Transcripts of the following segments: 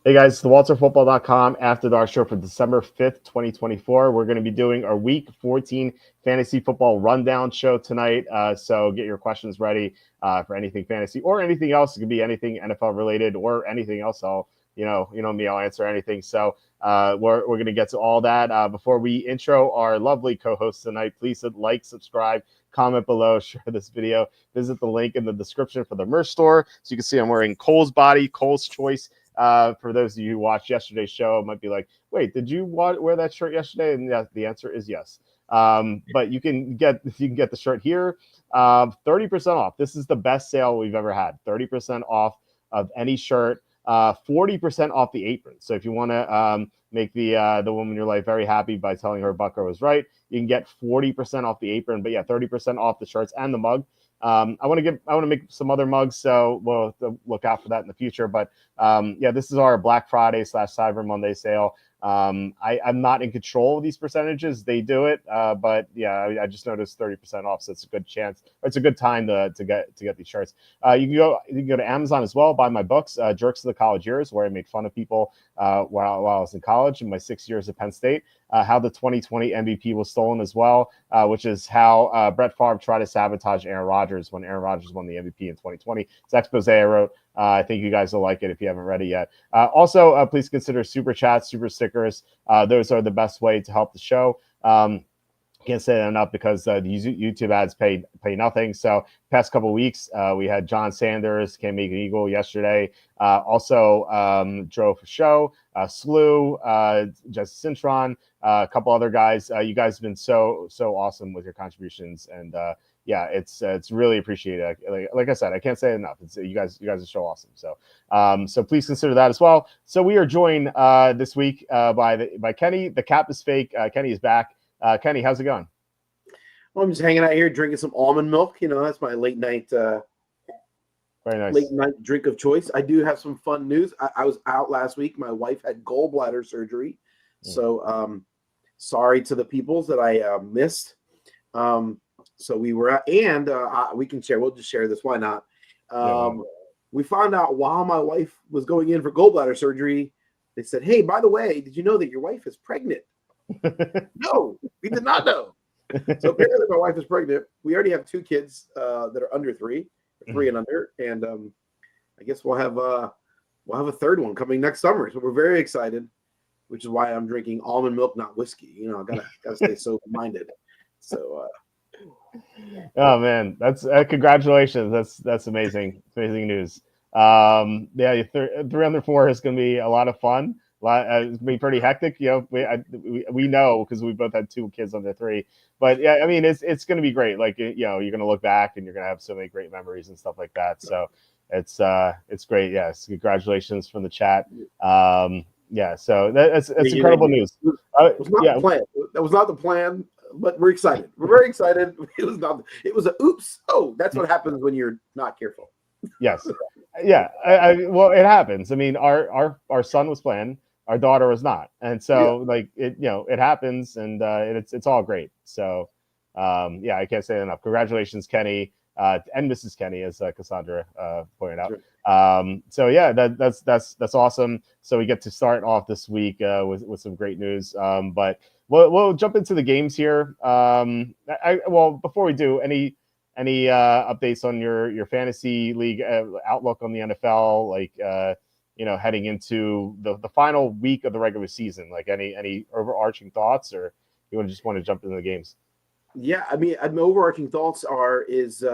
Hey guys, the WalterFootball.com After Dark Show for December 5th, 2024. We're going to be doing our Week 14 Fantasy Football Rundown show tonight. So get your questions ready for anything fantasy or anything else. It could be anything NFL related or anything else. You know me, I'll answer anything. So we're going to get to all that. Before we intro our lovely co-hosts tonight, please like, subscribe, comment below, share this video. Visit the link in the description for the merch store. So you can see I'm wearing Cole's Body, Cole's Choice. For those of you who watched yesterday's show, it might be like, wait, did you wear that shirt yesterday? And the answer is yes. But you can get the shirt here, 30% off. This is the best sale we've ever had. 30% off of any shirt, 40% off the apron. So if you want to make the woman in your life very happy by telling her Bucker was right, you can get 40% off the apron. But yeah, 30% off the shirts and the mug. I want to make some other mugs, so we'll look out for that in the future. But yeah, this is our Black Friday / Cyber Monday sale. I'm not in control of these percentages; they do it. But yeah, I just noticed 30% off, so it's a good chance. It's a good time to get these shirts. You can go to Amazon as well. Buy my books, Jerks of the College Years, where I made fun of people while I was in college in my 6 years at Penn State. How the 2020 MVP was stolen as well, which is how Brett Favre tried to sabotage Aaron Rodgers when Aaron Rodgers won the MVP in 2020. It's an expose I wrote. I think you guys will like it if you haven't read it yet. Also, please consider super chats, super stickers. Those are the best way to help the show. Can't say that enough because the YouTube ads pay nothing. So past couple of weeks, we had John Sanders, Can't Make an Eagle yesterday. Also drove a show, Slew, Jesse Cintron, a couple other guys. You guys have been so awesome with your contributions, and yeah, it's really appreciated. Like I said, I can't say it enough. You guys are so awesome. So please consider that as well. So we are joined this week by Kenny. The cap is fake. Kenny is back. Kenny, how's it going? Well, I'm just hanging out here drinking some almond milk. You know, that's my late night Very nice. late night drink of choice. I do have some fun news. I was out last week. My wife had gallbladder surgery. So sorry to the peoples that I missed. So we were at, and we can share. We'll just share this. Why not? We found out while my wife was going in for gallbladder surgery, they said, "Hey, by the way, did you know that your wife is pregnant?" No, we did not know. So apparently my wife is pregnant. We already have 2 kids that are under 3 and under, and I guess we'll have a 3rd one coming next summer. So we're very excited, which is why I'm drinking almond milk, not whiskey. You know, I gotta stay sober minded. So oh man, that's congratulations. That's amazing. It's amazing news. Yeah, 304 is going to be a lot of fun. It's gonna be pretty hectic, you know. We know because we both had 2 kids under 3, but yeah, I mean it's gonna be great. Like, you know, you're gonna look back and you're gonna have so many great memories and stuff like that. So it's great. Yes, congratulations from the chat. Yeah, so that's incredible news. It was not the plan. That was not the plan, but we're excited. We're very excited. It was not. It was a oops. Oh, that's what happens when you're not careful. Yes, yeah. Well, it happens. I mean, our son was planned. Our daughter was not, and so like it, you know, it happens, and it's all great. So yeah, I can't say it enough. Congratulations, Kenny, and Mrs. Kenny, as Cassandra pointed out. Sure. So yeah, that's awesome. So we get to start off this week with some great news. But we'll jump into the games here. Well, before we do, any updates on your fantasy league outlook on the NFL, like you know, heading into the final week of the regular season? Like any overarching thoughts, or you want to jump into the games? Yeah, I mean, my overarching thoughts is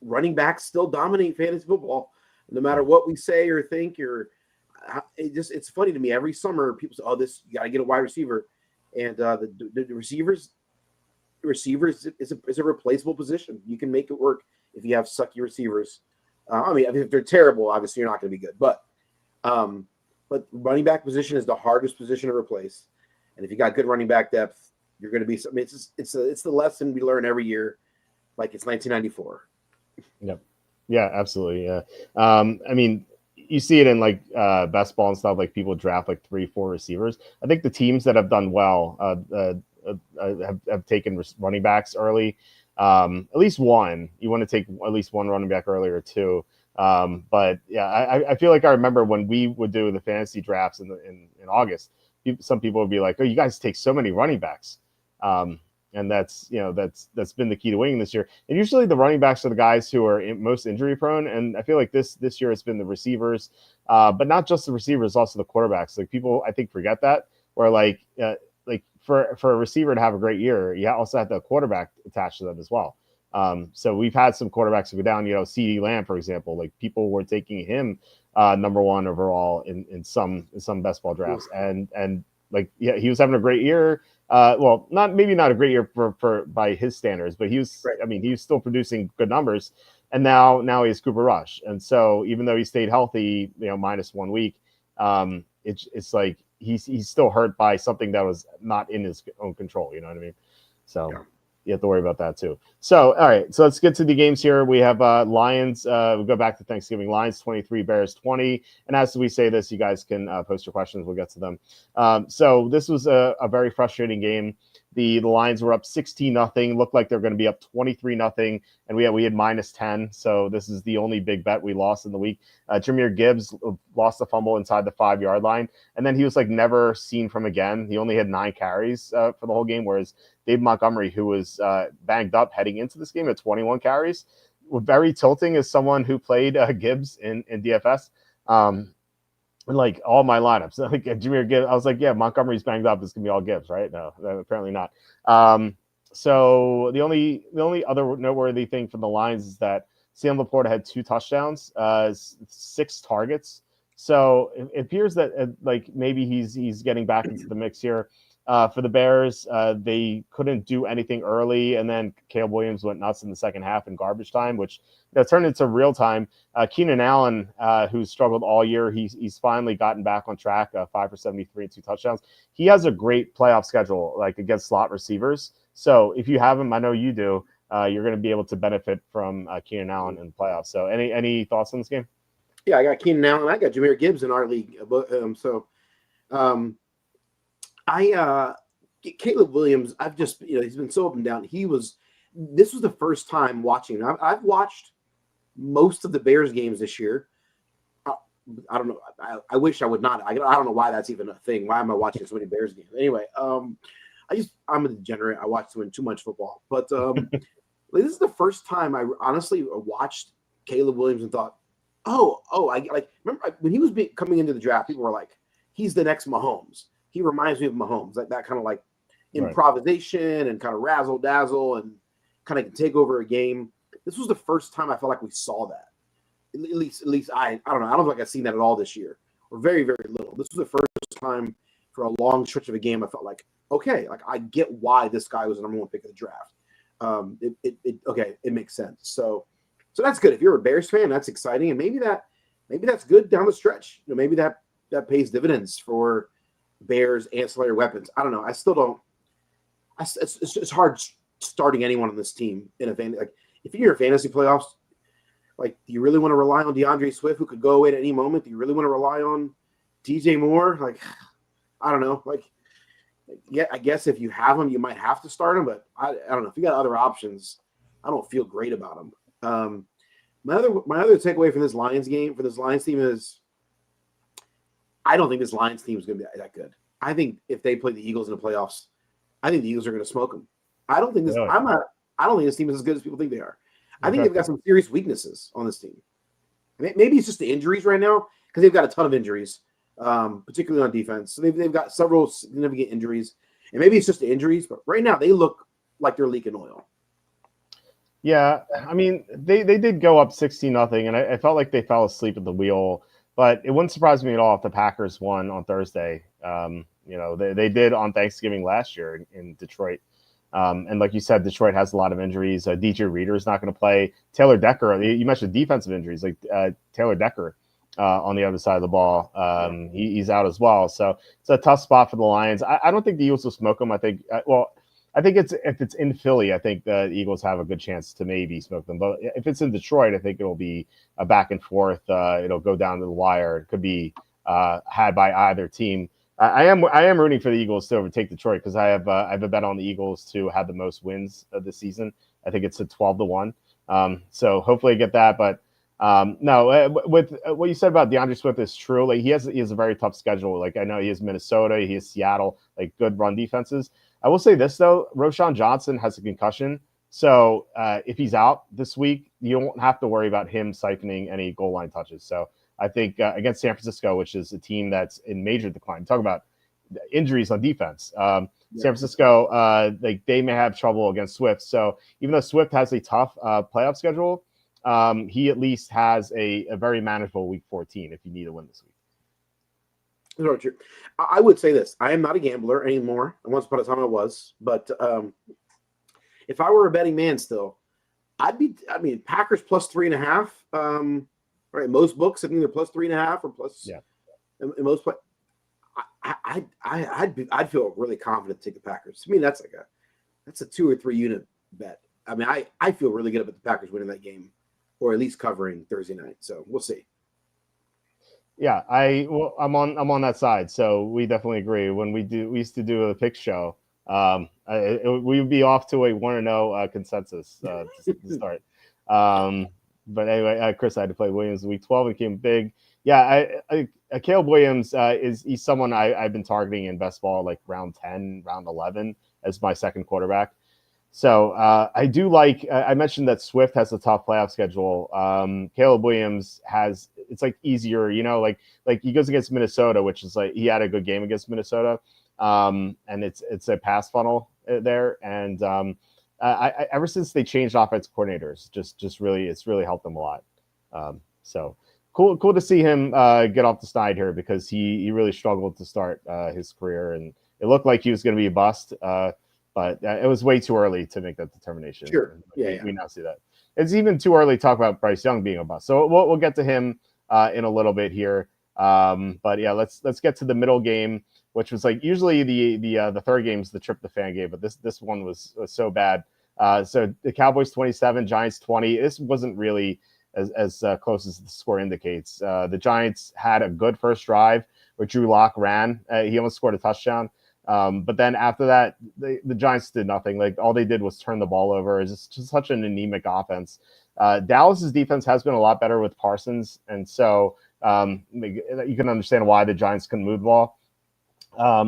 running backs still dominate fantasy football, no matter what we say or think. Or it's funny to me. Every summer, people say, "Oh, this you got to get a wide receiver," and the receivers is a replaceable position. You can make it work if you have sucky receivers. I mean, if they're terrible, obviously you're not going to be good. But running back position is the hardest position to replace. And if you got good running back depth, you're going to be. I mean, it's the lesson we learn every year, like it's 1994. Yep. Yeah, absolutely. Yeah. I mean, you see it in like best ball and stuff. Like people draft like 3-4 receivers. I think the teams that have done well have taken running backs early. At least one. You want to take at least one running back early or 2. But yeah, I feel like I remember when we would do the fantasy drafts in August, some people would be like, "Oh, you guys take so many running backs," and that's been the key to winning this year. And usually the running backs are the guys who are most injury prone. And I feel like this year it's been the receivers, but not just the receivers, also the quarterbacks. Like people, I think forget that. Where like for a receiver to have a great year, you also have the quarterback attached to them as well. So we've had some quarterbacks go down, CeeDee Lamb, for example, like people were taking him number one overall in some best ball drafts. And like, yeah, he was having a great year. Well, maybe not a great year for by his standards, but he was, Right. I mean, he was still producing good numbers. And now he's Cooper Rush. And so even though he stayed healthy, minus 1 week, it's like he's still hurt by something that was not in his own control. You know what I mean? So Yeah. you have to worry about that too. So, all right. So let's get to the games here. We have Lions. We'll go back to Thanksgiving. Lions 23, Bears 20. And as we say this, you guys can post your questions. We'll get to them. So this was a very frustrating game. The Lions were up 16-0. Looked like they're going to be up 23-0. And we had minus 10. So this is the only big bet we lost in the week. Jahmyr Gibbs lost a fumble inside the 5-yard line. And then he was like never seen from again. He only had 9 carries for the whole game, whereas Dave Montgomery, who was banged up heading into this game, at 21 carries. Very tilting as someone who played Gibbs in DFS. In like all my lineups, like Jahmyr Gibbs, I was like, yeah, Montgomery's banged up. It's gonna be all Gibbs, right? No, apparently not. So the only other noteworthy thing from the Lions is that Sam Laporta had 2 touchdowns, 6 targets. So it appears that like maybe he's getting back into the mix here. For the Bears, they couldn't do anything early, and then Caleb Williams went nuts in the second half in garbage time, which turned into real time. Keenan Allen, who's struggled all year, he's finally gotten back on track, 5 for 73 and 2 touchdowns. He has a great playoff schedule, like against slot receivers. So if you have him, I know you do, you're going to be able to benefit from Keenan Allen in the playoffs. So any thoughts on this game? Yeah, I got Keenan Allen. I got Jahmyr Gibbs in our league. Caleb Williams, I've just, he's been so up and down. This was the first time watching. I've watched most of the Bears games this year. I don't know. I wish I would not. I don't know why that's even a thing. Why am I watching so many Bears games? Anyway, I'm a degenerate. I watch too much football. But this is the first time I honestly watched Caleb Williams and thought, I remember when he was coming into the draft, people were like, he's the next Mahomes. He reminds me of Mahomes, like that kind of like improvisation and kind of razzle dazzle and kind of can take over a game. This was the first time I felt like we saw that. At least I don't know. I don't feel like I've seen that at all this year, or very, very little. This was the first time for a long stretch of a game I felt like, okay, like I get why this guy was the number 1 pick of the draft. It makes sense. So that's good. If you're a Bears fan, that's exciting, and maybe that's good down the stretch. Maybe that pays dividends for Bears ancillary weapons. I don't know. I still don't. It's hard starting anyone on this team in a like if you're in fantasy playoffs. Like, do you really want to rely on DeAndre Swift, who could go away at any moment? Do you really want to rely on DJ Moore? Like, I don't know. Like, yeah, I guess if you have him, you might have to start him. But I don't know. If you got other options, I don't feel great about him. My other takeaway from this Lions game, for this Lions team, is I don't think this Lions team is going to be that good. I think if they play the Eagles in the playoffs, I think the Eagles are going to smoke them. I don't think this. Really? I don't think this team is as good as people think they are. I think they've got some serious weaknesses on this team. Maybe it's just the injuries right now, because they've got a ton of injuries, particularly on defense. So they've got several significant injuries, and maybe it's just the injuries. But right now, they look like they're leaking oil. Yeah, I mean, they did go up 16-0, and I felt like they fell asleep at the wheel. But it wouldn't surprise me at all if the Packers won on Thursday. They did on Thanksgiving last year in Detroit. And like you said, Detroit has a lot of injuries. DJ Reader is not going to play. Taylor Decker, you mentioned defensive injuries, like Taylor Decker on the other side of the ball. He's out as well. So it's a tough spot for the Lions. I don't think the Eagles will smoke them. I think if it's in Philly, I think the Eagles have a good chance to maybe smoke them. But if it's in Detroit, I think it'll be a back and forth. It'll go down to the wire. It could be had by either team. I am rooting for the Eagles to overtake Detroit, because I have a bet on the Eagles to have the most wins of the season. I think it's at 12-1. So hopefully I get that. But No, with what you said about DeAndre Swift is true. Like he has a very tough schedule. Like I know he has Minnesota, he has Seattle, like good run defenses. I will say this though, Roschon Johnson has a concussion, so if he's out this week, you won't have to worry about him siphoning any goal line touches. So I think against San Francisco, which is a team that's in major decline, talk about injuries on defense. San Francisco, like they may have trouble against Swift. So even though Swift has a tough playoff schedule, he at least has a very manageable week 14 if you need to win this week. I would say this. I am not a gambler anymore. Once upon a time I was. But if I were a betting man still, Packers plus 3.5. Right, most books, I think they're plus 3.5 or plus. Yeah. In most play, I'd feel really confident to take the Packers. To me, that's a 2 or 3 unit bet. I mean, I feel really good about the Packers winning that game, or at least covering Thursday night. So we'll see. Yeah, I'm on that side. So we definitely agree. When we used to do a pick show. We would be off to a 1-0 consensus to start. But anyway, Chris had to play Williams week 12 and came big. Yeah, Caleb Williams he's someone I've been targeting in best ball like round 10, round 11 as my second quarterback. So I do like. I mentioned that Swift has a tough playoff schedule. Caleb Williams it's like easier, like he goes against Minnesota, which is like he had a good game against Minnesota, and it's a pass funnel there, and ever since they changed offense coordinators, just really it's really helped them a lot. So cool to see him get off the snide here because he really struggled to start his career, and it looked like he was going to be a bust. But it was way too early to make that determination. Sure. We now see that. It's even too early to talk about Bryce Young being a bust. So we'll get to him in a little bit here. But yeah, let's get to the middle game, which was like usually the third game is the trip the fan game, but this one was so bad. So the Cowboys 27, Giants 20. This wasn't really as close as the score indicates. The Giants had a good first drive where Drew Lock ran. He almost scored a touchdown. But then after that, the Giants did nothing. Like all they did was turn the ball over. It's just such an anemic offense. Dallas's defense has been a lot better with Parsons, and so you can understand why the Giants couldn't move the ball.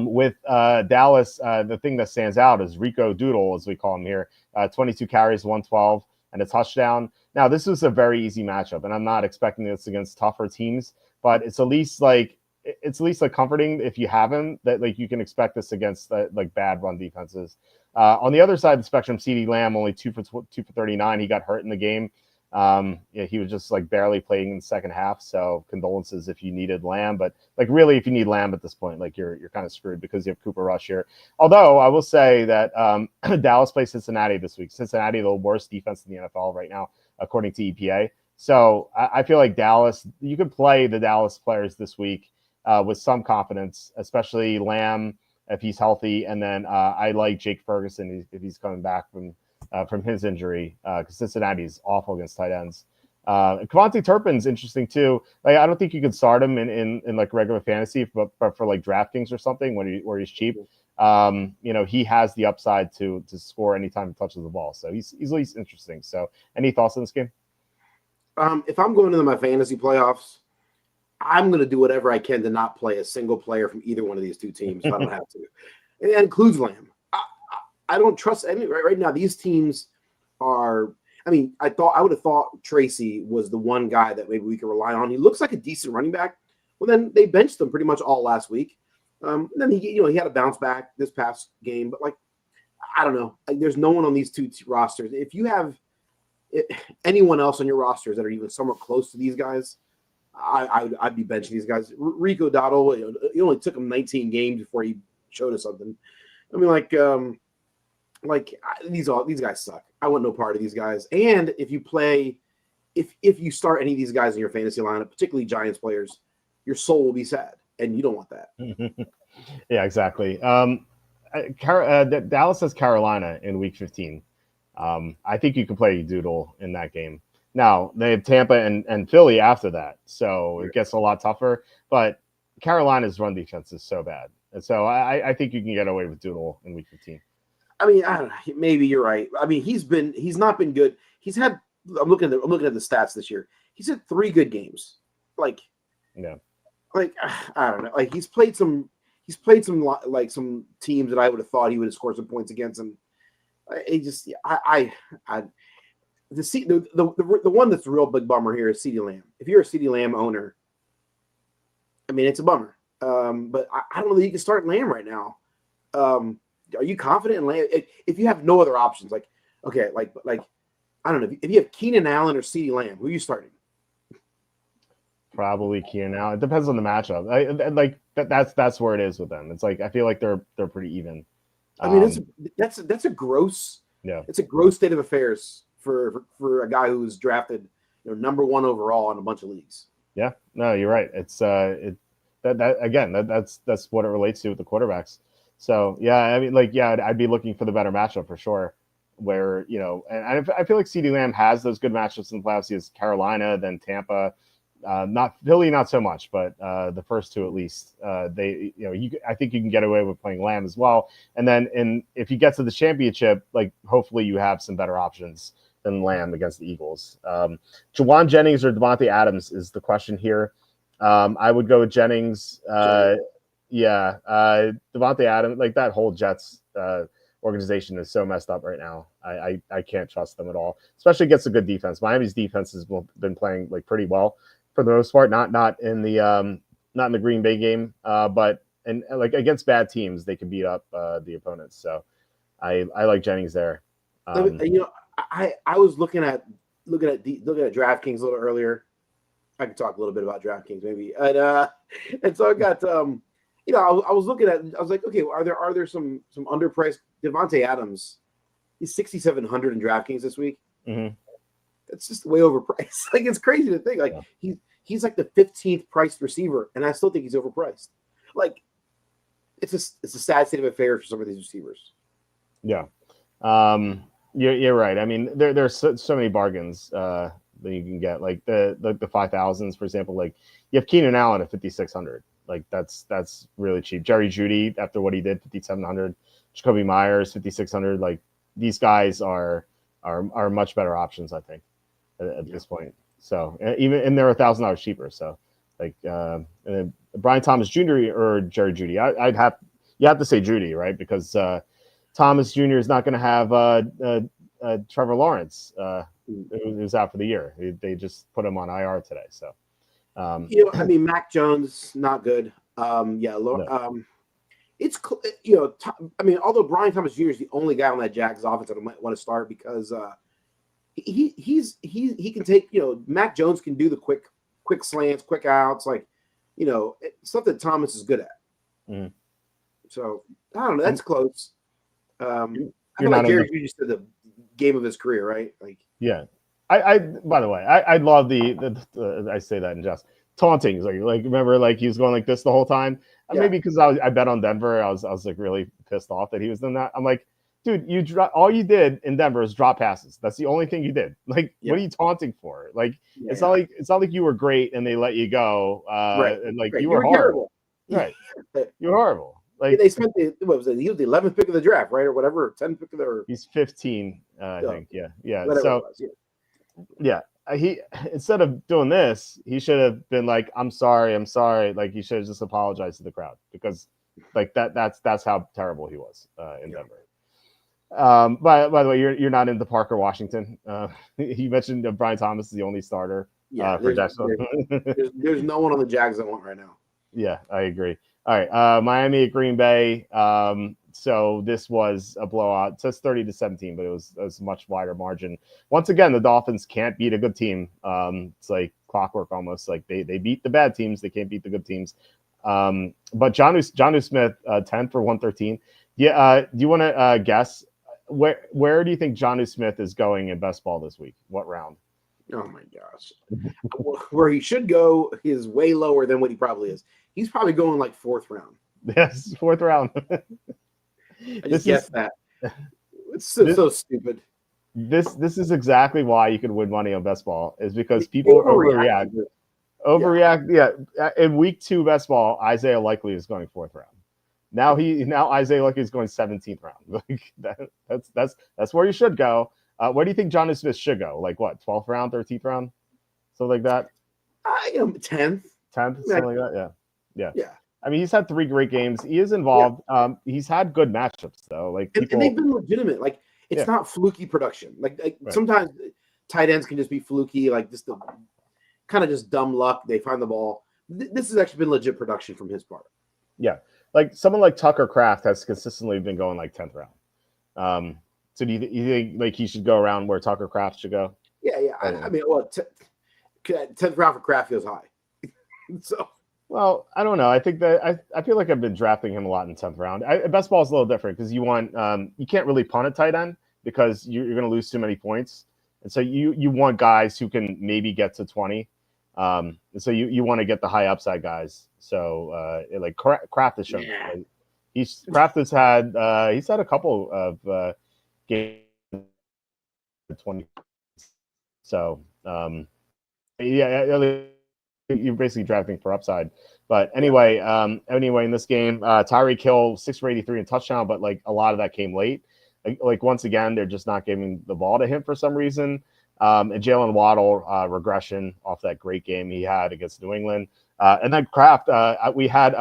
With Dallas, the thing that stands out is Rico Doodle, as we call him here, 22 carries, 112, and a touchdown. Now, this was a very easy matchup, and I'm not expecting this against tougher teams, but it's at least like comforting if you have him that like you can expect this against like bad run defenses. On the other side of the spectrum, CeeDee Lamb only 2 for 39. He got hurt in the game. He was just like barely playing in the second half. So condolences if you needed Lamb, but like really if you need Lamb at this point, like you're kind of screwed because you have Cooper Rush here. Although I will say that Dallas plays Cincinnati this week. Cincinnati, the worst defense in the NFL right now, according to EPA. So I feel like Dallas, you could play the Dallas players this week with some confidence, especially Lamb if he's healthy, and then I like Jake Ferguson if he's coming back from his injury because Cincinnati is awful against tight ends. Kevontae Turpin's interesting too. Like I don't think you could start him in like regular fantasy, but for like DraftKings or something where he's cheap. He has the upside to score anytime he touches the ball, so he's at least interesting. So any thoughts on this game? If I'm going into my fantasy playoffs, I'm going to do whatever I can to not play a single player from either one of these two teams if I don't have to. And that includes Lamb. I don't trust any right now. These teams are. I mean, I would have thought Tracy was the one guy that maybe we could rely on. He looks like a decent running back. Well, then they benched him pretty much all last week. Then he had a bounce back this past game, but like I don't know. There's no one on these two rosters. If you have anyone else on your rosters that are even somewhat close to these guys, I'd be benching these guys. Rico Dowdle, it only took him 19 games before he showed us something. I mean, these guys suck. I want no part of these guys. And if you start any of these guys in your fantasy lineup, particularly Giants players, your soul will be sad, and you don't want that. Yeah, exactly. Dallas has Carolina in Week 15. I think you can play Doodle in that game. Now, they have Tampa and Philly after that, so it gets a lot tougher. But Carolina's run defense is so bad. And so I think you can get away with Doodle in Week 15. I mean, I don't know. Maybe you're right. I mean, he's not been good. I'm looking at the stats this year. he's had 3 good games. Like I don't know. Like he's played some like some teams that I would have thought he would have scored some points against, and the one that's the real big bummer here is CeeDee Lamb. If you're a CeeDee Lamb owner, I mean, it's a bummer. But I don't know that you can start Lamb right now. Are you confident in Lamb? If you have no other options, like I don't know, if you have Keenan Allen or CeeDee Lamb, who are you starting? Probably Keenan Allen. It depends on the matchup. That's where it is with them. It's like I feel like they're pretty even. I mean, that's a gross. Yeah, it's a gross state of affairs for a guy who was drafted, number 1 overall in a bunch of leagues. Yeah, no, you're right. It's that's what it relates to with the quarterbacks. So yeah, I mean, I'd be looking for the better matchup for sure. Where and I feel like CeeDee Lamb has those good matchups in the playoffs. He has Carolina, then Tampa. Not Philly, not so much, but the first 2 at least. I think you can get away with playing Lamb as well. And then, if you get to the championship, hopefully you have some better options than Lamb against the Eagles. Jawan Jennings or Devontae Adams is the question here. I would go with Jennings. Devontae Adams, that whole Jets organization is so messed up right now. I can't trust them at all, especially against a good defense. Miami's defense has been playing pretty well for the most part. Not in the Green Bay game, but against bad teams they can beat up the opponents. So I like Jennings there. I was looking at DraftKings a little earlier. I could talk a little bit about DraftKings maybe, and so I got I was looking at. I was like, okay, are there some underpriced Devontae Adams? He's 6,700 in DraftKings this week. Mm-hmm. That's just way overpriced. It's crazy to think. He's like the 15th priced receiver, and I still think he's overpriced. It's a sad state of affairs for some of these receivers. Yeah, you're right. I mean, there's so many bargains that you can get, like the 5,000s, for example. Like you have Keenan Allen at 5,600. That's really cheap. Jerry Jeudy, after what he did, 5,700. Jacoby Myers, 5,600. These guys are much better options, I think, at this point. So and they're $1,000 cheaper. So Brian Thomas Jr. or Jerry Jeudy, you have to say Jeudy, right? Because Thomas Jr. is not going to have Trevor Lawrence, who's out for the year. They just put him on IR today. So Mac Jones not good. It's although Brian Thomas Jr. is the only guy on that Jags offense that I might want to start because he can take, Mac Jones can do the quick slants, quick outs, stuff that Thomas is good at. Mm-hmm. So I don't know. That's close. You're not Jerry Jeudy said the game of his career, right? Yeah. I by the way, I love the I say that in jest taunting. Remember, he was going like this the whole time. Yeah. Maybe because I bet on Denver. I was really pissed off that he was doing that. I'm like, dude, all you did in Denver is drop passes. That's the only thing you did. What are you taunting for? It's not like you were great and they let you go. Right. And right. you were horrible. Right. You were horrible. They spent he was the 11th pick of the draft, right, or whatever, 10th pick of the. He's 15, I think. Yeah. So he instead of doing this, he should have been like, I'm sorry. He should have just apologized to the crowd because that's how terrible he was in Denver. By the way, you're not into Parker Washington. You mentioned Brian Thomas is the only starter for Jacksonville. There's no one on the Jags I want right now. Yeah, I agree. All right, Miami at Green Bay. So this was a blowout. It says 30-17, but it was a much wider margin. Once again, the Dolphins can't beat a good team. It's like clockwork almost. They beat the bad teams. They can't beat the good teams. But Jonnu Smith, 10 for 113. Yeah. Do you want to guess where do you think Jonnu Smith is going in best ball this week? What round? Oh my gosh. Where he should go is way lower than what he probably is. He's probably going 4th round. Yes, 4th round. I just guessed that. It's so stupid. This is exactly why you can win money on best ball is because people overreact. Yeah. In week 2 best ball, Isaiah Likely is going 4th round. Now Isaiah Likely is going 17th round. That's where you should go. Where do you think Jonnu Smith should go? 12th round, 13th round? something like that. I am 10th. 10th, something like that. Yeah. Yeah. I mean, he's had 3 great games. He is involved. Yeah. He's had good matchups though. Like And they've been legitimate. Like it's not fluky production. Like right. Sometimes tight ends can just be fluky, like just the kind of just dumb luck. They find the ball. This has actually been legit production from his part. Yeah, like someone like Tucker Kraft has consistently been going like 10th round. So do you think like he should go around where Tucker Kraft should go? Yeah. I mean, well, 10th round for Kraft feels high. So. Well, I don't know. I think that I feel like I've been drafting him a lot in 10th round. Best ball is a little different because you want you can't really punt a tight end because you're going to lose too many points, and so you want guys who can maybe get to 20. And so you want to get the high upside guys. So like Kraft has shown Kraft has had he's had a couple of games 20. So you're basically drafting for upside. But anyway, in this game, Tyreek Hill 6 for 83 and touchdown, but like a lot of that came late. Like once again, they're just not giving the ball to him for some reason. And Jalen Waddle regression off that great game he had against New England. And then Kraft, we had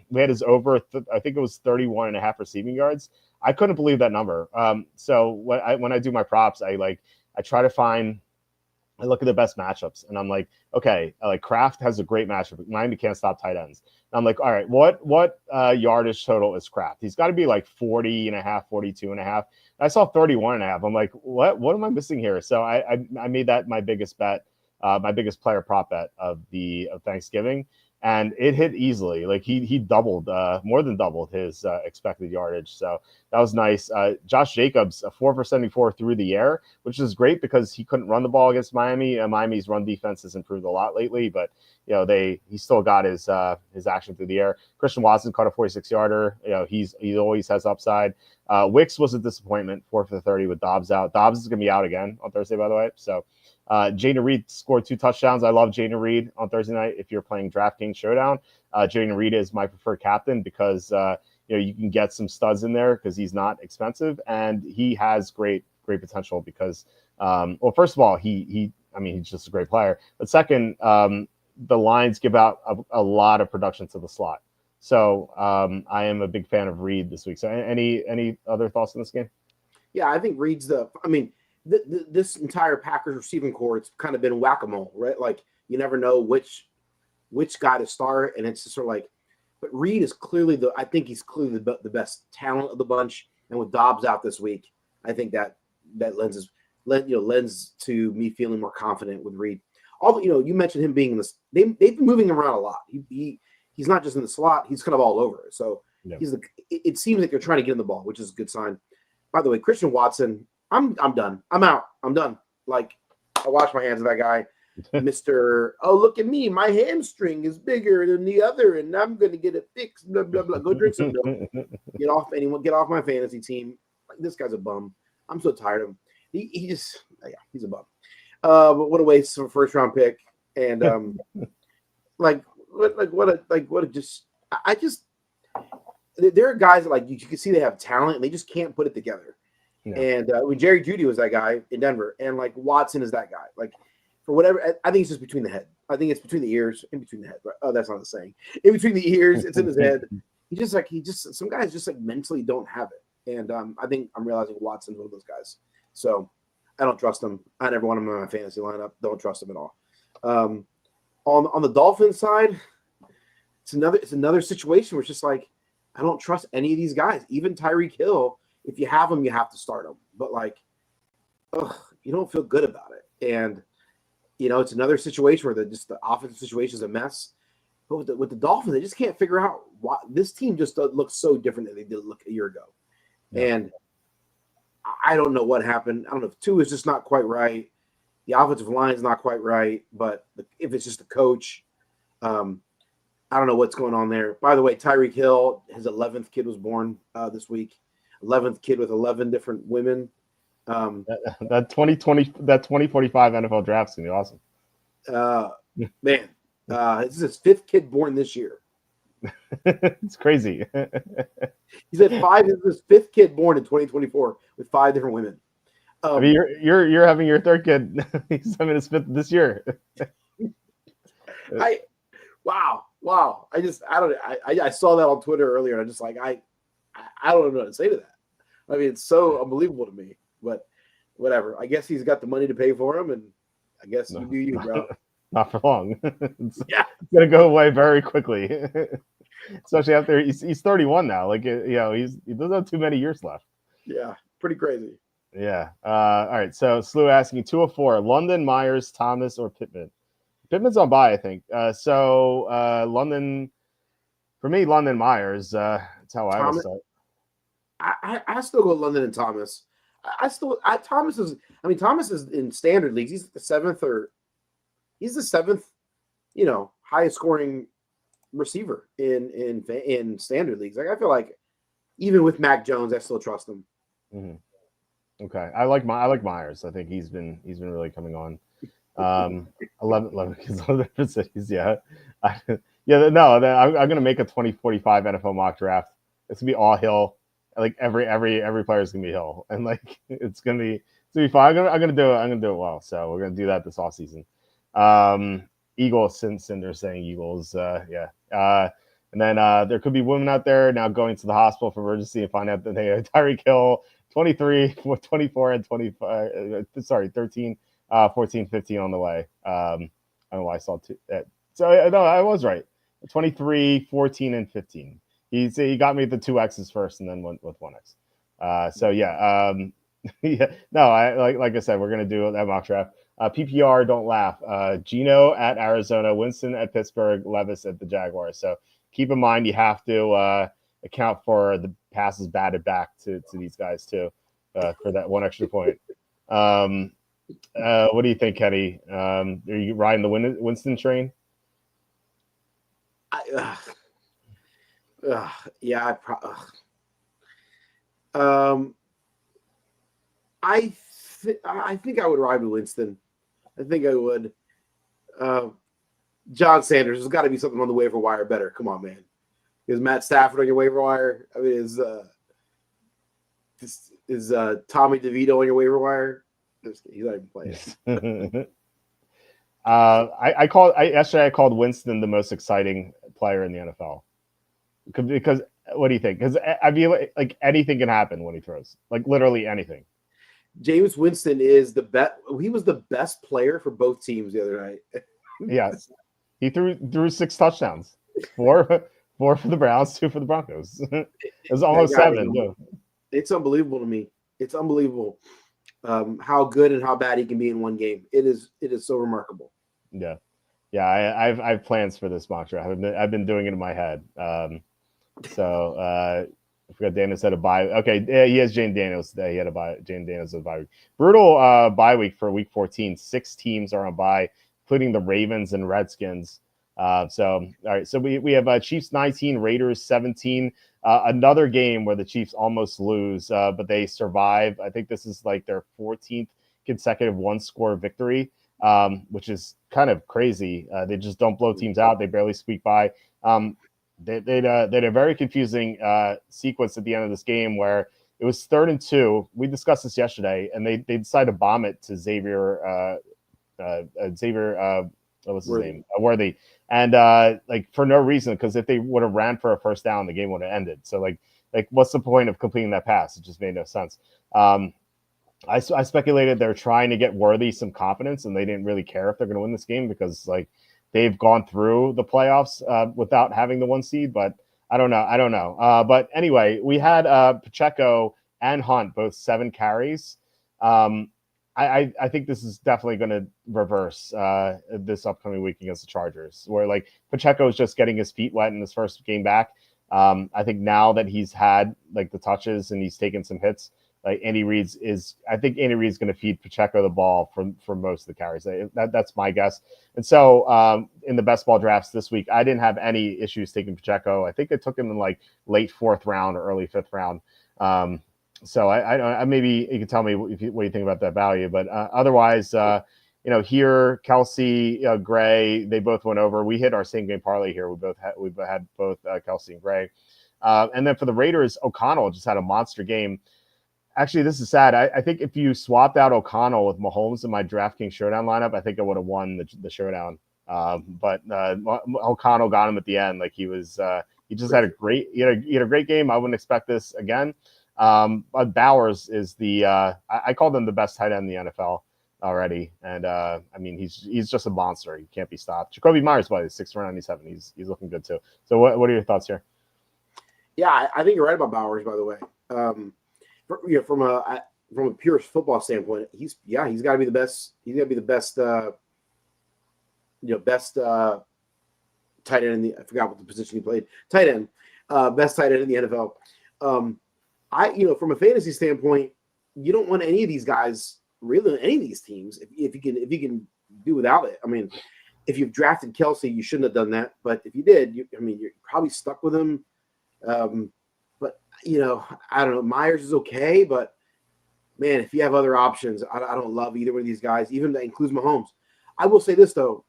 his over. I think it was 31.5 receiving yards. I couldn't believe that number. So when I do my props, I try to find. I look at the best matchups and I'm like, okay, like Kraft has a great matchup. Miami can't stop tight ends. And I'm like, all right, what yardage total is Kraft? He's got to be like 40.5, 42.5. I saw 31.5. I'm like, what am I missing here? So I made that my biggest bet, my biggest player prop bet of Thanksgiving. And it hit easily. Like he doubled, more than doubled his expected yardage. So that was nice. Josh Jacobs, 4 for 74 through the air, which is great because he couldn't run the ball against Miami. Miami's run defense has improved a lot lately, but he still got his action through the air. Christian Watson caught a 46-yarder. He always has upside. Wicks was a disappointment, 4 for 30 with Dobbs out. Dobbs is going to be out again on Thursday, by the way. So. Jayden Reed scored 2 touchdowns. I love Jayden Reed on Thursday night. If you're playing DraftKings Showdown, Jayden Reed is my preferred captain because you can get some studs in there because he's not expensive and he has great potential because first of all he's just a great player. But second, the Lions give out a lot of production to the slot. So I am a big fan of Reed this week. So any other thoughts on this game? Yeah, I think Reed's this entire Packers receiving core, it's kind of been whack-a-mole, right? Like you never know which guy to start, and it's just sort of like. But Reed is clearly he's clearly the best talent of the bunch, and with Dobbs out this week, I think that lends to me feeling more confident with Reed. You mentioned him being in this. They've been moving around a lot. He's not just in the slot; he's kind of all over. So it seems like they're trying to get him the ball, which is a good sign. By the way, Christian Watson. I'm done. I'm out. I'm done. Like, I wash my hands of that guy. Mr. Oh, look at me. My hamstring is bigger than the other, and I'm going to get it fixed. Blah, blah, blah. Go drink some milk. Get off my fantasy team. Like, this guy's a bum. I'm so tired of him. He's a bum. But what a waste of a first-round pick. And, there are guys that, like, you can see they have talent, and they just can't put it together. Yeah. And when Jerry Jeudy was that guy in Denver, and like Watson is that guy. Like for whatever, I think it's just between the head. I think it's between the ears, in between the head. Oh, that's not the saying. In between the ears, it's in his head. Some guys just like mentally don't have it. And I think I'm realizing Watson's one of those guys. So I don't trust him. I never want him in my fantasy lineup. Don't trust him at all. On the Dolphins side, it's another situation where it's just like I don't trust any of these guys, even Tyreek Hill. If you have them, you have to start them. But like, you don't feel good about it. And it's another situation where the offensive situation is a mess. But with the Dolphins, they just can't figure out why this team just looks so different than they did look a year ago. Yeah. And I don't know what happened. I don't know if 2 is just not quite right. The offensive line is not quite right. But if it's just the coach, I don't know what's going on there. By the way, Tyreek Hill, his 11th kid was born this week. 11th kid with 11 different women. That 2045 NFL draft's gonna be awesome. Man, this is his 5th kid born this year. It's crazy. He said 5 is his 5th kid born in 2024 with 5 different women. I mean, you're having your 3rd kid. He's having his 5th this year. Wow. I saw that on Twitter earlier, and I'm just like, I don't know what to say to that. I mean, it's so unbelievable to me, but whatever. I guess he's got the money to pay for him, and I guess you do you, bro. Not for long. It's Yeah. gonna go away very quickly, especially after he's 31 now. Like he doesn't have too many years left. Yeah, pretty crazy. Yeah. All right. So Slew asking 204: London, Myers, Thomas, or Pittman? Pittman's on bye, I think. London for me. London, Myers. That's how I would Thomas, start. I still go London and Thomas. Thomas is in standard leagues. He's the seventh, highest scoring receiver in standard leagues. Like, I feel like even with Mac Jones, I still trust him. Mm-hmm. Okay, I like Myers. I think he's been really coming on. 11 cities. Yeah, yeah. No, I'm gonna make a 2045 NFL mock draft. It's gonna be all Hill. Like every player is gonna be Hill, and like it's gonna be fun. I'm gonna do it. I'm gonna do it well. So we're gonna do that this off season. Eagles, since they're saying Eagles. Yeah. And then there could be women out there now going to the hospital for emergency and find out that they have Tyreek Hill 23, 24, and 25. 13, 14, 15 on the way. I don't know why I saw two. So no, I was right. 23, 14, and 15. He got me the two X's first, and then went with one X. So yeah, yeah. No, like I said, we're gonna do that mock draft. PPR, don't laugh. Gino at Arizona, Winston at Pittsburgh, Levis at the Jaguars. So keep in mind you have to account for the passes batted back to these guys too, for that one extra point. What do you think, Kenny? Are you riding the Winston train? Yeah. I think I would ride with Winston. I think I would. John Sanders, there's got to be something on the waiver wire better. Come on, man. Is Matt Stafford on your waiver wire? I mean, is Tommy DeVito on your waiver wire? He's not even playing. I called Winston the most exciting player in the NFL because what do you think? Because I feel like anything can happen when he throws, like literally anything. James Winston is the best. He was the best player for both teams the other night. Yes, he threw 6 touchdowns, 4 for the Browns, 2 for the Broncos. It was almost 7. It's unbelievable to me. It's unbelievable how good and how bad he can be in one game. It is so remarkable. Yeah. I have plans for this mock draft. I've been doing it in my head. I forgot Daniels had a bye. Okay, yeah, he has Jane Daniels today. He had a bye. Jane Daniels had a bye week. Brutal bye week for week 14. 6 teams are on bye, including the Ravens and Redskins. All right. So we have Chiefs 19, Raiders 17. Another game where the Chiefs almost lose, but they survive. I think this is like their 14th consecutive 1-score victory, which is kind of crazy. They just don't blow teams out. They barely squeak by. They had a very confusing sequence at the end of this game where it was 3rd and 2. We discussed this yesterday, and they decided to bomb it to Xavier. What was his name? Worthy. And like for no reason, because if they would have ran for a first down, the game would have ended. So like what's the point of completing that pass? It just made no sense. I speculated they're trying to get Worthy some confidence, and they didn't really care if they're going to win this game because like they've gone through the playoffs without having the 1 seed. But I don't know. But anyway, we had Pacheco and Hunt both 7 carries. I think this is definitely going to reverse this upcoming week against the Chargers, where like Pacheco is just getting his feet wet in his first game back. I think now that he's had like the touches and he's taken some hits, like Andy Reid's going to feed Pacheco the ball for most of the carries. That's my guess. And so in the best ball drafts this week, I didn't have any issues taking Pacheco. I think I took him in like late 4th round or early 5th round. So I maybe you can tell me what you think about that value, but otherwise, here Kelsey, Gray, they both went over. We hit our same game parlay here. We had both Kelsey and Gray, and then for the Raiders, O'Connell just had a monster game. Actually, this is sad. I think if you swapped out O'Connell with Mahomes in my DraftKings Showdown lineup, I think I would have won the showdown. But O'Connell got him at the end. Like he just had a great game. I wouldn't expect this again. But Bowers is I call them the best tight end in the NFL already, and I mean he's just a monster. He can't be stopped. Jacoby Myers, by the 6'97", he's looking good too. So what are your thoughts here? Yeah, I think you're right about Bowers. By the way, from a pure football standpoint, he's got to be the best. He's got to be the best. Best tight end I forgot what the position he played. Tight end, best tight end in the NFL. From a fantasy standpoint, you don't want any of these guys really on any of these teams if you can do without it. I mean, if you've drafted Kelsey, you shouldn't have done that. But if you did, you're probably stuck with him. But I don't know. Myers is okay, but man, if you have other options, I don't love either one of these guys. Even that includes Mahomes. I will say this though,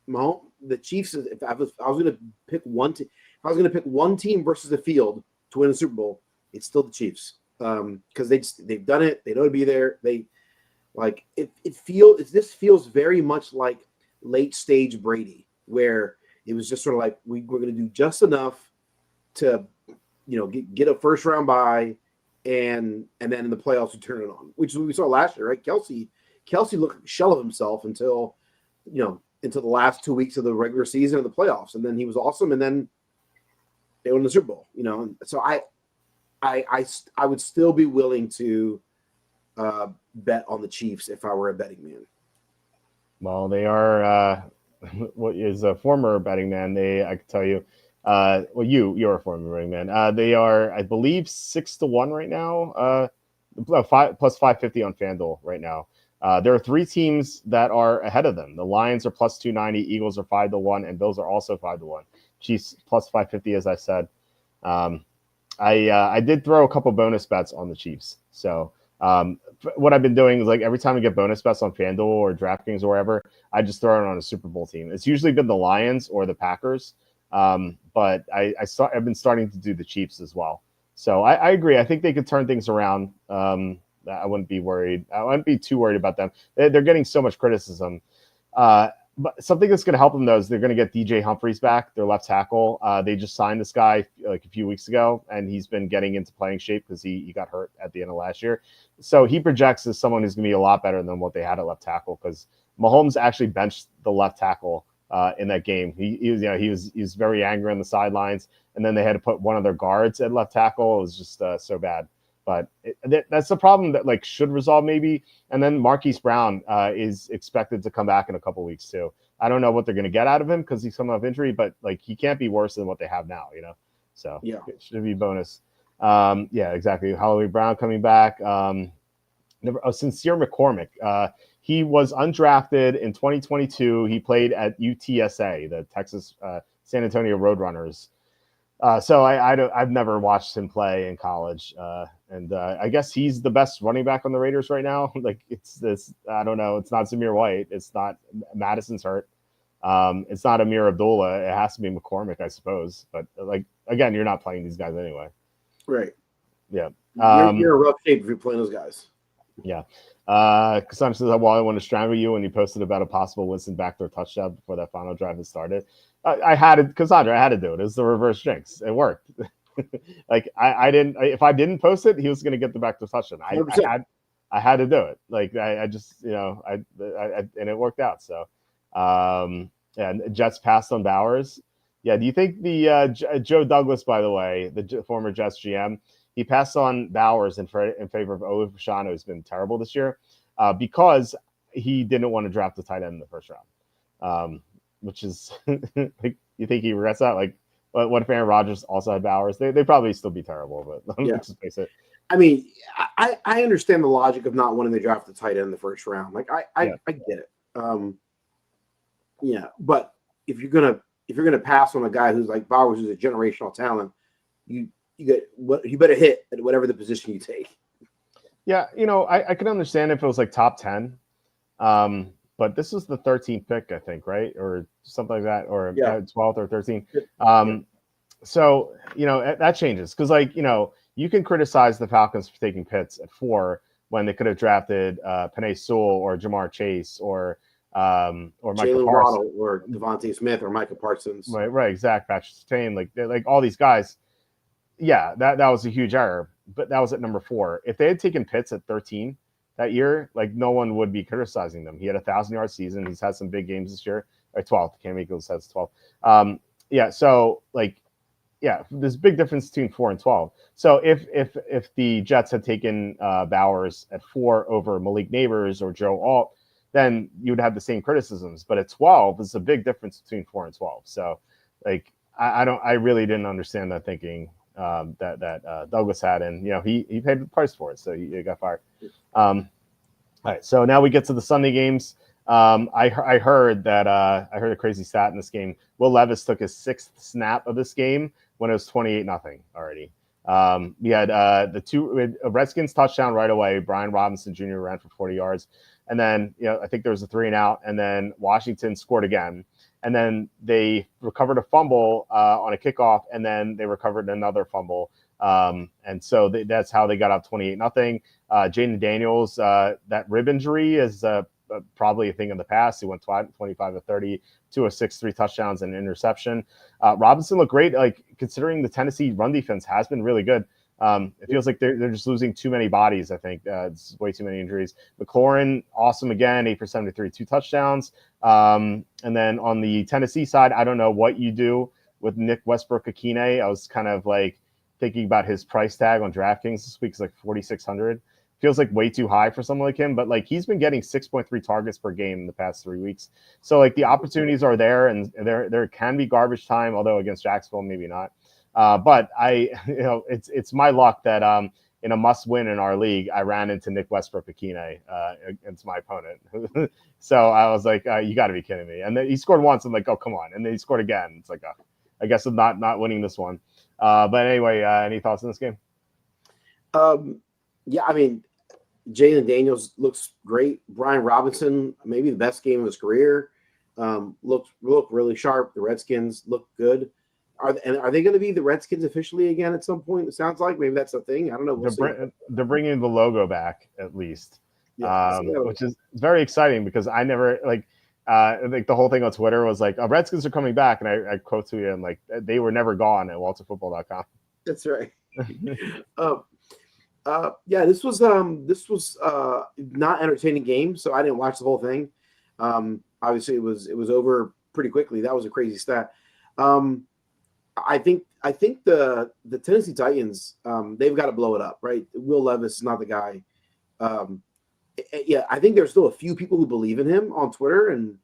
the Chiefs. If I was going to pick one team, if I was going to pick one team versus the field to win the Super Bowl, it's still the Chiefs. Because they've done it. They know to be there. This feels very much like late stage Brady, where it was just sort of like we're going to do just enough to get a first round bye, and then in the playoffs we turn it on, which is what we saw last year, right? Kelsey looked like a shell of himself until the last 2 weeks of the regular season and the playoffs, and then he was awesome, and then they won the Super Bowl. So I would still be willing to bet on the Chiefs if I were a betting man. Well, they are what is a former betting man. I can tell you. You're a former betting man. They are, I believe, 6-1 right now. Plus 550 on FanDuel right now. There are three teams that are ahead of them. The Lions are plus 290, Eagles are 5-1, and Bills are also 5-1. Chiefs plus 550, as I said. I did throw a couple bonus bets on the Chiefs. So what I've been doing is like every time I get bonus bets on FanDuel or DraftKings or wherever, I just throw it on a Super Bowl team. It's usually been the Lions or the Packers. But I've been starting to do the Chiefs as well. So I agree. I think they could turn things around. I wouldn't be worried. I wouldn't be too worried about them. They're getting so much criticism. But something that's going to help them, though, is they're going to get DJ Humphries back, their left tackle. They just signed this guy like a few weeks ago, and he's been getting into playing shape because he got hurt at the end of last year. So he projects as someone who's going to be a lot better than what they had at left tackle, because Mahomes actually benched the left tackle in that game. He was very angry on the sidelines, and then they had to put one of their guards at left tackle. It was just so bad. But that's the problem that should resolve maybe. And then Marquise Brown is expected to come back in a couple weeks too. I don't know what they're going to get out of him because he's coming off injury, but he can't be worse than what they have now, So yeah, it should be bonus. Yeah, exactly. Hollywood Brown coming back. Sincere McCormick. He was undrafted in 2022. He played at UTSA, the Texas San Antonio Roadrunners. So I've never watched him play in college, and I guess he's the best running back on the Raiders right now. It's this, I don't know. It's not Zamir White. It's not Madison's hurt. It's not Amir Abdullah. It has to be McCormick, I suppose. But again, you're not playing these guys anyway. Right. Yeah. You're in rough shape if you're playing those guys. Yeah. Cassandra says, well, I want to strangle you when you posted about a possible Winston backdoor touchdown before that final drive had started. I had it, Cassandra. I had to do it. It was the reverse jinx. It worked. I didn't. If I didn't post it, he was going to get the backdoor touchdown. I had to do it. I just and it worked out. So and Jets passed on Bowers. Yeah. Do you think the Joe Douglas, by the way, the former Jets GM, he passed on Bowers in favor of Olu Fashanu, who's been terrible this year, because he didn't want to draft the tight end in the first round. Which is, you think he regrets that? What if Aaron Rodgers also had Bowers? They probably still be terrible, but let's just face it. I mean, I understand the logic of not wanting to draft the tight end in the first round. I get it. Yeah, but if you're gonna pass on a guy who's like Bowers, who's a generational talent, you better hit at whatever the position you take. Yeah, I could understand if it was top 10. But this was the 13th pick, I think, right? Or something like that, or 12th or 13th. So, that changes. Because, you can criticize the Falcons for taking Pitts at 4 when they could have drafted Penei Sewell or Jamar Chase or or Micah Jalen Parsons. Waddle or Devontae Smith or Micah Parsons. Right, exact. Patrick Surtain, like all these guys. Yeah, that was a huge error, but that was at number 4. If they had taken Pitts at 13 that year, like no one would be criticizing them. He had a 1,000-yard season. He's had some big games this year. Or 12. Cam Akers has 12. Yeah, so like, yeah, there's a big difference between 4 and 12. So if the Jets had taken Bowers at 4 over Malik Neighbors or Joe Alt, then you would have the same criticisms. But at 12, there's a big difference between 4 and 12. So like, I really didn't understand that thinking that Douglas had, and he paid the price for it, so he got fired. All right, so now we get to the Sunday games. I heard a crazy stat in this game. Will Levis took his 6th snap of this game when it was 28-0 already. We had the Redskins touchdown right away. Brian Robinson Jr. ran for 40 yards, and then I think there was a 3-and-out, and then Washington scored again. And then they recovered a fumble on a kickoff, and then they recovered another fumble. And so that's how they got up 28-0. Jaden Daniels, that rib injury is probably a thing in the past. He went 25-30, 206, 3 touchdowns and an interception. Robinson looked great, like considering the Tennessee run defense has been really good. It feels like they're just losing too many bodies. I think it's way too many injuries. McLaurin, awesome again, 8 for 73, 2 touchdowns. And then on the Tennessee side, I don't know what you do with Nick Westbrook-Akine. I was kind of like thinking about his price tag on DraftKings this week is like 4,600. Feels like way too high for someone like him, but like he's been getting 6.3 targets per game in the past 3 weeks. So like the opportunities are there, and there can be garbage time, although against Jacksonville maybe not. But it's my luck that in a must-win in our league, I ran into Nick Westbrook-Akine against my opponent. So I was like, you got to be kidding me. And then he scored once. I'm like, oh, come on. And then he scored again. It's like, I guess I'm not winning this one. But anyway, any thoughts on this game? Yeah, I mean, Jalen Daniels looks great. Brian Robinson, maybe the best game of his career, looked really sharp. The Redskins look good. Are they going to be the Redskins officially again at some point? It sounds like maybe that's a thing. I don't know. They're bringing the logo back at least, yeah, which is very exciting because I never like the whole thing on Twitter was like, Redskins are coming back, and I quote to you, and like they were never gone at walterfootball.com. That's right. Yeah, this was not entertaining game, so I didn't watch the whole thing. Obviously, it was over pretty quickly. That was a crazy stat. I think the Tennessee Titans, they've got to blow it up, right? Will Levis is not the guy. Yeah, I think there's still a few people who believe in him on Twitter, and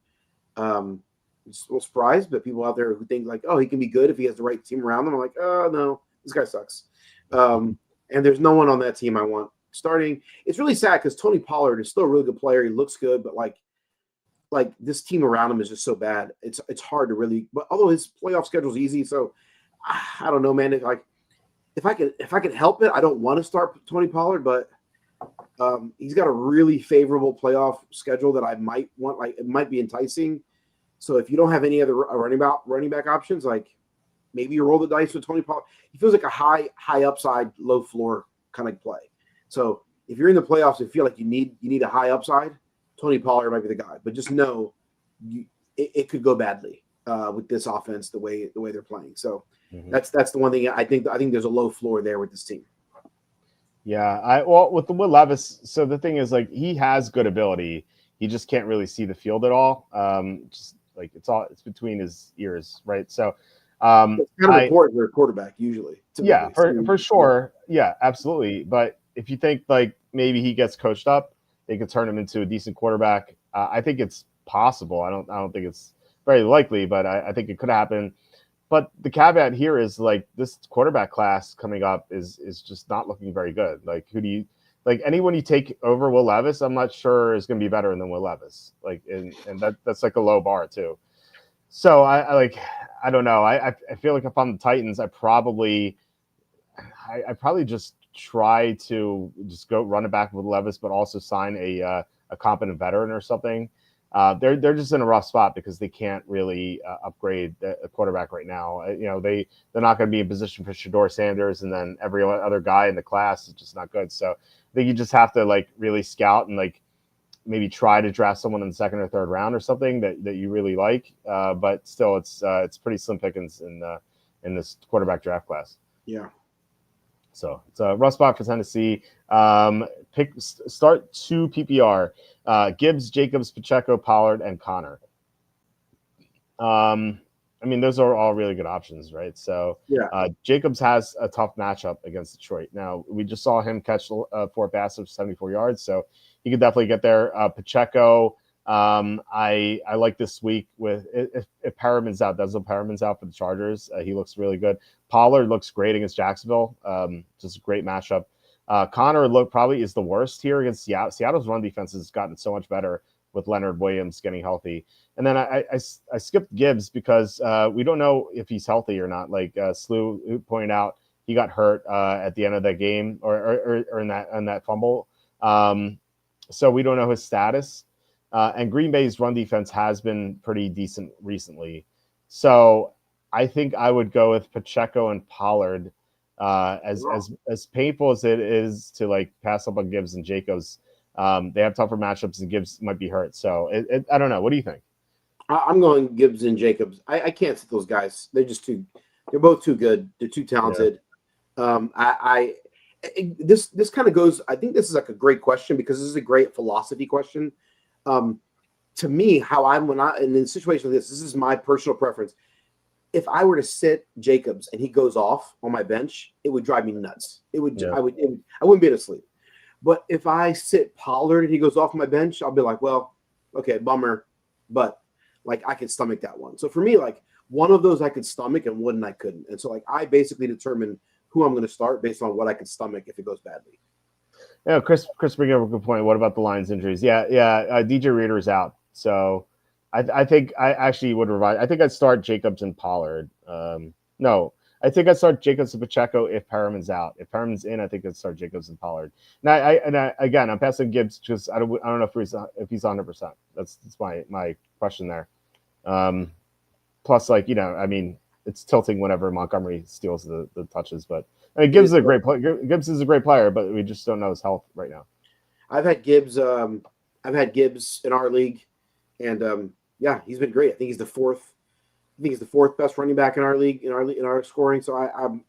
I'm just a little surprised, but people out there who think like, oh, he can be good if he has the right team around him. I'm like, oh no, this guy sucks. And there's no one on that team I want starting. It's really sad because Tony Pollard is still a really good player. He looks good, but like this team around him is just so bad. It's hard to really. But although his playoff schedule is easy, so I don't know, man. If I could help it, I don't want to start Tony Pollard, but he's got a really favorable playoff schedule that I might want. Like it might be enticing. So if you don't have any other running back options, like maybe you roll the dice with Tony Pollard. He feels like a high upside, low floor kind of play. So if you're in the playoffs and feel like you need a high upside, Tony Pollard might be the guy. But just know it could go badly with this offense the way they're playing. So that's the one thing I think there's a low floor there with this team. Yeah, with Will Levis. So the thing is, like, he has good ability. He just can't really see the field at all. Just like it's between his ears, right? So. It's kind of important for a quarterback usually. Yeah, for sure. Yeah, absolutely. But if you think like maybe he gets coached up, they could turn him into a decent quarterback. I think it's possible. I don't think it's very likely, but I think it could happen. But the caveat here is like this quarterback class coming up is just not looking very good. Like anyone you take over Will Levis, I'm not sure is going to be better than Will Levis. Like and that's like a low bar too. So I don't know. I feel like if I'm the Titans, I probably just try to just go run it back with Levis, but also sign a competent veteran or something. They're just in a rough spot because they can't really upgrade the quarterback right now. They're not going to be in position for Shedeur Sanders, and then every other guy in the class is just not good. So I think you just have to like really scout and like maybe try to draft someone in the second or third round or something that you really like. But still, it's pretty slim pickings in this quarterback draft class. Yeah. So it's a rough spot for Tennessee. Start 2 PPR: Gibbs, Jacobs, Pacheco, Pollard, and Connor. I mean, those are all really good options, right? So Yeah. Jacobs has a tough matchup against Detroit. Now, we just saw him catch 4 passes of 74 yards, so he could definitely get there. Pacheco, I like this week with if Perriman's out. That's what Perriman's out for the Chargers. He looks really good. Pollard looks great against Jacksonville. Just a great matchup. Connor probably is the worst here against Seattle. Seattle's run defense has gotten so much better with Leonard Williams getting healthy. And then I skipped Gibbs because we don't know if he's healthy or not. Like Slew pointed out, he got hurt at the end of that game or in that fumble. So we don't know his status. And Green Bay's run defense has been pretty decent recently. So I think I would go with Pacheco and Pollard. As painful as it is to like pass up on Gibbs and Jacobs, they have tougher matchups and Gibbs might be hurt. So I don't know. What do you think? I'm going Gibbs and Jacobs. I can't sit those guys. They're both too good. They're too talented. Yeah. This kind of goes, I think this is like a great question because this is a great philosophy question. To me, in a situation like this is my personal preference. If I were to sit Jacobs and he goes off on my bench, it would drive me nuts. I wouldn't be able to sleep. But if I sit Pollard and he goes off my bench, I'll be like, well, okay, bummer. But like I could stomach that one. So for me, like one of those I could stomach and one I couldn't. And so like I basically determine who I'm going to start based on what I could stomach if it goes badly. Yeah, Chris bringing up a good point. What about the Lions injuries? Yeah. DJ Reader is out. So I think I actually would revise. I think I'd start Jacobs and Pollard. No, I think I'd start Jacobs and Pacheco if Perriman's out. If Perriman's in, I think I'd start Jacobs and Pollard. Now, again, I'm passing Gibbs because I don't know if he's 100%. That's my question there. Plus, like I mean, it's tilting whenever Montgomery steals the touches. But I mean, Gibbs is a great player. Gibbs is a great player, but we just don't know his health right now. I've had Gibbs in our league, and yeah, he's been great. I think he's the fourth best running back in our league in our scoring. So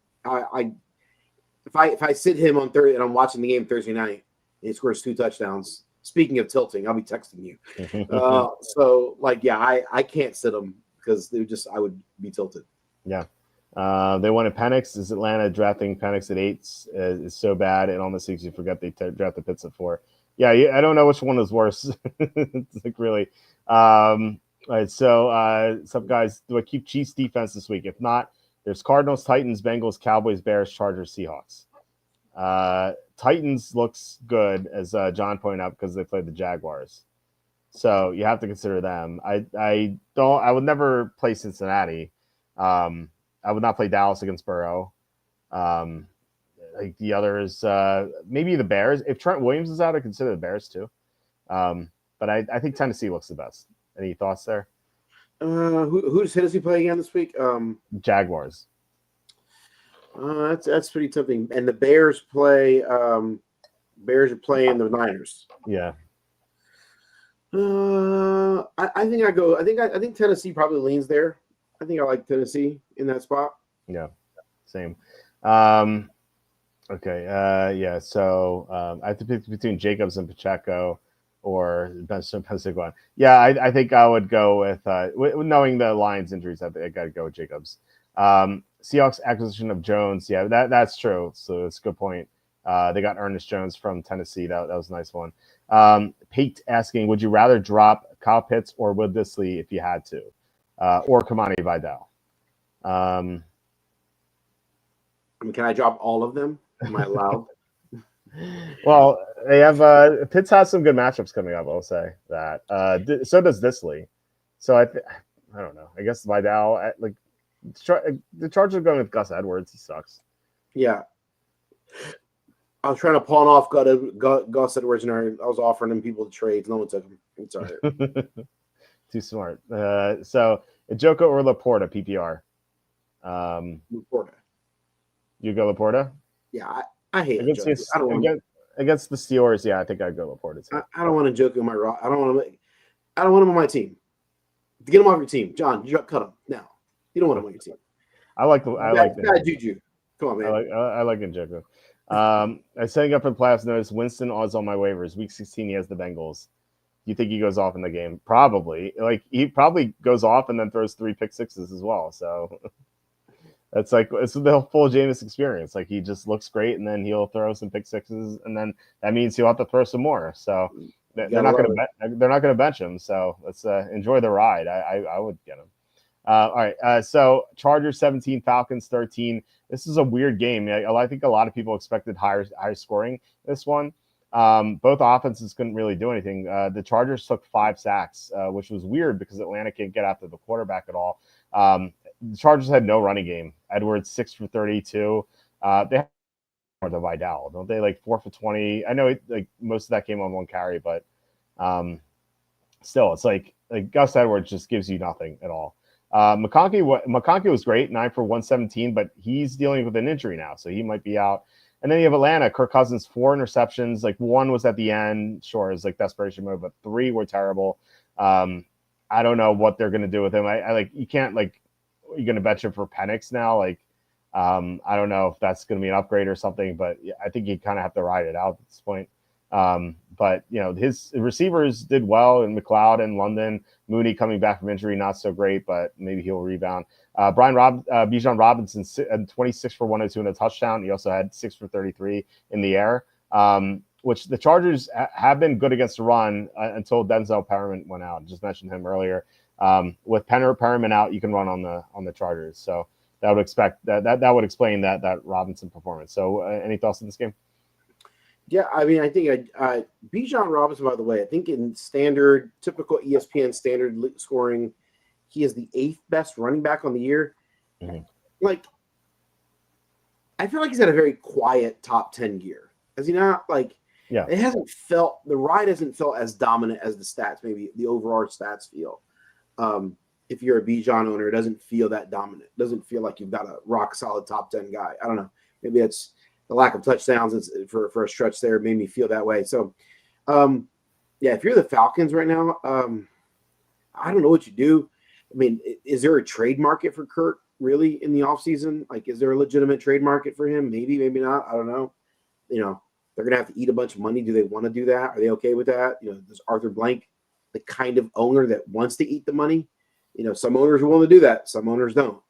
if I sit him on Thursday and I'm watching the game Thursday night and he scores 2 touchdowns. Speaking of tilting, I'll be texting you. So like, yeah, I can't sit him because I would be tilted. Yeah. They wanted Penix. Is Atlanta drafting Penix at 8 is so bad it almost makes you forget they drafted Pitts at 4. Yeah, I don't know which one is worse. It's like really. All right, so some guys, do I keep Chiefs defense this week? If not, there's Cardinals, Titans, Bengals, Cowboys, Bears, Chargers, Seahawks. Titans looks good, as John pointed out, because they played the Jaguars. So you have to consider them. I would never play Cincinnati. I would not play Dallas against Burrow. Like the others, maybe the Bears. If Trent Williams is out, I consider the Bears too. But I think Tennessee looks the best. Any thoughts there? Who does Tennessee play again this week? Jaguars. That's pretty tempting. And the Bears play. Bears are playing the Niners. Yeah. I think I go. I think Tennessee probably leans there. I think I like Tennessee in that spot. Yeah. Same. Okay. Yeah. So I have to pick between Jacobs and Pacheco or Pensacola. Yeah, I think I would go with knowing the Lions injuries. I got to go with Jacobs. Seahawks acquisition of Jones. Yeah, that's true. So it's a good point. They got Ernest Jones from Tennessee. That was a nice one. Pate asking, would you rather drop Kyle Pitts or Will Disley if you had to, or Kamani Vidal? Can I drop all of them? Am I allowed? Well, they have Pitts has some good matchups coming up. I'll say that. So does Disley. So I don't know. I guess Vidal the Chargers are going with Gus Edwards. He sucks. Yeah. I was trying to pawn off Gus Edwards, and I was offering him people to trade. No one took him. It's all right. Too smart. So Njoku or Laporta PPR? Laporta. You go Laporta? Yeah, I hate it. Against the Steelers, yeah, I think I'd go Laporta too. I don't want to joke in my rock. I don't want him on my team. Get him off your team, John. You cut him now. You don't want him on your team. I like bad juju. Come on, man. I like Njoku. I setting up for the playoffs. Notice Winston odds on my waivers. Week 16, he has the Bengals. You think he goes off in the game? Probably. Like he probably goes off and then throws 3 pick sixes as well. So it's the full Jameis experience. Like he just looks great, and then he'll throw some pick sixes, and then that means he'll have to throw some more. So they're not going to bench him. So let's enjoy the ride. I would get him. All right. So Chargers 17, Falcons 13. This is a weird game. I think a lot of people expected higher scoring this one. Both offenses couldn't really do anything. The Chargers took 5 sacks, which was weird because Atlanta can't get after the quarterback at all. The Chargers had no running game. Edwards 6 for 32. They have more to Vidal, don't they? Like 4 for 20. I know most of that came on 1 carry, but still, it's like Gus Edwards just gives you nothing at all. McConkey was great, 9 for 117, but he's dealing with an injury now, so he might be out. And then you have Atlanta, Kirk Cousins, 4 interceptions. Like 1 was at the end, sure, it's like desperation mode, but 3 were terrible. I don't know what they're gonna do with him. You can't you're gonna bet him for Penix now. I don't know if that's gonna be an upgrade or something, but I think you kind of have to ride it out at this point. But his receivers did well in McLeod and London. Mooney coming back from injury, not so great, but maybe he'll rebound. Bijan Robinson, 26 for 102 and a touchdown. He also had 6 for 33 in the air, which the Chargers have been good against the run until Denzel Perriman went out. I just mentioned him earlier. With Perriman out, you can run on the Chargers. So that would explain that Robinson performance. So any thoughts on this game? Yeah, I mean, I think Bijan Robinson, by the way, I think in typical ESPN standard scoring, he is the 8th best running back on the year. Mm-hmm. I feel like he's had a very quiet top 10 year. Has he not? The ride hasn't felt as dominant as the stats, maybe the overall stats feel. If you're a Bijan owner, it doesn't feel that dominant. It doesn't feel like you've got a rock solid top 10 guy. I don't know. Maybe it's the lack of touchdowns for a stretch there made me feel that way. So, if you're the Falcons right now, I don't know what you do. I mean, is there a trade market for Kirk really in the offseason? Is there a legitimate trade market for him? Maybe, maybe not. I don't know. They're going to have to eat a bunch of money. Do they want to do that? Are they okay with that? Does Arthur Blank the kind of owner that wants to eat the money? Some owners are willing to do that. Some owners don't.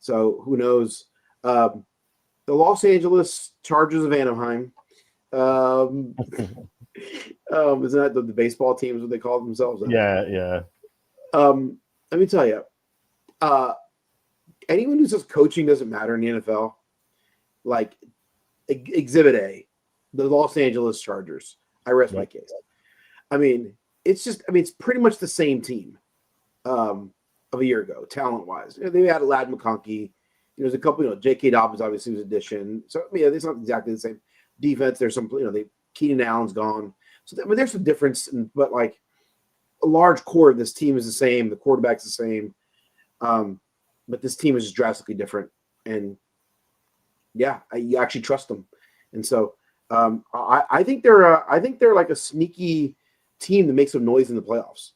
So who knows? The Los Angeles Chargers of Anaheim. Isn't that the baseball teams, what they call themselves? Yeah. Let me tell you, anyone who says coaching doesn't matter in the NFL, Exhibit A, the Los Angeles Chargers. I rest my case. I mean, it's pretty much the same team of a year ago, talent-wise. They had Lad McConkey. There's a couple, J.K. Dobbins obviously was an addition. So, it's not exactly the same defense. There's some, Keenan Allen's gone. So, there's some difference, but a large core of this team is the same. The quarterback's the same. But this team is just drastically different. And, you actually trust them. And so, I think they're like a sneaky team that makes some noise in the playoffs.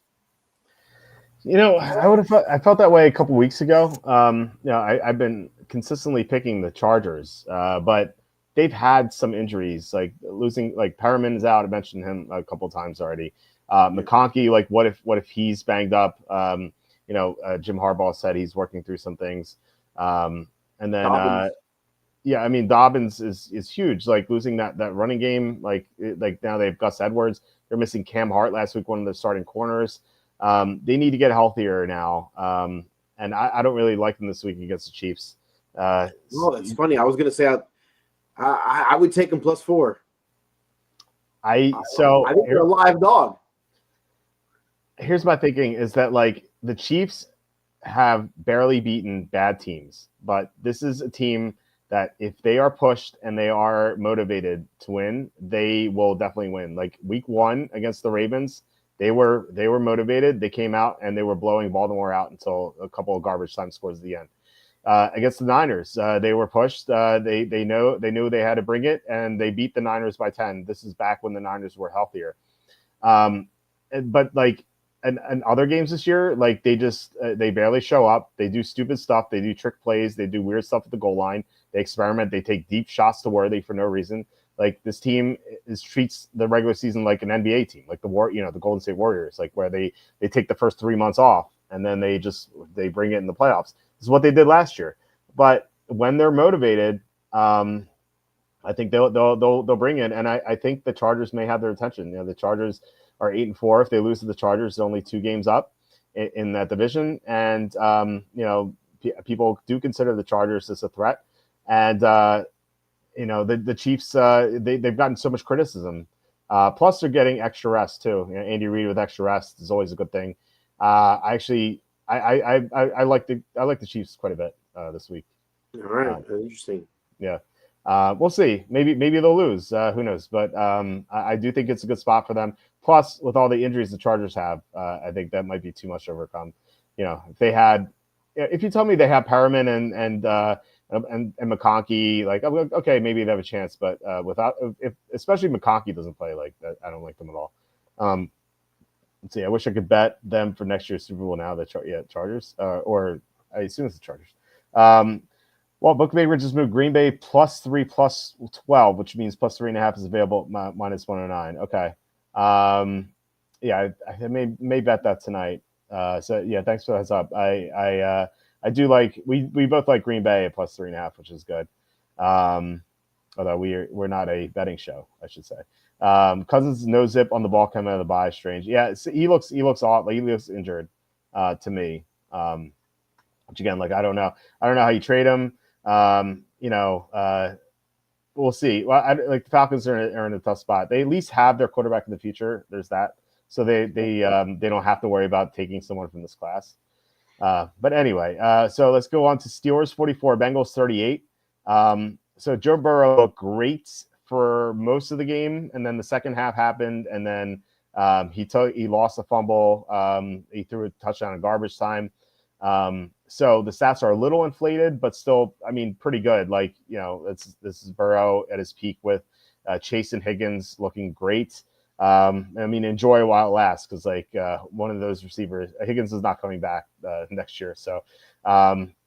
I felt that way a couple weeks ago. I've been consistently picking the Chargers, but they've had some injuries, losing, Perriman is out. I mentioned him a couple of times already. McConkey, what if he's banged up? Jim Harbaugh said he's working through some things. And then, Dobbins is huge. Losing that running game, now they have Gus Edwards. They're missing Cam Hart last week, one of the starting corners. They need to get healthier now. And I don't really like them this week against the Chiefs. That's funny. I was going to say I would take them +4. I think they're a live dog. Here's my thinking is that the Chiefs have barely beaten bad teams, but this is a team that if they are pushed and they are motivated to win, they will definitely win. Week 1 against the Ravens, they were motivated. They came out and they were blowing Baltimore out until a couple of garbage time scores at the end. against the Niners. They were pushed. They knew they had to bring it, and they beat the Niners by 10. This is back when the Niners were healthier. But like and other games this year, like they barely show up. They do stupid stuff. They do trick plays. They do weird stuff at the goal line. They experiment. They take deep shots to Worthy for no reason. Like this team treats the regular season like an NBA team, like the Golden State Warriors, like where they take the first 3 months off and then they bring it in the playoffs. This is what they did last year. But when they're motivated, I think they'll bring it. And I think the Chargers may have their attention. The Chargers are 8-4. If they lose to the Chargers, they're only 2 games up in that division. And people do consider the Chargers as a threat. And the Chiefs, they've gotten so much criticism. Plus, they're getting extra rest too. Andy Reid with extra rest is always a good thing. I like the Chiefs quite a bit this week. All right, interesting. Yeah, we'll see. Maybe they'll lose. Who knows? But I do think it's a good spot for them. Plus, with all the injuries the Chargers have, I think that might be too much to overcome. If you tell me they have Perriman and McConkey, like okay, maybe they have a chance, but especially McConkey doesn't play like that, I don't like them at all. Let's see. I wish I could bet them for next year's Super Bowl now. Chargers, or I assume it's the Chargers. Well, Bookmaker just moved Green Bay +3 +12, which means +3.5 is available -109. Okay. I may bet that tonight. So yeah, thanks for the heads up. I do like we both like Green Bay at +3.5, which is good. Although we're not a betting show, I should say. Cousins no zip on the ball coming out of the bye, strange. Yeah, he looks off, like he looks injured to me. Which again, like I don't know how you trade him. We'll see. Well, like the Falcons are in a tough spot. They at least have their quarterback in the future. There's that, so they don't have to worry about taking someone from this class. But anyway, so let's go on to Steelers 44, Bengals 38. So Joe Burrow looked great for most of the game, and then the second half happened, and then he lost a fumble. He threw a touchdown in garbage time. So the stats are a little inflated, but still, I mean, pretty good. Like, this is Burrow at his peak with Chase and Higgins looking great. I mean, enjoy it while it lasts, because one of those receivers, Higgins is not coming back next year. So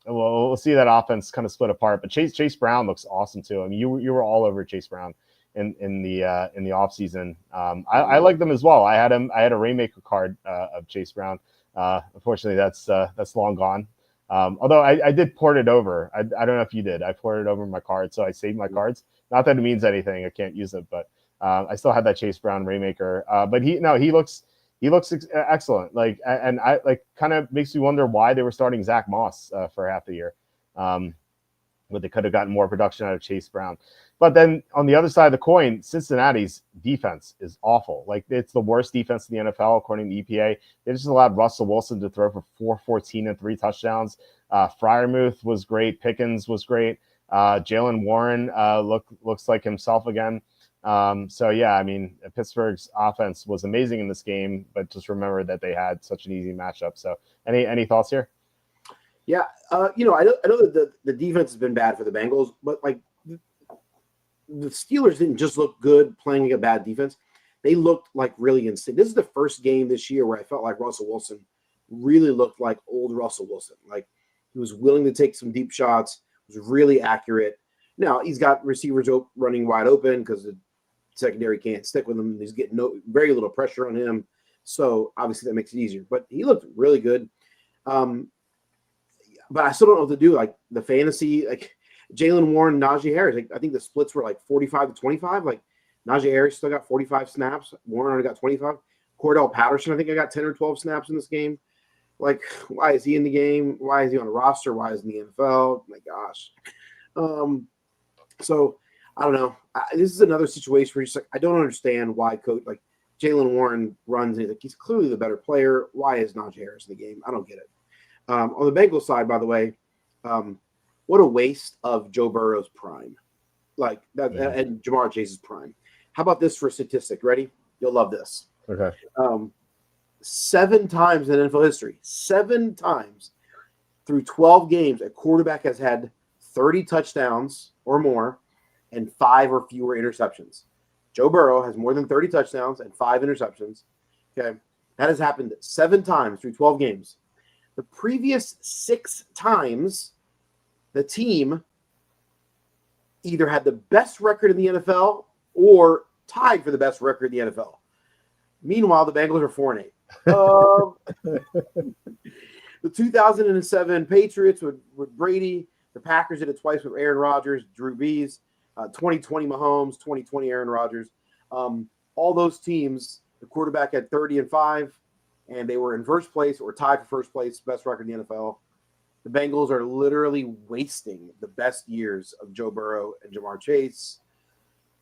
we'll see that offense kind of split apart. But Chase Brown looks awesome too. I mean, you were all over Chase Brown in the offseason. I like them as well. I had a Rainmaker card of Chase Brown. Unfortunately, that's long gone. Although I did port it over. I don't know if you did. I ported over my card, so I saved my cards. Not that it means anything. I can't use it, but I still had that Chase Brown Rainmaker. But he looks excellent. Like, and I kind of makes me wonder why they were starting Zach Moss for half the year. But they could have gotten more production out of Chase Brown. But then on the other side of the coin, Cincinnati's defense is awful. Like, it's the worst defense in the NFL, according to EPA. They just allowed Russell Wilson to throw for 414 and 3 touchdowns. Freiermuth was great. Pickens was great. Jalen Warren looks like himself again. So yeah, I mean, Pittsburgh's offense was amazing in this game, but just remember that they had such an easy matchup. So any thoughts here? Yeah, I know that the defense has been bad for the Bengals, but like the Steelers didn't just look good playing a bad defense. They looked like really insane. This is the first game this year where I felt like Russell Wilson really looked like old Russell Wilson. Like, he was willing to take some deep shots, was really accurate. Now, he's got receivers running wide open because the secondary can't stick with him. He's getting very little pressure on him. So obviously that makes it easier. But he looked really good. But I still don't know what to do. Like, the fantasy, like Jalen Warren, Najee Harris, I think the splits were like 45-25. Like, Najee Harris still got 45 snaps. Warren only got 25. Cordell Patterson, I think I got 10 or 12 snaps in this game. Like, why is he in the game? Why is he on a roster? Why is he in the NFL? My gosh. So I don't know. This is another situation where I don't understand why coach like Jalen Warren runs. He's clearly the better player. Why is Najee Harris in the game? I don't get it. On the Bengals side, by the way, what a waste of Joe Burrow's prime, like that, and Jamar Chase's prime. How about this for a statistic? Ready? You'll love this. Okay. 7 times in NFL history, 7 times, through 12 games, a quarterback has had 30 touchdowns or more and 5 or fewer interceptions. Joe Burrow has more than 30 touchdowns and 5 interceptions. Okay. That has happened 7 times through 12 games. The previous 6 times, the team either had the best record in the NFL or tied for the best record in the NFL. Meanwhile, the Bengals are 4-8. The 2007 Patriots with Brady. The Packers did it twice with Aaron Rodgers, Drew Brees. 2020 Mahomes, 2020 Aaron Rodgers. All those teams, the quarterback had 30 and 5, and they were in first place or tied for first place, best record in the NFL. The Bengals are literally wasting the best years of Joe Burrow and Jamar Chase.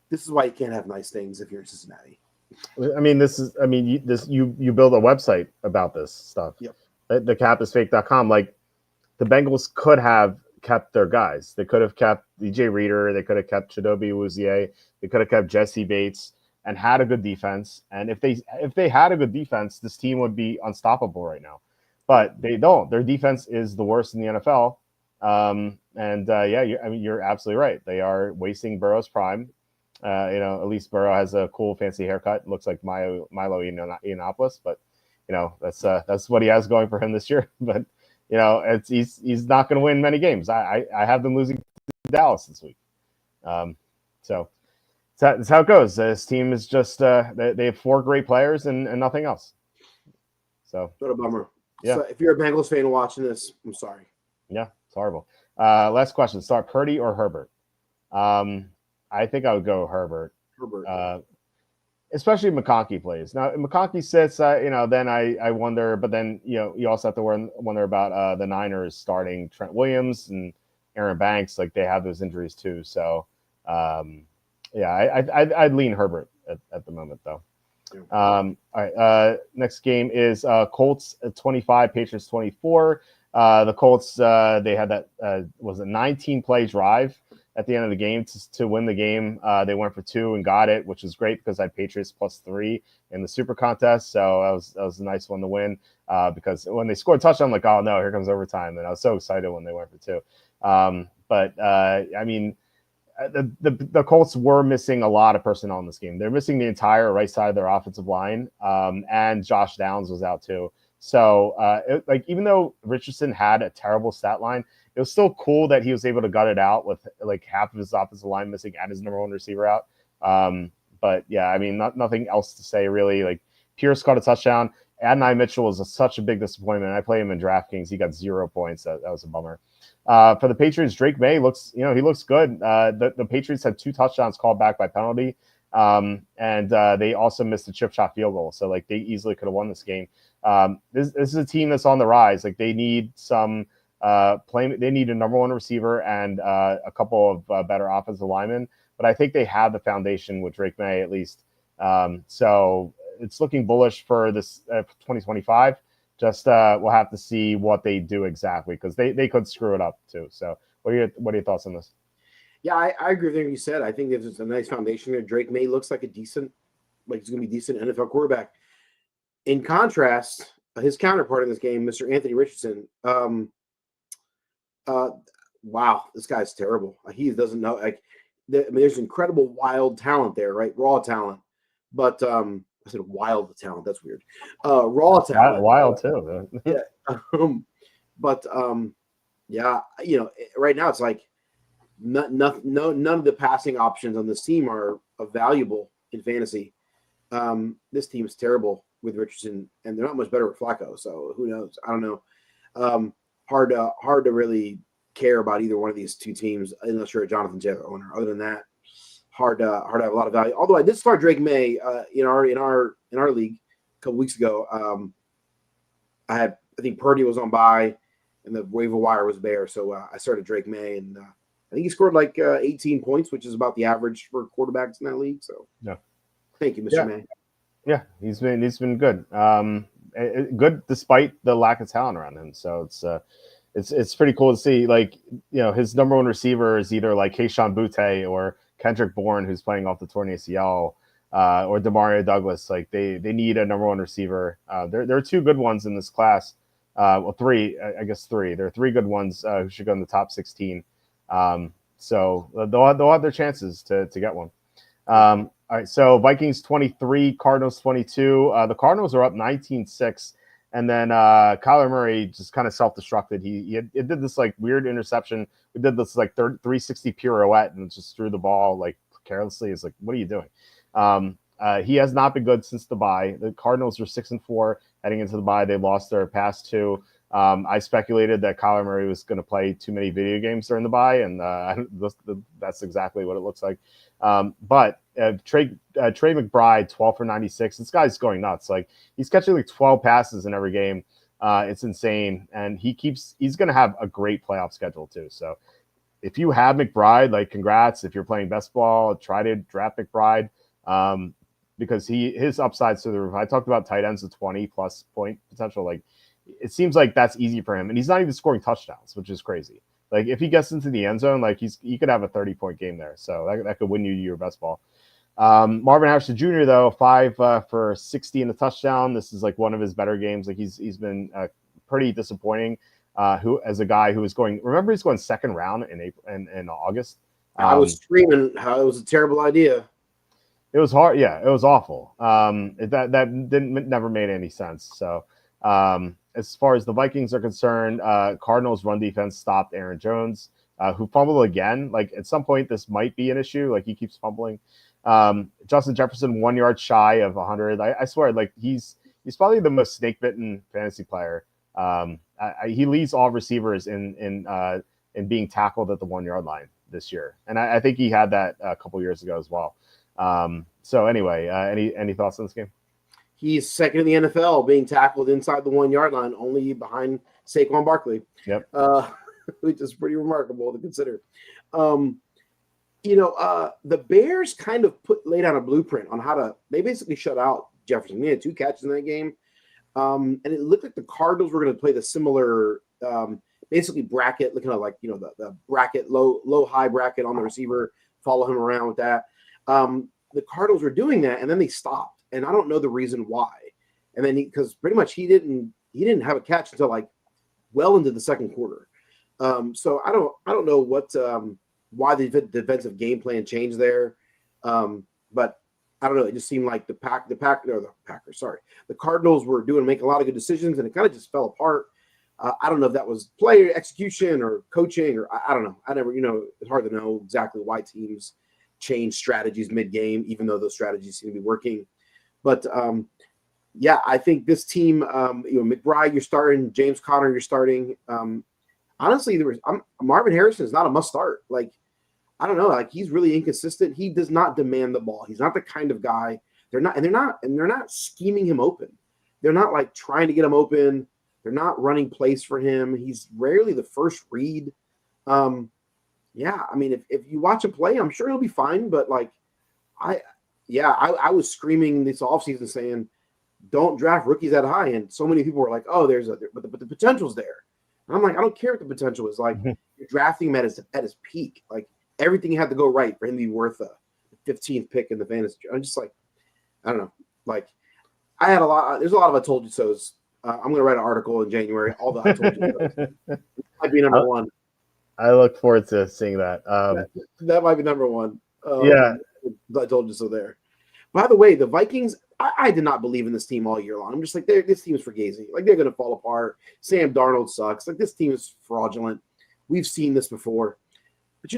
This is why you can't have nice things if you're in Cincinnati. I mean, you build a website about this stuff. Yep. Thecapisfake.com. Like, the Bengals could have kept their guys. They could have kept DJ Reader. They could have kept Chidobe Awuzie. They could have kept Jesse Bates and had a good defense. And if they had a good defense, this team would be unstoppable right now. But they don't. Their defense is the worst in the NFL. You're absolutely right. They are wasting Burrow's prime. At least Burrow has a cool, fancy haircut. It looks like Milo Yiannopoulos, but that's what he has going for him this year. But he's not going to win many games. I have them losing to Dallas this week. So that's how it goes. This team is just they have 4 great players and nothing else. So what a bummer. Yeah. So if you're a Bengals fan watching this, I'm sorry. Yeah, it's horrible. Last question: start Purdy or Herbert? I think I would go Herbert. Especially if McConkey plays. Now, if McConkey sits, then I wonder. But then, you also have to wonder about the Niners starting Trent Williams and Aaron Banks. Like, they have those injuries too. So, I'd lean Herbert at the moment, though. All right. Next game is Colts 25, Patriots 24. The Colts, they had that was a 19-play drive at the end of the game to win the game. They went for 2 and got it, which was great because I had Patriots +3 in the Super Contest. So that was a nice one to win because when they scored a touchdown, I'm like, oh no, here comes overtime. And I was so excited when they went for 2. The Colts were missing a lot of personnel in this game. They're missing the entire right side of their offensive line, and Josh Downs was out too. So, even though Richardson had a terrible stat line, it was still cool that he was able to gut it out with like half of his offensive line missing and his number 1 receiver out. Nothing else to say really. Like, Pierce caught a touchdown. Adonai Mitchell was such a big disappointment. I play him in DraftKings. He got 0 points. That was a bummer. For the Patriots, Drake May looks good. The Patriots had 2 touchdowns called back by penalty. And they also missed a chip shot field goal. So like, they easily could have won this game. This is a team that's on the rise. Like, they need some they need a number 1 receiver and a couple of better offensive linemen. But I think they have the foundation with Drake May at least. So it's looking bullish for this 2025. Just we'll have to see what they do exactly because they could screw it up too. So what are your thoughts on this? Yeah, I agree with everything you said. I think there's a nice foundation there. Drake May looks like he's going to be a decent NFL quarterback. In contrast, his counterpart in this game, Mr. Anthony Richardson. Wow, this guy's terrible. He doesn't know. There's incredible wild talent there, right? Raw talent, but I said wild talent. That's weird. Raw talent. Wild too. Yeah. Right now it's like none of the passing options on this team are valuable in fantasy. This team is terrible with Richardson, and they're not much better with Flacco. So who knows? I don't know. Hard to really care about either one of these 2 teams unless you're a Jonathan Taylor owner. Other than that, hard to have a lot of value. Although I did start Drake May in our league a couple weeks ago. I think Purdy was on bye, and the waiver wire was bare, so I started Drake May, and I think he scored like 18 points, which is about the average for quarterbacks in that league. So yeah, thank you, Mr. May. Yeah, he's been good. Good despite the lack of talent around him. So it's pretty cool to see. Like, his number 1 receiver is either like Kayshon Boutte or Kendrick Bourne, who's playing off the torn ACL, or Demario Douglas. Like, they need a number 1 receiver. There are 2 good ones in this class. Well, three, I guess three. There are three good ones who should go in the top 16. So they'll have their chances to get one. All right, so Vikings 23, Cardinals 22. The Cardinals are up 19-6. And then Kyler Murray just kind of self-destructed. He did this like weird interception. We did this like 360 pirouette and just threw the ball like carelessly. It's like, what are you doing? He has not been good since the bye. The Cardinals were 6-4 heading into the bye. They lost their past two. I speculated that Kyler Murray was going to play too many video games during the bye, and that's exactly what it looks like. But Trey McBride, 12 for 96. This guy's going nuts. Like, he's catching like 12 passes in every game. It's insane, and he's going to have a great playoff schedule too. So if you have McBride, like, congrats. If you're playing best ball, try to draft McBride. Because his upside's to the roof. I talked about tight ends of 20+ point potential. Like, it seems like that's easy for him, and he's not even scoring touchdowns, which is crazy. Like, if he gets into the end zone, like, he could have a 30-point game there. So that could win you your best ball. Marvin Harrison Jr., though, 5 for 60 and a touchdown. This is like one of his better games. Like, he's been pretty disappointing. Who as a guy who was going, remember, he's going second round in April and in August. I was screaming how it was a terrible idea. It was hard. Yeah, it was awful. That never made any sense. So as far as the Vikings are concerned, Cardinals run defense stopped Aaron Jones, who fumbled again. Like, at some point, this might be an issue. Like, he keeps fumbling. Justin Jefferson 1 yard shy of 100. I swear, like, he's probably the most snake bitten fantasy player. He leads all receivers in being tackled at the 1 yard line this year, and I think he had that a couple years ago as well. So anyway, any thoughts on this game? He's second in the NFL being tackled inside the 1 yard line, only behind Saquon Barkley. Yep. Which is pretty remarkable to consider. The Bears kind of laid out a blueprint on they basically shut out Jefferson. He had 2 catches in that game. And it looked like the Cardinals were going to play the similar, basically bracket, looking at like, the bracket, low, high bracket on the receiver, follow him around with that. The Cardinals were doing that, and then they stopped. And I don't know the reason why. And then because pretty much he didn't have a catch until like well into the second quarter. So I don't know why the defensive game plan changed there. But I don't know. It just seemed like the Cardinals were making a lot of good decisions, and it kind of just fell apart. I don't know if that was player execution or coaching, or I don't know. I never, it's hard to know exactly why teams change strategies mid-game, even though those strategies seem to be working. But I think this team, McBride, you're starting, James Conner, you're starting. Honestly, Marvin Harrison is not a must start. Like, I don't know, like, he's really inconsistent. He does not demand the ball. He's not the kind of guy. They're not scheming him open. They're not like trying to get him open. They're not running plays for him. He's rarely the first read. I mean, if you watch him play, I'm sure he'll be fine. But like, I was screaming this offseason saying, don't draft rookies that high. And so many people were like, oh, but the potential's there. And I'm like, I don't care what the potential is. Like, you're drafting him at his peak. Like, everything had to go right for him to be worth a 15th pick in the fantasy. I'm just like, I don't know. Like, there's a lot of I told you so's. I'm going to write an article in January. All the I told you so's. Might be number one. I look forward to seeing that. That might be number one. Yeah. I told you so there. By the way, the Vikings, I did not believe in this team all year long. I'm just like, this team is fugazi. Like, they're going to fall apart. Sam Darnold sucks. Like, this team is fraudulent. We've seen this before. But,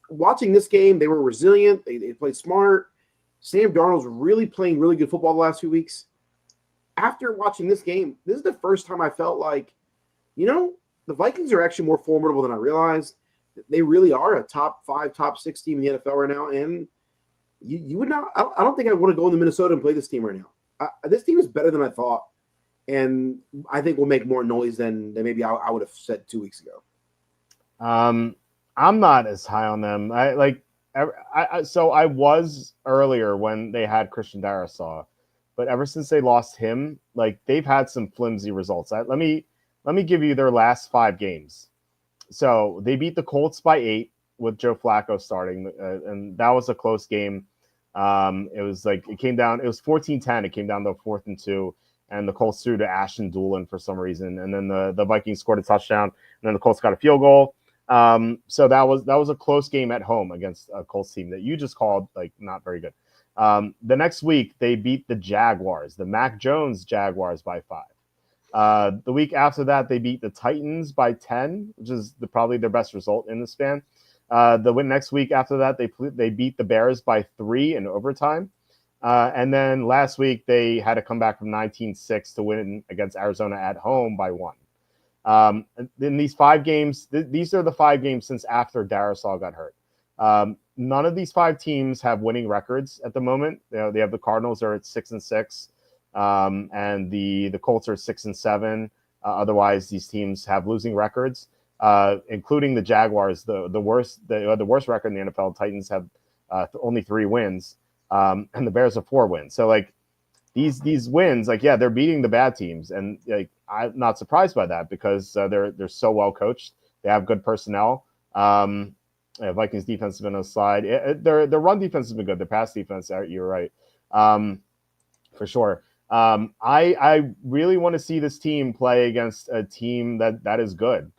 watching this game, they were resilient. They played smart. Sam Darnold's really playing really good football the last few weeks. After watching this game, this is the first time I felt like, the Vikings are actually more formidable than I realized. They really are a top 5, top 6 team in the NFL right now. And you would not – I don't think I want to go into Minnesota and play this team right now. This team is better than I thought. And I think will make more noise than maybe I would have said 2 weeks ago. I'm not as high on them. So I was earlier when they had Christian Darrisaw, but ever since they lost him, like, they've had some flimsy results. Let me give you their last 5 games. So they beat the Colts by 8 with Joe Flacco starting, and that was a close game. It was 14-10. It came down to 4th and 2. and the Colts threw to Ashton Doolin for some reason, and then the Vikings scored a touchdown, and then the Colts got a field goal. So that was a close game at home against a Colts team that you just called like not very good. The next week they beat the Jaguars, the Mac Jones Jaguars by 5. The week after that they beat the Titans by 10, which is probably their best result in the span. The next week after that they beat the Bears by 3 in overtime. And then last week they had to come back from 19-6 to win against Arizona at home by 1. In these 5 games, these are the 5 games since after Darisaw got hurt. None of these 5 teams have winning records at the moment. They have the Cardinals are at 6-6, and the Colts are 6-7. Otherwise, these teams have losing records, including the Jaguars, the worst record in the NFL. Titans have only 3 wins, and the Bears have 4 wins. So like these wins, like they're beating the bad teams, and like I'm not surprised by that because they're so well coached. They have good personnel. Vikings defense has been on the slide. Their run defense has been good. Their pass defense, you're right, for sure. I really want to see this team play against a team that is good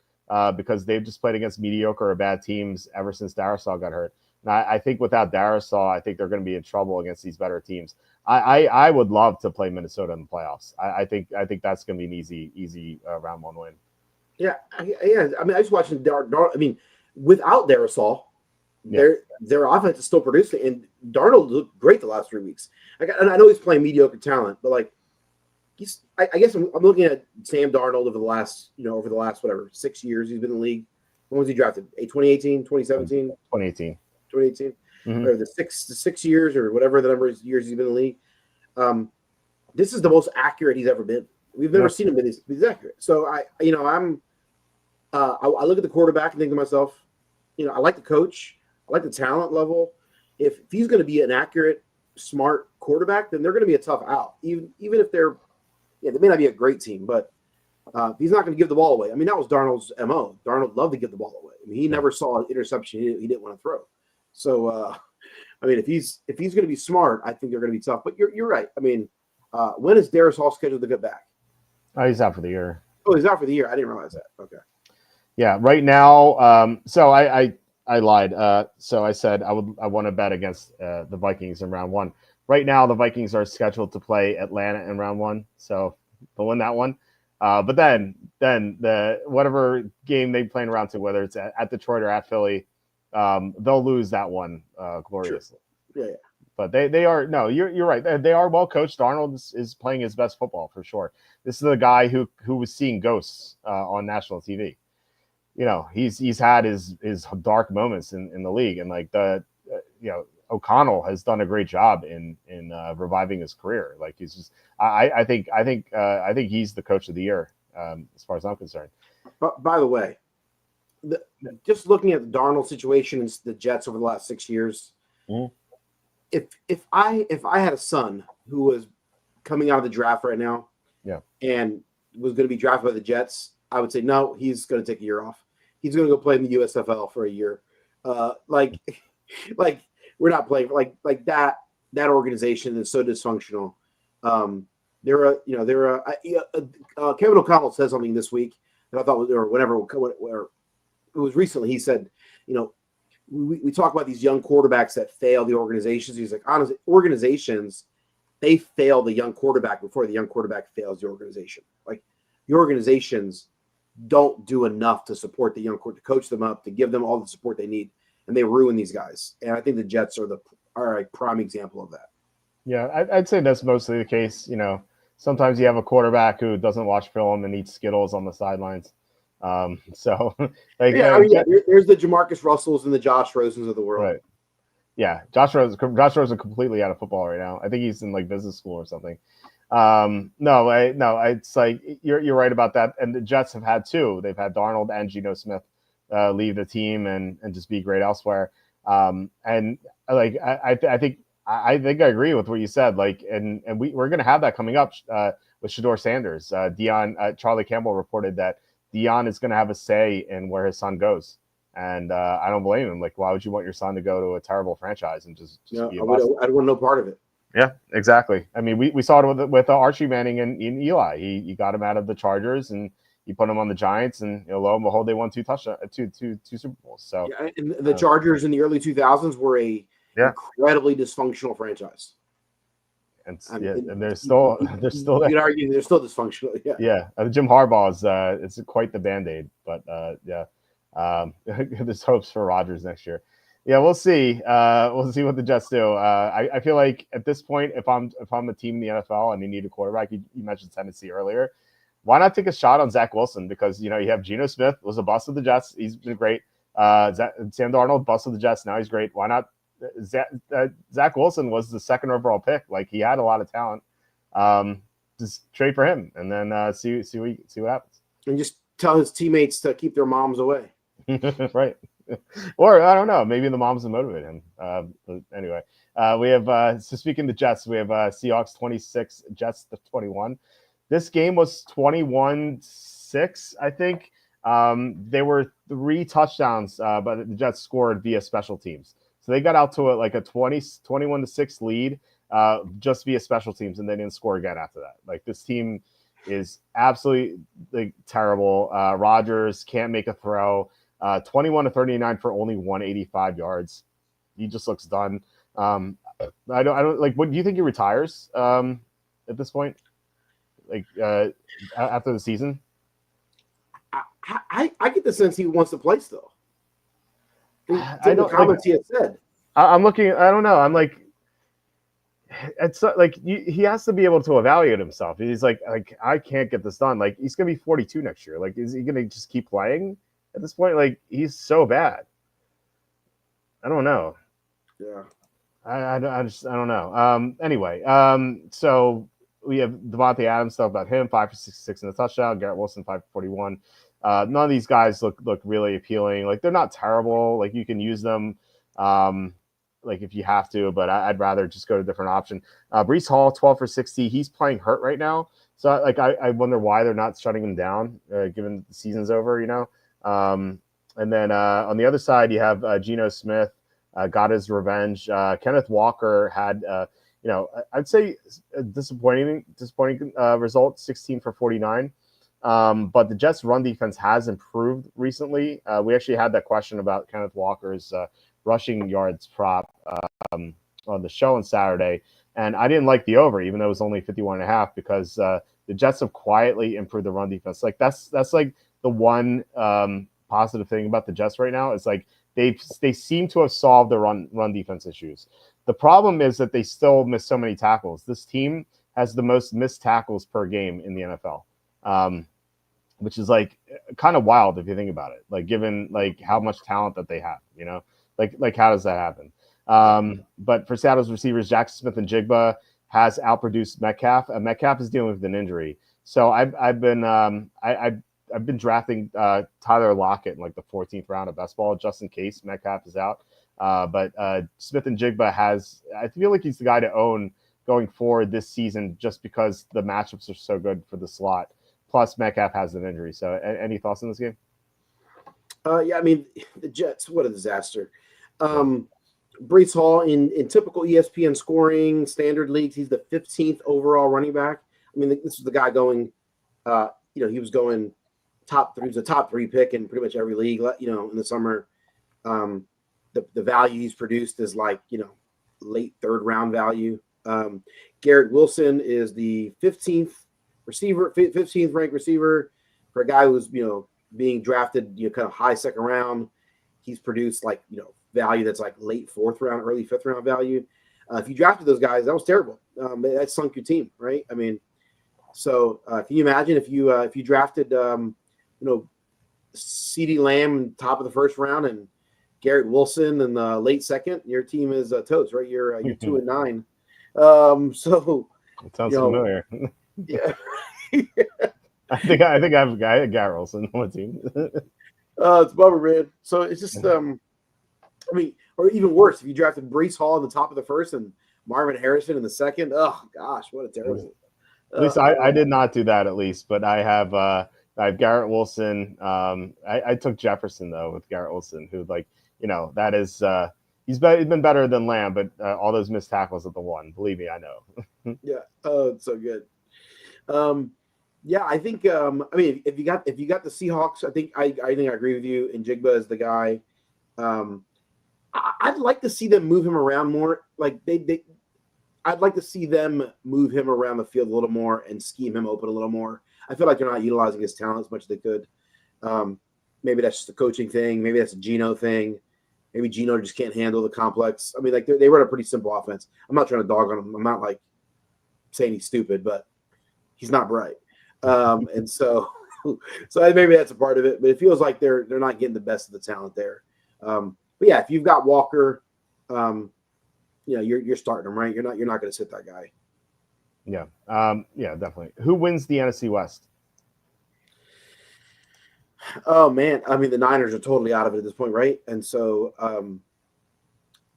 because they've just played against mediocre or bad teams ever since Darisaw got hurt. And I think without Darisaw, I think they're going to be in trouble against these better teams. I would love to play Minnesota in the playoffs. I think that's going to be an easy round 1 win. Yeah. I mean, I was watching Darnold. I mean, without Darisaw, their offense is still producing, and Darnold looked great the last 3 weeks. And I know he's playing mediocre talent, but like I guess I'm looking at Sam Darnold over the last whatever 6 years he's been in the league. When was he drafted? 2018, 2017, 2018. 2018, or the six years or whatever the number of years he's been in the league. This is the most accurate he's ever been. We've never seen him be this accurate. So I look at the quarterback and think to myself, I like the coach, I like the talent level. If he's going to be an accurate, smart quarterback, then they're going to be a tough out. Even if they may not be a great team, but he's not going to give the ball away. I mean, that was Darnold's MO. Darnold loved to give the ball away. I mean, he never saw an interception he didn't want to throw. So, I mean, if he's going to be smart, I think they're going to be tough. But you're right. I mean, when is Darisaw scheduled to get back? Oh, he's out for the year. Oh, he's out for the year. I didn't realize that. Okay. Yeah. Right now, so I lied. So I said I want to bet against the Vikings in round 1. Right now, the Vikings are scheduled to play Atlanta in round 1, so they'll win that one. But then the whatever game they play in round 2, whether it's at Detroit or at Philly, they'll lose that one gloriously. Sure. Yeah. But they are you're right. They are well coached. Darnold is playing his best football for sure. This is the guy who was seeing ghosts on national TV. He's had his dark moments in the league, and like O'Connell has done a great job in reviving his career. Like he's just I think he's the coach of the year as far as I'm concerned. But by the way, just looking at the Darnold situation and the Jets over the last 6 years, if I had a son who was coming out of the draft right now, and was going to be drafted by the Jets, I would say no, he's going to take a year off. He's going to go play in the USFL for a year. Like we're not playing like that. That organization is so dysfunctional. Kevin O'Connell said something this week that I thought, or whenever it was recently, he said, we talk about these young quarterbacks that fail the organizations. He's like, honestly, organizations, they fail the young quarterback before the young quarterback fails the organization. Like the organizations don't do enough to support the young to coach them up, to give them all the support they need, and they ruin these guys. And I think the Jets are a prime example of that. Yeah, I'd say that's mostly the case. Sometimes you have a quarterback who doesn't watch film and eats Skittles on the sidelines. There's the Jamarcus Russells and the Josh Rosens of the world. Right. Yeah, Josh Rosen completely out of football right now. I think he's in like business school or something. It's like you're right about that. And the Jets have had 2. They've had Darnold and Geno Smith leave the team and just be great elsewhere. And like I think I agree with what you said. Like, and we're going to have that coming up with Shedeur Sanders. Charlie Campbell reported that Dion is going to have a say in where his son goes. And I don't blame him. Like, why would you want your son to go to a terrible franchise and just be a bust? I want no part of it. Yeah, exactly. I mean, we saw it with Archie Manning and Eli. He got him out of the Chargers and he put him on the Giants, and lo and behold, they won two Super Bowls. So yeah, and the Chargers in the early 2000s were a incredibly dysfunctional franchise. And they're still you could argue they're still dysfunctional. Yeah. Jim Harbaugh is it's quite the Band-Aid, but there's hopes for Rodgers next year. Yeah, we'll see. We'll see what the Jets do. I feel like at this point, if I'm a team in the NFL and they need a quarterback, you mentioned Tennessee earlier. Why not take a shot on Zach Wilson? Because you have Geno Smith was a bust of the Jets. He's been great. Sam Darnold bust of the Jets. Now he's great. Why not? Zach Wilson was the second overall pick. Like he had a lot of talent. Just trade for him and then see what happens. And just tell his teammates to keep their moms away. Right. Or I don't know, maybe the moms will motivate him. But anyway, we have so speaking of the Jets, we have Seahawks 26, Jets 21. This game was 21-6, I think. There were 3 touchdowns, but the Jets scored via special teams. So they got out to a 21-6 lead just via special teams, and they didn't score again after that. Like this team is absolutely terrible. Rodgers can't make a throw. 21-39 for only 185 yards. He just looks done. I don't like. What do you think he retires at this point? Like after the season? I get the sense he wants to play still. I don't. The comments he had said. I'm looking. I don't know. I'm like. It's like he has to be able to evaluate himself. He's like I can't get this done. Like he's gonna be 42 next year. Like is he gonna just keep playing at this point? Like he's so bad. I don't know. Yeah. I don't know. Anyway, so we have Devontae Adams stuff about him, 5 for 66 in the touchdown. Garrett Wilson 5 for 41. None of these guys look really appealing. Like they're not terrible. Like you can use them. Like if you have to, but I'd rather just go to a different option. Breece Hall, 12 for 60. He's playing hurt right now. So I wonder why they're not shutting him down, given the season's over, And then on the other side, you have Geno Smith got his revenge. Kenneth Walker had, I'd say a disappointing result, 16 for 49. But the Jets' run defense has improved recently. We actually had that question about Kenneth Walker's rushing yards prop on the show on Saturday. And I didn't like the over, even though it was only 51.5, because the Jets have quietly improved the run defense. Like that's like the one positive thing about the Jets right now is like they seem to have solved the run defense issues. The problem is that they still miss so many tackles. This team has the most missed tackles per game in the NFL, which is like kind of wild if you think about it. Like given like how much talent that they have, like how does that happen? But for Seattle's receivers, Jackson Smith and Jigba has outproduced Metcalf. Metcalf is dealing with an injury, so I've been drafting Tyler Lockett in like the 14th round of best ball just in case Metcalf is out. But Smith and Jigba I feel like he's the guy to own going forward this season just because the matchups are so good for the slot. Plus Metcalf has an injury. So any thoughts on this game? Yeah, I mean, the Jets, what a disaster. Breece Hall in typical ESPN scoring standard leagues, he's the 15th overall running back. I mean, this is the guy going, he was going top 3. He was a top 3 pick in pretty much every league, in the summer. The value he's produced is like, late 3rd round value. Garrett Wilson is the 15th ranked receiver for a guy who's, being drafted, kind of high 2nd round. He's produced like, value that's like late 4th round, early 5th round value. If you drafted those guys, that was terrible. That sunk your team, right? I mean, so can you imagine if you drafted, CeeDee Lamb top of the 1st round and Garrett Wilson in the late 2nd, your team is toast, right? You're 2-9. So it sounds familiar. Yeah. I think I have a guy at Garrett Wilson on my team. It's a bummer, man. So it's just or even worse, if you drafted Breece Hall in the top of the 1st and Marvin Harrison in the 2nd. Oh gosh, what a terrible. At least I did not do that, at least, but I have Garrett Wilson. I took Jefferson though with Garrett Wilson, who that is he's been better than Lamb, but all those missed tackles at the one, believe me, I know. Yeah. Oh, it's so good. Yeah, I think. I mean, if you got the Seahawks, I think I agree with you. And Jigba is the guy. I'd like to see them move him around more. Like I'd like to see them move him around the field a little more and scheme him open a little more. I feel like they're not utilizing his talent as much as they could. Maybe that's just a coaching thing. Maybe that's a Geno thing. Maybe Geno just can't handle the complex. I mean, like they run a pretty simple offense. I'm not trying to dog on him. I'm not like saying he's stupid, but he's not bright. And so maybe that's a part of it. But it feels like they're not getting the best of the talent there. But yeah, if you've got Walker, you're starting him, right? You're not going to sit that guy. Yeah. Yeah, definitely. Who wins the NFC West? Oh man, I mean the Niners are totally out of it at this point, right? And so, my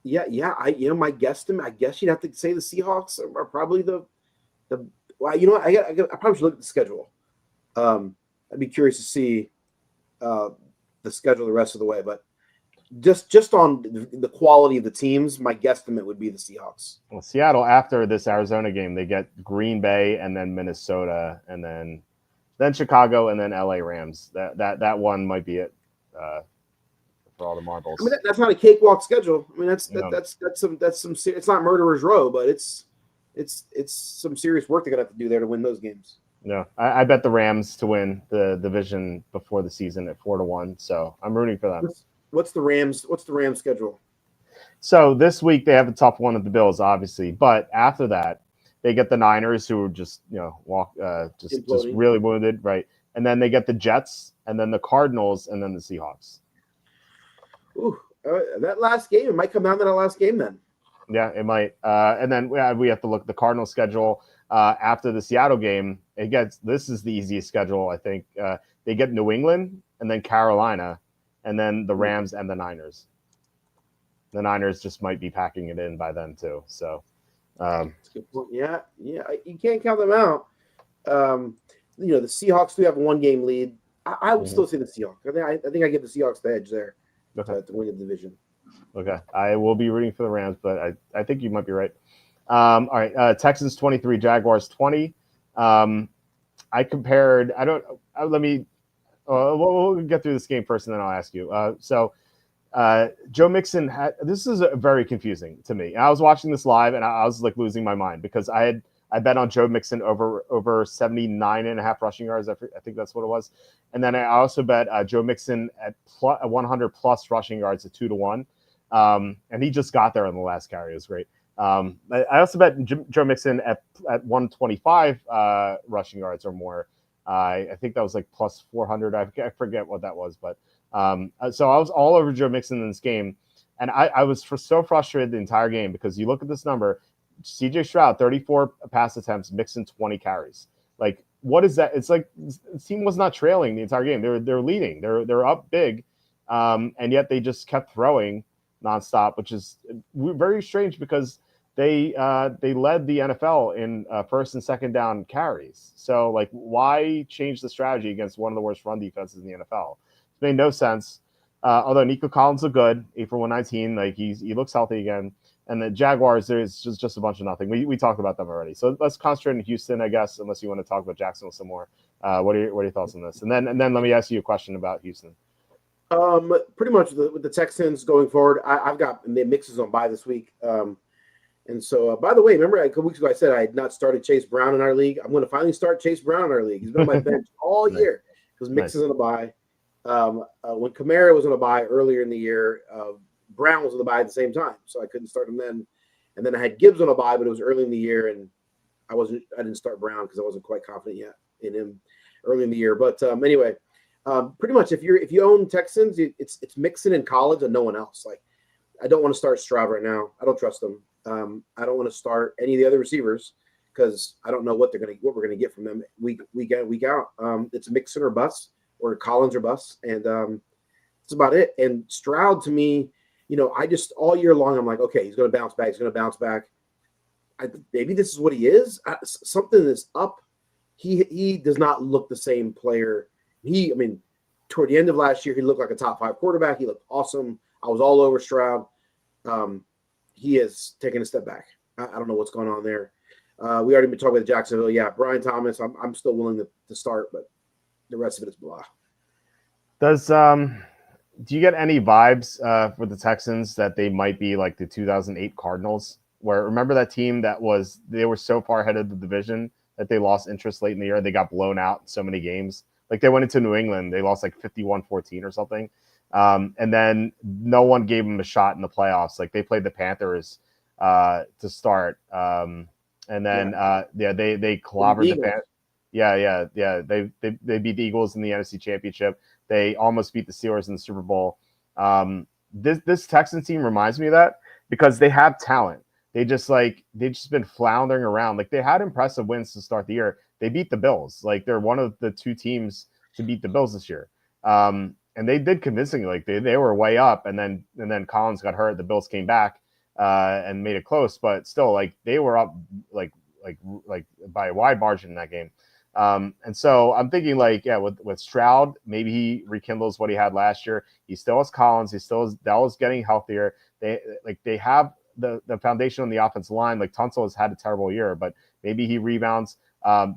guesstimate, I guess you'd have to say the Seahawks are probably the. Well, you know what? I probably should look at the schedule. I'd be curious to see the schedule the rest of the way, but just on the quality of the teams, my guesstimate would be the Seahawks. Well, Seattle after this Arizona game, they get Green Bay and then Minnesota and then Chicago and then LA Rams. That one might be it for all the marbles. I mean, that's not a cakewalk schedule. I mean, that's some. It's not murderer's row, but it's some serious work they're gonna have to do there to win those games. No, I bet the Rams to win the division before the season at 4-1. So I'm rooting for them. What's the Rams schedule? So this week they have a tough one at the Bills, obviously, but after that they get the Niners, who are just just really wounded, right? And then they get the Jets, and then the Cardinals, and then the Seahawks. Ooh, that last game, it might come down to that last game then. Yeah, it might. And then we have to look at the Cardinals schedule after the Seattle game. This is the easiest schedule, I think. They get New England, and then Carolina, and then the Rams and the Niners. The Niners just might be packing it in by then too. So. Yeah, you can't count them out. The Seahawks do have a 1-game lead. I would still say the Seahawks. I think I give the Seahawks the edge there to win the division. Okay, I will be rooting for the Rams, but I think you might be right. All right, Texans 23, Jaguars 20. I compared. We'll get through this game first, and then I'll ask you. Joe Mixon this is very confusing to me. I was watching this live and I was like losing my mind because I bet on Joe Mixon over 79.5 rushing yards. I think that's what it was. And then I also bet Joe Mixon at 100 plus rushing yards at 2-1. And he just got there on the last carry. It was great. I also bet Joe Mixon at 125 rushing yards or more. I think that was like plus 400. I forget what that was, but so I was all over Joe Mixon in this game, and I was so frustrated the entire game because you look at this number, CJ Stroud 34 pass attempts, Mixon 20 carries. Like, what is that? It's like the team was not trailing the entire game. They're leading. They're up big, and yet they just kept throwing nonstop, which is very strange because they led the NFL in first and second down carries. So like, why change the strategy against one of the worst run defenses in the NFL? It made no sense. Although Nico Collins looked good, 8 for 119, like he looks healthy again. And the Jaguars, there's just a bunch of nothing. We talked about them already. So let's concentrate on Houston, I guess, unless you want to talk about Jacksonville some more. What are your thoughts on this? And then let me ask you a question about Houston. Pretty much with the Texans going forward, I've got Mixes on bye this week. And so, by the way, remember a couple weeks ago I said I had not started Chase Brown in our league. I'm going to finally start Chase Brown in our league. He's been on my bench all year because Mixes on a bye. When Kamara was on a bye earlier in the year, Brown was on the bye at the same time, so I couldn't start him then. And then I had Gibbs on a bye, but it was early in the year, and I didn't start Brown because I wasn't quite confident yet in him early in the year. But anyway, pretty much if you own Texans, it's Mixon in college and no one else. Like, I don't want to start Stroud right now. I don't trust him. I don't want to start any of the other receivers because I don't know what we're gonna get from them week in, week out. It's Mixon or bust, or Collins or bust, and that's about it. And Stroud, to me, I just all year long I'm like, okay, he's gonna bounce back. He's gonna bounce back. Maybe this is what he is. Something is up. He does not look the same player. Toward the end of last year, he looked like a top 5 quarterback. He looked awesome. I was all over Stroud. he has taken a step back. I don't know what's going on there. We already been talking about Jacksonville. Yeah, Brian Thomas. I'm still willing to start, but the rest of it is blah. Does do you get any vibes for the Texans that they might be like the 2008 Cardinals? Where remember that team that they were so far ahead of the division that they lost interest late in the year. They got blown out in so many games. Like they went into New England, they lost like 51-14 or something. And then no one gave them a shot in the playoffs. Like they played the Panthers to start. And then they clobbered the Panthers. Yeah. They beat the Eagles in the NFC Championship. They almost beat the Steelers in the Super Bowl. This Texans team reminds me of that because they have talent. They've just been floundering around. Like they had impressive wins to start the year. They beat the Bills. Like they're one of the two teams to beat the Bills this year. And they did convincingly. Like they were way up, and then Collins got hurt. The Bills came back and made it close, but still, like they were up like by a wide margin in that game. And so I'm thinking with Stroud, maybe he rekindles what he had last year. He still has Collins. He still has Dell's getting healthier. They have the foundation on the offensive line. Like Tunsil has had a terrible year, but maybe he rebounds.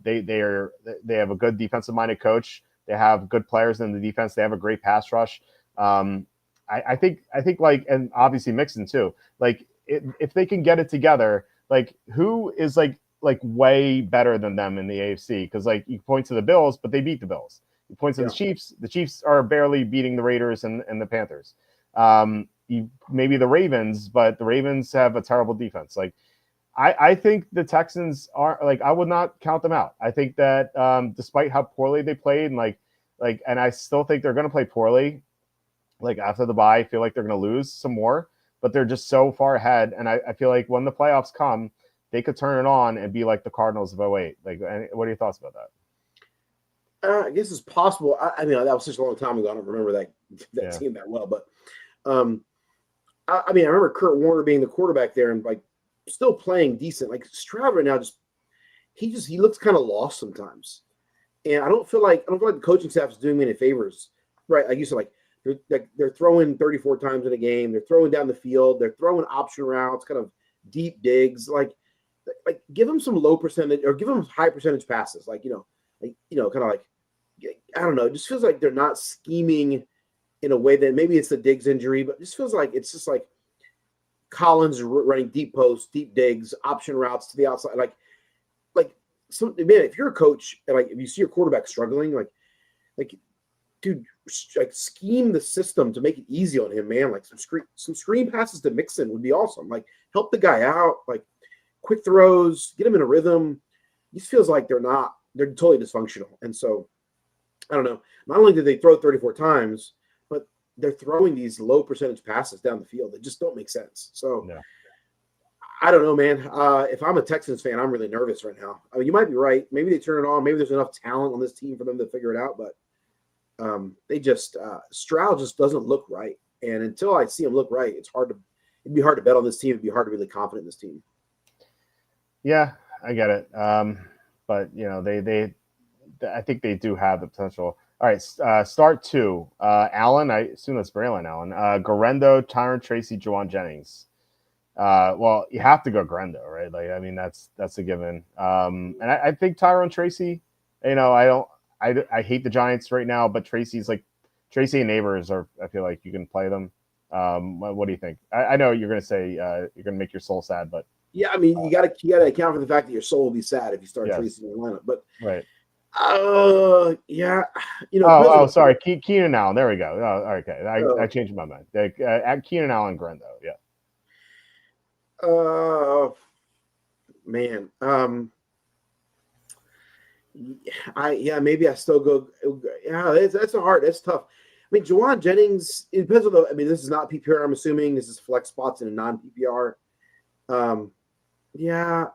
They have a good defensive minded coach. They have good players in the defense. They have a great pass rush. I think and obviously Mixon too. Like if they can get it together, like who is like way better than them in the AFC? Because like you point to the Bills, but they beat the Bills. You point to the Chiefs. The Chiefs are barely beating the Raiders and the Panthers. Maybe the Ravens, but the Ravens have a terrible defense. Like I think the Texans are I would not count them out. I think that despite how poorly they played and I still think they're going to play poorly. Like after the bye, I feel like they're going to lose some more, but they're just so far ahead. And I feel like when the playoffs come, they could turn it on and be like the Cardinals of 08. Like, what are your thoughts about that? I guess it's possible. I mean, that was such a long time ago. I don't remember that team that well, but I remember Kurt Warner being the quarterback there and still playing decent. Like Stroud right now, he looks kind of lost sometimes, and I don't feel like the coaching staff is doing me any favors. Right, like you said, they're throwing 34 times in a game. They're throwing down the field. They're throwing option routes, kind of deep digs. Like give them some low percentage or give them high percentage passes. Kind of I don't know. It just feels like they're not scheming in a way that maybe it's the Diggs injury, but it just feels like it's just like Collins running deep posts, deep digs, option routes to the outside. If you're a coach and if you see your quarterback struggling, dude, scheme the system to make it easy on him, man. Like some screen passes to Mixon would be awesome. Like help the guy out, quick throws, get him in a rhythm. It just feels like they're totally dysfunctional. And so I don't know. Not only did they throw 34 times, but they're throwing these low percentage passes down the field that just don't make sense. So I don't know, man. If I'm a Texans fan, I'm really nervous right now. I mean, you might be right. Maybe they turn it on. Maybe there's enough talent on this team for them to figure it out. But Stroud just doesn't look right. And until I see him look right, it'd be hard to bet on this team. It'd be hard to be really confident in this team. Yeah, I get it. But I think they do have the potential. All right, start two. Allen, I assume that's Braylon Allen. Garendo, Tyron Tracy, Juwan Jennings. Well, you have to go Garendo, right? That's a given. And I think Tyron Tracy. I hate the Giants right now, but Tracy and Neighbors are. I feel like you can play them. What do you think? I know you're going to say you're going to make your soul sad, but yeah, I mean you got to account for the fact that your soul will be sad if you start Tracy in the lineup. But right. Yeah, sorry, Keenan Allen. There we go. Oh, okay, I changed my mind. Keenan Allen, Grendo. Yeah. Man. Maybe I still go. Yeah, that's tough. I mean, Juwan Jennings. It depends on this is not PPR. I'm assuming this is flex spots in a non PPR. Yeah,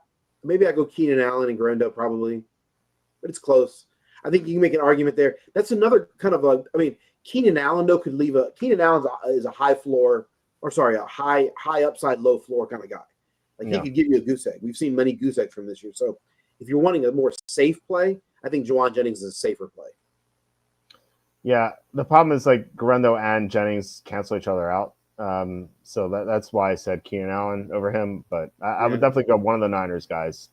maybe I go Keenan Allen and Grendo probably, but it's close. I think you can make an argument there. That's another kind of Keenan Allen though could leave Keenan Allen is a high floor a high upside, low floor kind of guy. He could give you a goose egg. We've seen many goose eggs from this year. So if you're wanting a more safe play, I think Juwan Jennings is a safer play. Yeah, the problem is Garendo and Jennings cancel each other out. So that's why I said Keenan Allen over him. But I would Yeah. definitely go one of the Niners guys,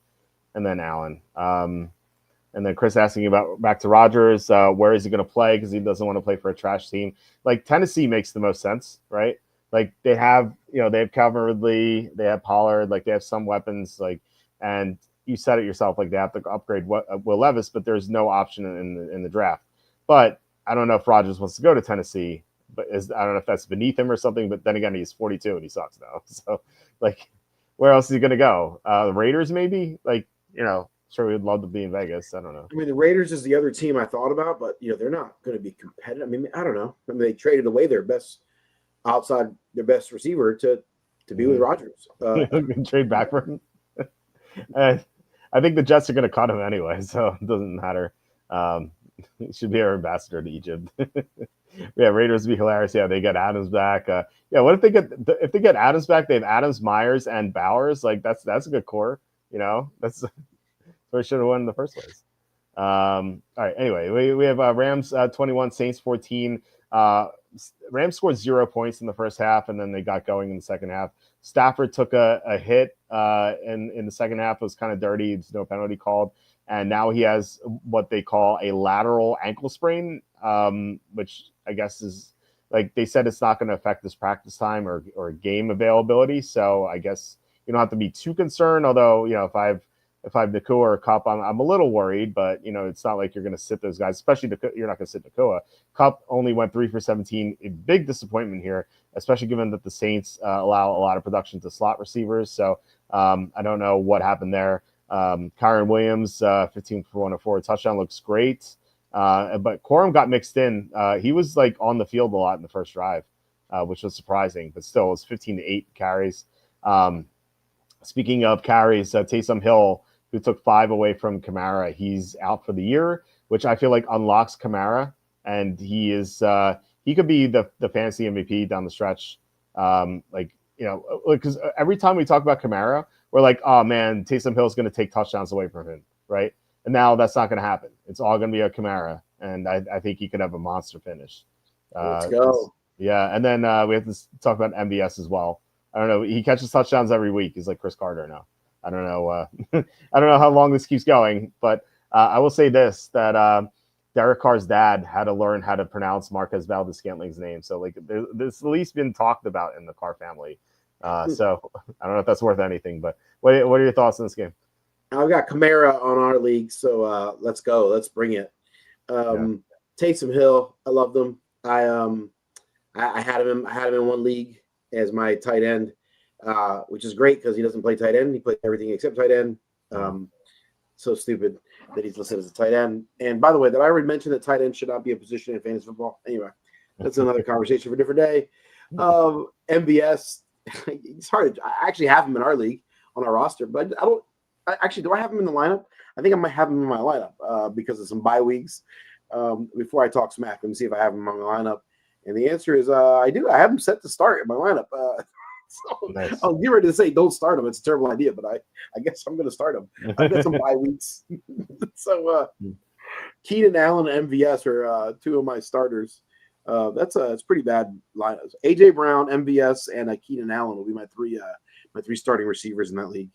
and then Allen. And then Chris asking about back to Rodgers, where is he going to play? Because he doesn't want to play for a trash team. Like Tennessee makes the most sense, right? Like they have, they have Calvin Ridley, they have Pollard, like they have some weapons, like, and you said it yourself, like they have to upgrade Will Levis, but there's no option in the draft. But I don't know if Rodgers wants to go to Tennessee, but I don't know if that's beneath him or something. But then again, he's 42 and he sucks now. So like, where else is he going to go? The Raiders, maybe? Like, sure, we'd love to be in Vegas. I don't know. I mean, the Raiders is the other team I thought about, but they're not going to be competitive. I mean, I don't know. I mean, they traded away their best receiver to be with Rodgers. Trade back for him. And I think the Jets are going to cut him anyway, so it doesn't matter. He should be our ambassador to Egypt. Yeah, Raiders would be hilarious. Yeah, they get Adams back. What if they get Adams back? They have Adams, Myers, and Bowers. Like that's a good core. That's what should have won in the first place. All right. Anyway, we have Rams 21, Saints 14. Rams scored 0 points in the first half, and then they got going in the second half. Stafford took a hit in the second half. It was kind of dirty. There's no penalty called. And now he has what they call a lateral ankle sprain, which I guess is like they said it's not going to affect his practice time or game availability. So I guess you don't have to be too concerned. Although, if I have Nakua or Kupp, I'm a little worried, but it's not like you're going to sit those guys, especially you're not going to sit Nakua. Kupp only went 3 for 17. A big disappointment here, especially given that the Saints allow a lot of production to slot receivers. So I don't know what happened there. Kyron Williams, 15 for 104 touchdown, looks great. But Corum got mixed in. He was like on the field a lot in the first drive, which was surprising, but still it was 15-8 carries. Speaking of carries, Taysom Hill, who took 5 away from Kamara, he's out for the year, which I feel like unlocks Kamara, and he could be the fantasy MVP down the stretch. Because every time we talk about Kamara, we're like, oh man, Taysom Hill's going to take touchdowns away from him, right? And now that's not going to happen. It's all going to be a Kamara, and I think he could have a monster finish. Let's go. Yeah, and then we have to talk about MBS as well. I don't know. He catches touchdowns every week. He's like Chris Carter now. I don't know. I don't know how long this keeps going, but I will say this: that Derek Carr's dad had to learn how to pronounce Marquez Valdez-Scantling's name. So like, this at least been talked about in the Carr family. So I don't know if that's worth anything, but what are your thoughts on this game? I've got Kamara on our league, so let's go. Let's bring it. Taysom Hill, I love them. I had him in one league as my tight end, which is great because he doesn't play tight end. He plays everything except tight end. So stupid that he's listed as a tight end. And by the way, did I already mention that tight end should not be a position in fantasy football? Anyway, that's another conversation for a different day. MBS, it's hard. I actually have him in our league on our roster, but I don't. Do I have him in the lineup? I think I might have him in my lineup because of some bye weeks. Before I talk smack, let me see if I have him on the lineup. And the answer is I do. I have him set to start in my lineup. So nice. I'll get ready to say don't start him. It's a terrible idea, but I guess I'm going to start him. I've got some bye weeks. So Keenan Allen and MVS are 2 of my starters. It's pretty bad lineups. AJ Brown, MVS, and Keenan Allen will be my three starting receivers in that league.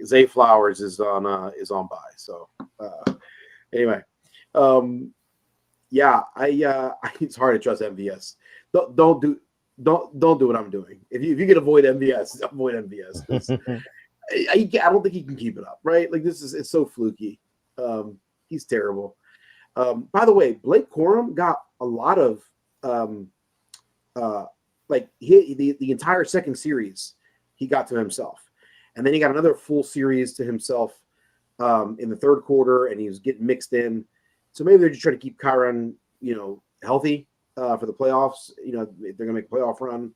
Zay Flowers is on bye. So anyway, it's hard to trust MVS. Don't do what I'm doing. If you can avoid MVS, avoid MVS. I don't think he can keep it up, right? Like it's so fluky. He's terrible. By the way, Blake Corum got a lot of the entire second series he got to himself. And then he got another full series to himself in the third quarter, and he was getting mixed in. So maybe they're just trying to keep Kyron, healthy for the playoffs. If they're going to make a playoff run,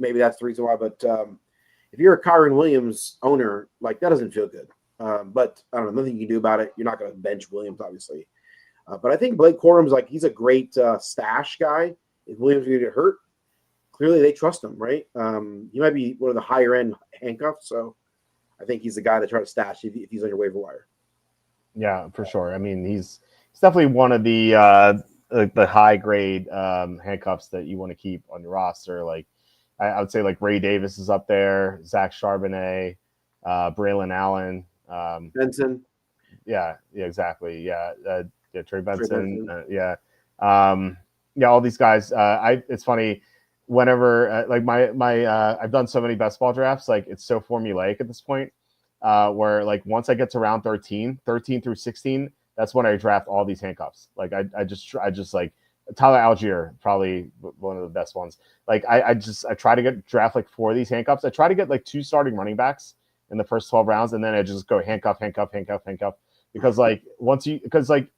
maybe that's the reason why. But if you're a Kyron Williams owner, like that doesn't feel good. But I don't know, nothing you can do about it. You're not going to bench Williams, obviously. But I think Blake Corum's he's a great stash guy. If Williams going to get hurt, clearly they trust him, right? He might be one of the higher end handcuffs, so I think he's the guy to try to stash if he's on your waiver wire. Yeah, for sure. I mean, he's definitely one of the the high grade handcuffs that you want to keep on your roster. Like I would say like Ray Davis is up there, Zach Charbonnet, Braylon Allen, Benson. yeah, exactly, yeah, Trey Trey Benson, Benson. yeah, all these guys. It's funny whenever like my I've done so many best ball drafts, like it's so formulaic at this point, where like once I get to round 13 through 16, that's when I draft all these handcuffs. Like I just like Tyler Algier, probably one of the best ones. Like I try to get draft like 4 of these handcuffs. I try to get like 2 starting running backs in the first 12 rounds, and then I just go handcuff, because like because like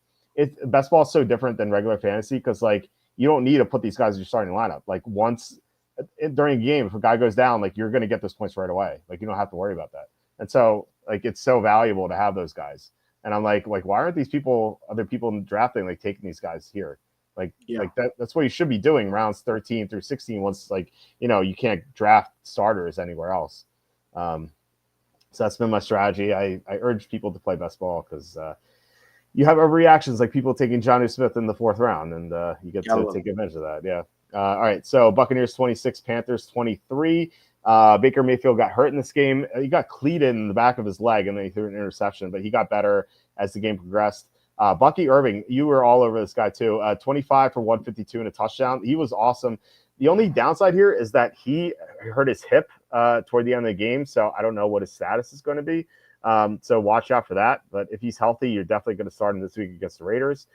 best ball is so different than regular fantasy, because like you don't need to put these guys in your starting lineup. Like once during a game, if a guy goes down, like you're going to get those points right away. Like you don't have to worry about that. And so like it's so valuable to have those guys. And I'm like why aren't these other people drafting, like taking these guys here? Like that's what you should be doing rounds 13 through 16, once like you can't draft starters anywhere else. So that's been my strategy. I urge people to play best ball, because you have reactions like people taking Jonnu Smith in the 4th round, and you get to take advantage of that. Yeah. All right. So Buccaneers 26, Panthers 23. Baker Mayfield got hurt in this game. He got cleated in the back of his leg, and then he threw an interception, but he got better as the game progressed. Bucky Irving, you were all over this guy too. 25 for 152 and a touchdown. He was awesome. The only downside here is that he hurt his hip toward the end of the game, so I don't know what his status is going to be. So watch out for that. But if he's healthy, you're definitely going to start him this week against the Raiders.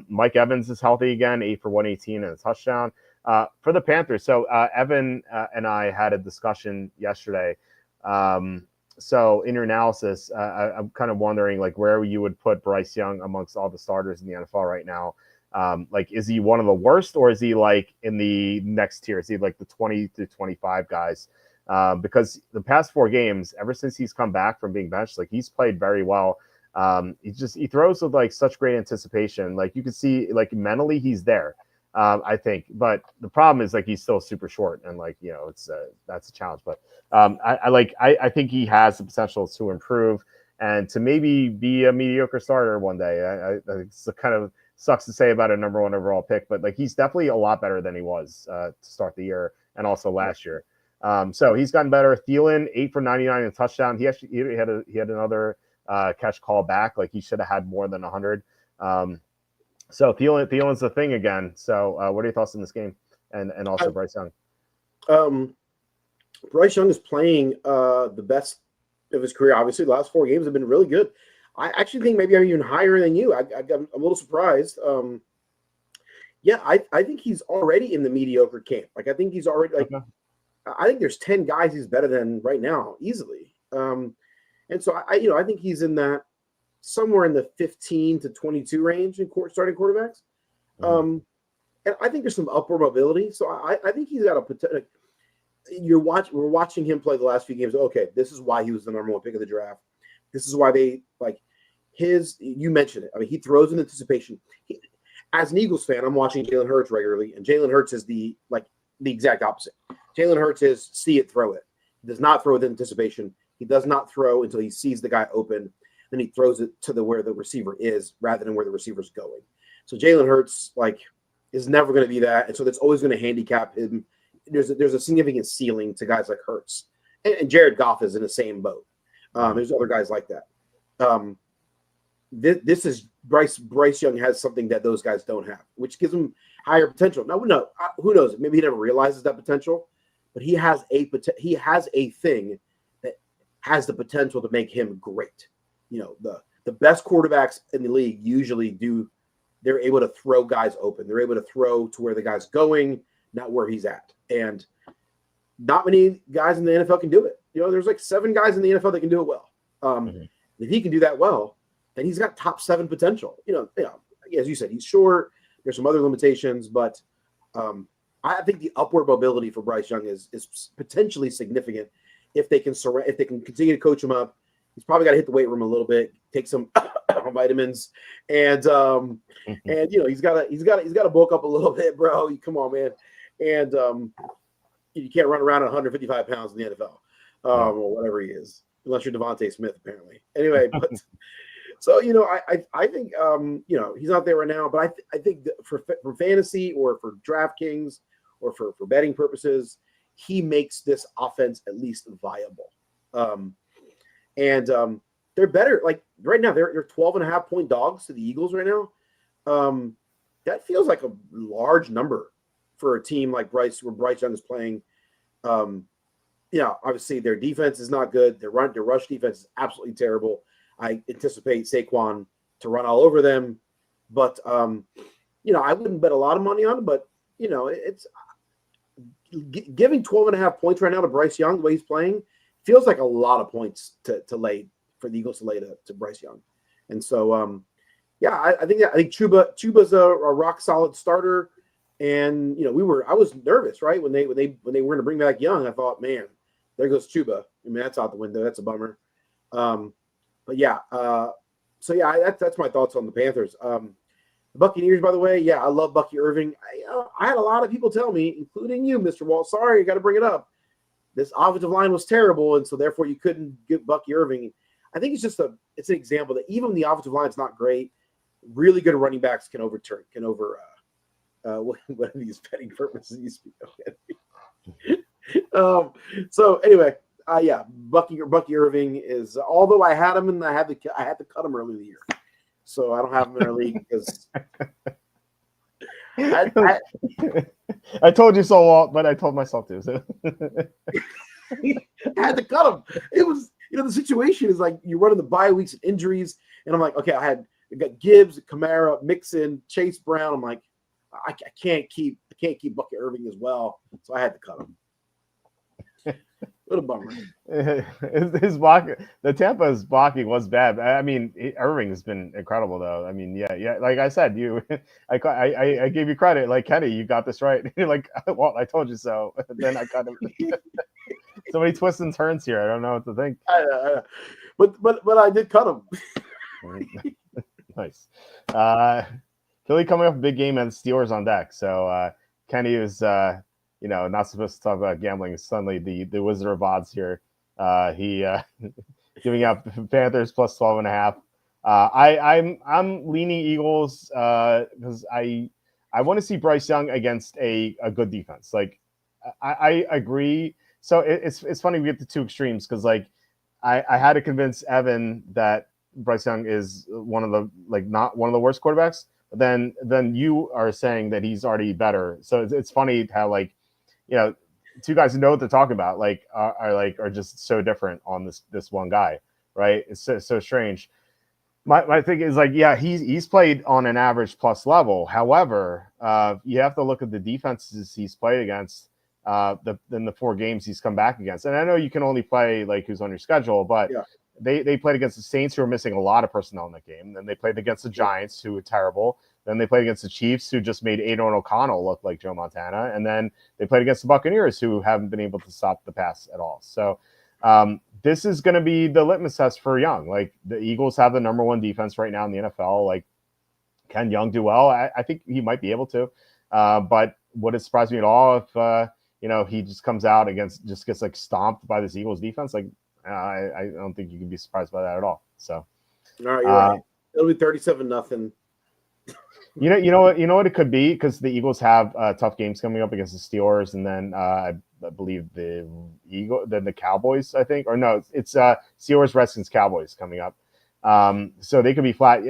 Mike Evans is healthy again, 8 for 118 and a touchdown. For the Panthers, so Evan and I had a discussion yesterday. So in your analysis, I'm kind of wondering like where you would put Bryce Young amongst all the starters in the NFL right now. Like, is he one of the worst, or is he like in the next tier? Is he like the 20 to 25 guys? Because the past 4 games, ever since he's come back from being benched, like he's played very well. He throws with like such great anticipation. Like you can see, like mentally he's there. I think, but the problem is like he's still super short, and like it's that's a challenge. But I think he has the potential to improve and to maybe be a mediocre starter one day. It's kind of sucks to say about a number 1 overall pick, but like he's definitely a lot better than he was to start the year and also last year. So he's gotten better. Thielen 8 for 99 and a touchdown. He had another catch call back. Like he should have had more than 100. So Thielen's the thing again. So what are your thoughts on this game and also Bryce Young? Bryce Young is playing the best of his career. Obviously, the last 4 games have been really good. I actually think maybe I'm even higher than you. I'm a little surprised. I think he's already in the mediocre camp. Like I think he's already like. Okay. I think there's 10 guys he's better than right now easily. And so I think he's in that somewhere in the 15 to 22 range in starting quarterbacks. And I think there's some upward mobility. So I think he's got a potential. We're watching him play the last few games. Okay, this is why he was the number 1 pick of the draft. This is why they like you mentioned it. I mean, he throws in anticipation. As an Eagles fan, I'm watching Jalen Hurts regularly, and Jalen Hurts is the exact opposite. Jalen Hurts is see it, throw it. He does not throw with anticipation. He does not throw until he sees the guy open. Then he throws it to where the receiver is rather than where the receiver's going. So Jalen Hurts is never going to be that, and so that's always going to handicap him. There's a significant ceiling to guys like Hurts, and Jared Goff is in the same boat. There's other guys like that. This is Bryce Young has something that those guys don't have, which gives him higher potential. Now, no, who knows? Maybe he never realizes that potential, but he has a thing that has the potential to make him great. The best quarterbacks in the league usually do. They're able to throw guys open. They're able to throw to where the guy's going, not where he's at. And not many guys in the NFL can do it. There's like 7 guys in the NFL that can do it well. If he can do that well, then he's got top 7 potential. As you said, he's short. There's some other limitations, but I think the upward mobility for Bryce Young is potentially significant if they can continue to coach him up. He's probably got to hit the weight room a little bit, take some vitamins, and he's got to bulk up a little bit, bro. Come on, man. And you can't run around at 155 pounds in the NFL or whatever he is, unless you're Devontae Smith, apparently. Anyway, but So I think he's not there right now, but I think that for fantasy or for DraftKings or for betting purposes, he makes this offense at least viable. And they're better. Like right now, they're 12.5 point dogs to the Eagles right now. That feels like a large number for a team like Bryce, where Bryce Young is playing. Obviously their defense is not good. Their rush defense is absolutely terrible. I anticipate Saquon to run all over them, but I wouldn't bet a lot of money on it. But it's giving 12.5 points right now to Bryce Young, the way he's playing, feels like a lot of points to lay for the Eagles to lay to Bryce Young. And so, I think Chuba's a rock solid starter. And I was nervous, right, when they were going to bring back Young. I thought, man, there goes Chuba. I mean, that's out the window. That's a bummer. But yeah, that's my thoughts on the Panthers. The Buccaneers, by the way, yeah, I love Bucky Irving. I had a lot of people tell me, including you, Mr. Walt. Sorry, I got to bring it up. This offensive line was terrible, and so therefore you couldn't get Bucky Irving. I think it's an example that even when the offensive line's not great, really good running backs can over what are these betting purposes you speak of? So anyway, Bucky Irving is, although I had him and I had to cut him early in the year, so I don't have him in our league because I told you so, Walt, but I told myself to. So. I had to cut him. It was the situation is like you're running the bye weeks and injuries, and I'm like, okay, I got Gibbs, Kamara, Mixon, Chase Brown. I'm like, I can't keep Bucky Irving as well, so I had to cut him. What a bummer. His blocking, the Tampa's blocking was bad. I mean, Irving has been incredible, though. I mean, yeah. Like I said, I gave you credit. Like Kenny, you got this right. Like, well, I told you so. Then I cut him. So many twists and turns here. I don't know what to think. But I did cut him. Nice. Philly coming off a big game and Steelers on deck. So Kenny was, not supposed to talk about gambling. Suddenly the Wizard of Odds here. He giving out Panthers plus 12.5. I'm leaning Eagles because I want to see Bryce Young against a good defense. Like I agree. So it's funny we get the two extremes because like I had to convince Evan that Bryce Young is one of the not one of the worst quarterbacks. But then you are saying that he's already better. So it's funny how two guys who know what they're talking about are just so different on this one guy, right? It's so strange. My thing is he's played on an average plus level. However, you have to look at the defenses he's played against in the 4 games he's come back against. And I know you can only play who's on your schedule, but they played against the Saints, who are missing a lot of personnel in the game. Then they played against the Giants, who were terrible. Then they played against the Chiefs, who just made Aiden O'Connell look like Joe Montana. And then they played against the Buccaneers, who haven't been able to stop the pass at all. So this is going to be the litmus test for Young. The Eagles have the number 1 defense right now in the NFL. Can Young do well? I think he might be able to. But would it surprise me at all if he just comes out just gets stomped by this Eagles defense? I don't think you can be surprised by that at all. So, all right, you're right. It'll be 37-0. You know what it could be, because the Eagles have tough games coming up against the Steelers, and then I believe the Cowboys. I think, or no, it's Steelers, Redskins, Cowboys coming up. So they could be flat.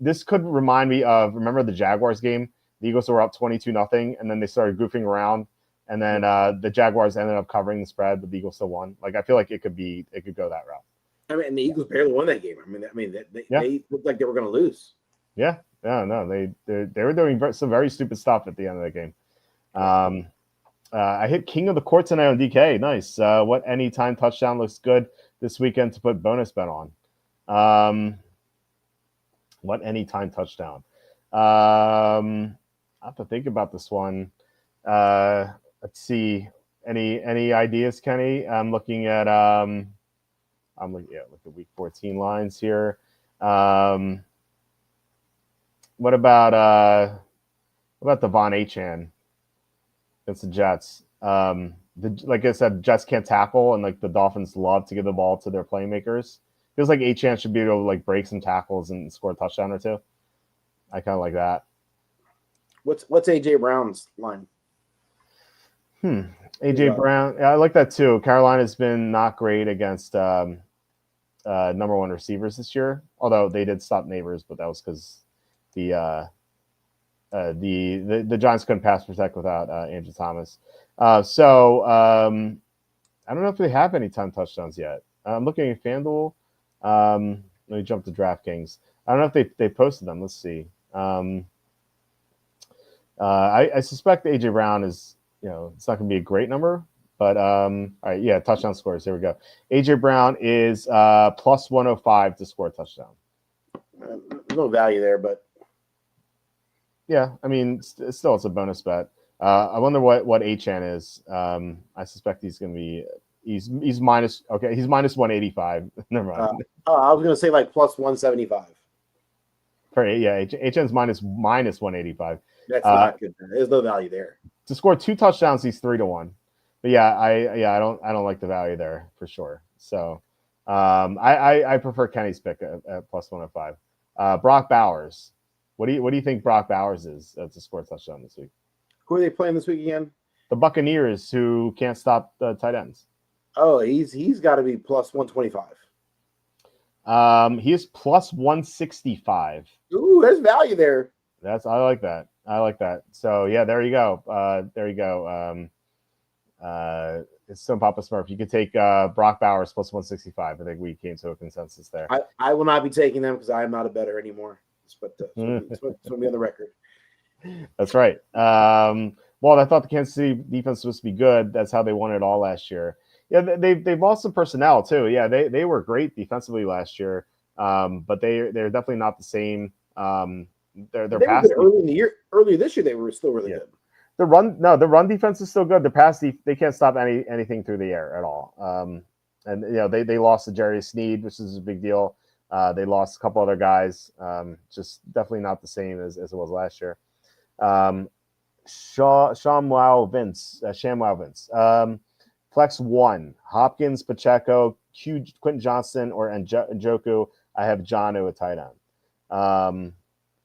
This could remind me of, remember the Jaguars game? The Eagles were up 22-0, and then they started goofing around. And then the Jaguars ended up covering the spread, but the Eagles still won. I feel like it could go that route. I mean, and the Eagles barely won that game. They looked like they were going to lose. Yeah, no, they were doing some very stupid stuff at the end of the game. I hit King of the Court tonight on DK. Nice. What anytime touchdown looks good this weekend to put bonus bet on? What anytime touchdown? I have to think about this one. Let's see. Any ideas, Kenny? I'm looking at week 14 lines here. What about Devon Achane against the Jets? Like I said, Jets can't tackle, and the Dolphins love to give the ball to their playmakers. Feels like Achane should be able to like break some tackles and score a touchdown or two. I kind of like that. What's AJ Brown's line? AJ Brown, yeah, I like that too. Carolina's been not great against number one receivers this year, although they did stop Neighbors, but that was because the Giants couldn't pass protect without Andrew Thomas. So I don't know if they have any 10 touchdowns yet. I'm looking at FanDuel. Let me jump to DraftKings. I don't know if they posted them. Let's see. I suspect AJ Brown is, it's not going to be a great number, but all right, yeah, touchdown scores. Here we go. AJ Brown is plus 105 to score a touchdown. No value there, but yeah, I mean, still it's a bonus bet. I wonder what Achane is. I suspect he's going to be he's minus. Okay, he's minus 185. Never mind. I was going to say like plus 175. Yeah, Achane's minus 185. That's not good. There's no value there. To score 2 touchdowns, he's 3-1. But yeah, I don't like the value there for sure. So I prefer Kenny's pick at plus 105. Brock Bowers. What do you think Brock Bowers is to score a touchdown this week? Who are they playing this week again? The Buccaneers, who can't stop the tight ends. Oh, he's got to be plus 125. He is plus 165. Ooh, there's value there. I like that. So yeah, there you go. It's some Papa Smurf. You could take Brock Bowers plus 165. I think we came to a consensus there. I will not be taking them because I am not a bettor anymore. But it's going to be on the record. That's right. Well, I thought the Kansas City defense was supposed to be good. That's how they won it all last year. Yeah, they've lost some personnel too. Yeah, they were great defensively last year, but they're definitely not the same. They're past early in the year. Earlier this year, they were still really good. The run defense is still good. The pass they can't stop anything through the air at all. And they lost to Jerry Sneed, which is a big deal. They lost a couple other guys. Just definitely not the same as it was last year. Shamwow Vince. Flex 1. Hopkins, Pacheco, Quentin Johnston, or Njoku. I have Jonnu at tight end.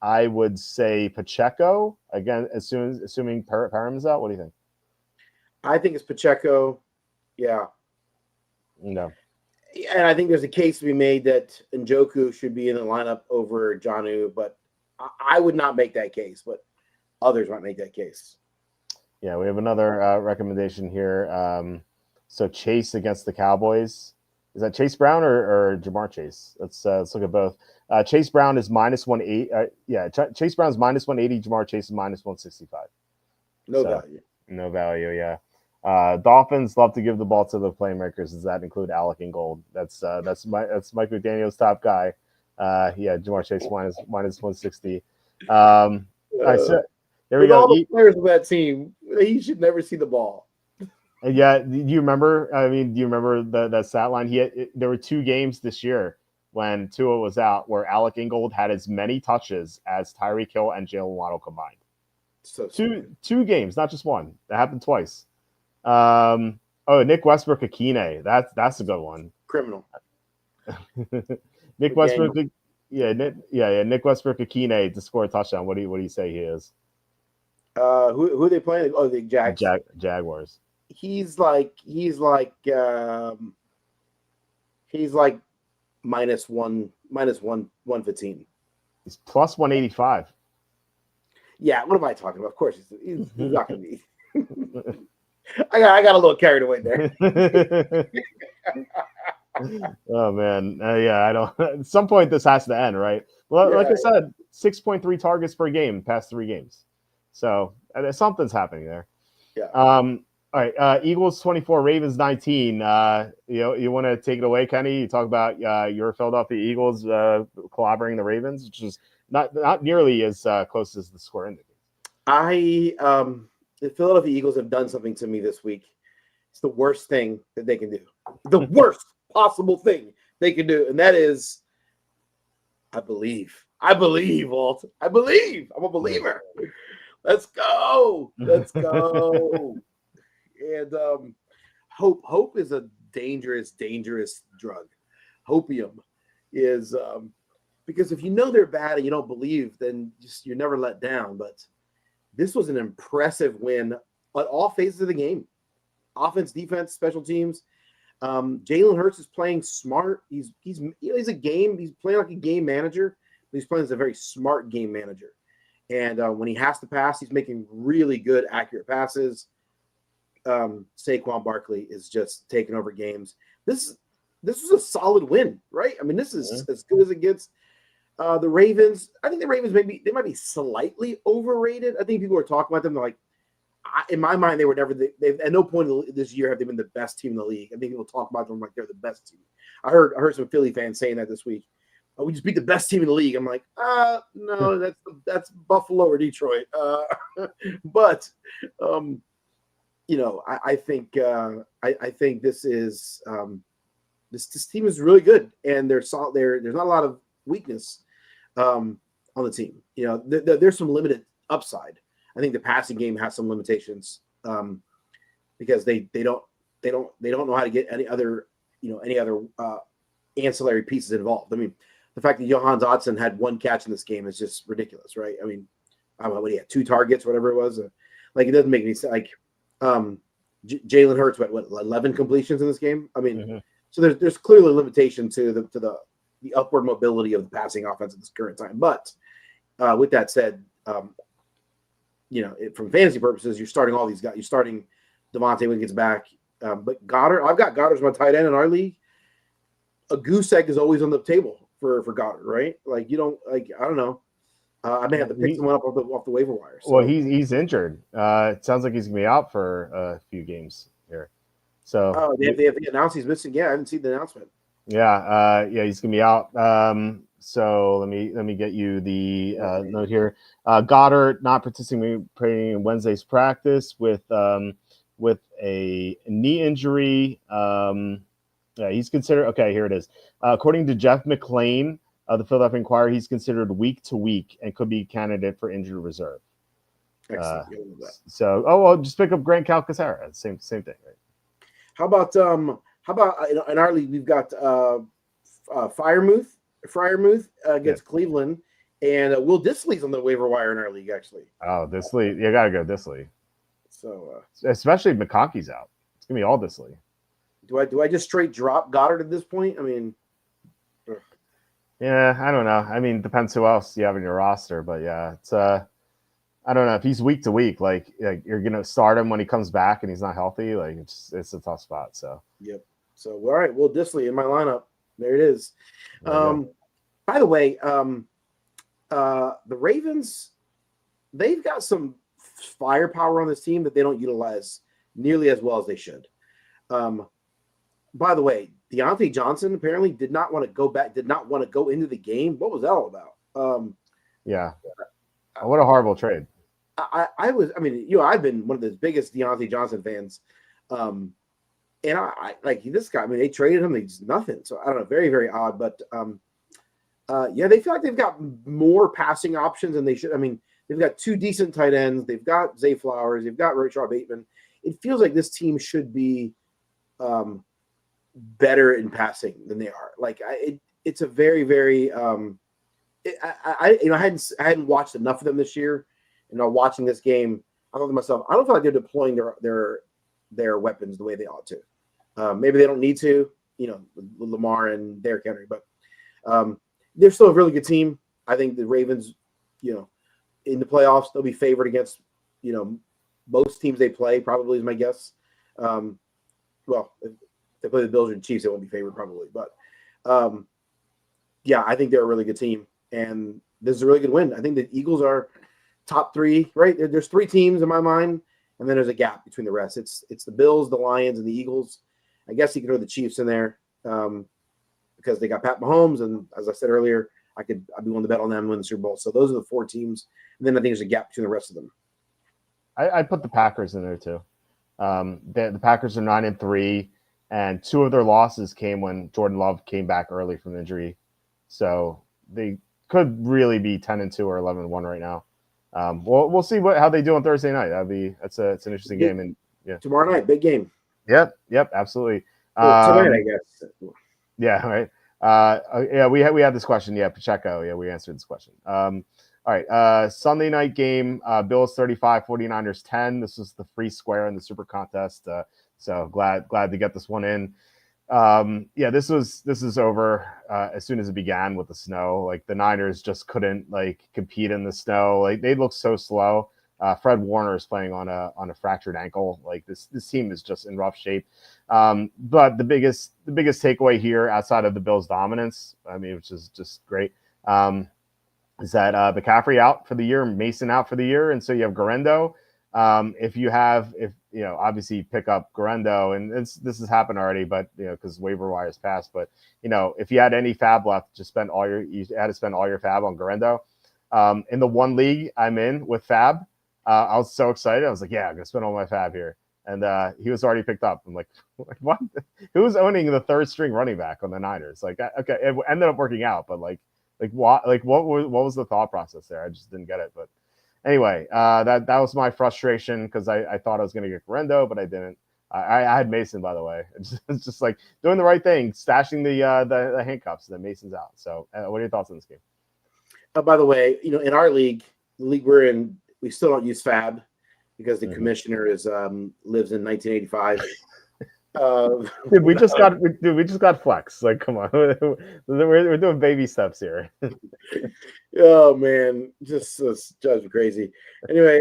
I would say Pacheco again, assuming Parham is out. What do you think? I think it's Pacheco. Yeah. No. And I think there's a case to be made that Njoku should be in the lineup over Jonnu, but I would not make that case, but others might make that case. Yeah, we have another recommendation here. So Chase against the Cowboys. Is that Chase Brown or Jamar Chase? Let's look at both. Chase Brown is minus 180. Chase Brown's minus 180. Jamar Chase is minus 165. No value. Yeah. Dolphins love to give the ball to the playmakers. Does that include Alec Ingold? That's Mike McDaniel's top guy. Jamar Chase minus 160. All right, so there we go. All the players of that team, he should never see the ball. Yeah, do you remember? Do you remember that stat line? There were 2 games this year when Tua was out where Alec Ingold had as many touches as Tyreek Hill and Jalen Waddle combined. So two games, not just one. That happened twice. Nick Westbrook Akine. That's a good one. Criminal. Nick Westbrook. Nick Westbrook Akine to score a touchdown. What do you say he is? Who are they playing? Oh, the Jaguars. He's like minus 115. He's plus 185. Yeah, what am I talking about? Of course, he's not going to be. I got a little carried away there. Oh man, I don't. At some point, this has to end, right? Well, like I said, 6.3 targets per game past 3 games, so something's happening there. Yeah. All right, Eagles 24, Ravens 19. You want to take it away, Kenny? You talk about your Philadelphia Eagles clobbering the Ravens, which is not nearly as close as the score indicates. The Philadelphia Eagles have done something to me this week. It's the worst thing that they can do. The worst possible thing they can do, and that is, I believe, Walt. I believe. I'm a believer. Let's go. And hope is a dangerous drug. Hopium. is because if you know they're bad and you don't believe, then you're never let down. But this was an impressive win at all phases of the game: offense, defense, special teams. Jalen Hurts is playing smart. He's playing like a game manager, but he's playing as a very smart game manager. And when he has to pass, he's making really good, accurate passes. Saquon Barkley is just taking over games. This was a solid win, right? I mean, this is as good as it gets. The Ravens, I think the Ravens might be slightly overrated. I think people are talking about them. They're like, in my mind, they were never. They've at no point this year have they been the best team in the league. I think people talk about them like they're the best team. I heard some Philly fans saying that this week. Oh, we just beat the best team in the league. I'm like, no, that's Buffalo or Detroit. But I think this is this team is really good, and there's not a lot of weakness on the team. There's some limited upside. I think the passing game has some limitations because they don't know how to get any other ancillary pieces involved. I mean, the fact that Johan Dotson had one catch in this game is just ridiculous, right? I mean, I don't know what he had, 2 targets, whatever it was. It doesn't make any sense. Like Jalen Hurts, what 11 completions in this game? I mean, so there's clearly a limitation to the upward mobility of the passing offense at this current time. But with that said, from fantasy purposes, you're starting all these guys. You're starting Devontae when he gets back. But Goddard, I've got Goddard as my tight end in our league. A goose egg is always on the table for Goddard, right? Like I don't know. I may have to pick someone up off the waiver wire. So. Well, he's injured. It sounds like he's gonna be out for a few games here. So they have announced he's missing. Yeah, I didn't see the announcement. Yeah, he's gonna be out. So let me get you the note here. Goddard not participating in Wednesday's practice with a knee injury. Yeah, he's considered. Okay, here it is. According to Jeff McClain of the Philadelphia Inquirer, he's considered week to week and could be candidate for injury reserve. Excellent. Just pick up Grant Calcaterra. Same thing, right? How about in our league we've got Freiermuth against Cleveland, and Will Dissly's on the waiver wire in our league actually. Oh, Dissly, you gotta go Dissly. So especially if McConkey's out, it's gonna be all Dissly. Do I just straight drop Goddard at this point? I mean, yeah, I don't know. I mean, depends who else you have in your roster, but yeah, it's I don't know if he's week to week. Like you're gonna start him when he comes back and he's not healthy. Like it's a tough spot. So yep. So all right, Will Dissly in my lineup. There it is. By the way, the Ravens, they've got some firepower on this team that they don't utilize nearly as well as they should. By the way, Deontay Johnson apparently did not want to go into the game. What was that all about? Yeah. What a horrible trade. I've been one of the biggest Deontay Johnson fans. And I like this guy. I mean, they traded him. He's nothing. So I don't know. Very, very odd. But they feel like they've got more passing options than they should. I mean, they've got 2 decent tight ends. They've got Zay Flowers. They've got Rashard Bateman. It feels like this team should be better in passing than they are. Like it's a very, very. I hadn't watched enough of them this year. Watching this game, I thought to myself, I don't feel like they're deploying their weapons the way they ought to. Maybe they don't need to, with Lamar and Derrick Henry, but they're still a really good team. I think the Ravens, in the playoffs, they'll be favored against, most teams they play, probably is my guess. If they play the Bills or the Chiefs, they won't be favored probably. But, I think they're a really good team. And this is a really good win. I think the Eagles are top 3, right? There's 3 teams in my mind, and then there's a gap between the rest. It's the Bills, the Lions, and the Eagles. I guess you can throw the Chiefs in there because they got Pat Mahomes, and as I said earlier, I'd be willing to bet on them to win the Super Bowl. So those are the 4 teams, and then I think there's a gap between the rest of them. I put the Packers in there too. The Packers are 9-3, and 2 of their losses came when Jordan Love came back early from injury. So they could really be 10-2 or 11-1 right now. We'll see how they do on Thursday night. It's an interesting game, and yeah, tomorrow night, big game. Yep, absolutely. Tonight, I guess. Yeah, right. Yeah, we had this question. Yeah, Pacheco. Yeah, we answered this question. All right. Sunday night game. Bills 35, 49ers 10. This is the free square in the Super Contest. So glad to get this one in. Yeah, this is over as soon as it began with the snow. Like the Niners just couldn't like compete in the snow. Like they look so slow. Fred Warner is playing on a fractured ankle. Like this team is just in rough shape. But the biggest takeaway here, outside of the Bills' dominance, I mean, which is just great, is that McCaffrey out for the year, Mason out for the year, and so you have Garendo. If you obviously pick up Garendo, and this has happened already, but because waiver wires passed, but if you had any fab left, you had to spend all your fab on Garendo. In the one league I'm in with fab, I was so excited. I was like, yeah, I'm gonna spend all my fab here, and he was already picked up. I'm like, what? Who's owning the third string running back on the Niners? Like, okay, it ended up working out, but what was the thought process there? I just didn't get it, but. Anyway, that was my frustration because I thought I was going to get Garendo, but I didn't. I had Mason, by the way. It's just like doing the right thing, stashing the handcuffs, and then Mason's out. So, what are your thoughts on this game? By the way, in our league, the league we're in, we still don't use Fab because the commissioner lives in 1985. Dude, we just got flex. Like, come on, we're doing baby steps here. Oh man, just drives me crazy. Anyway,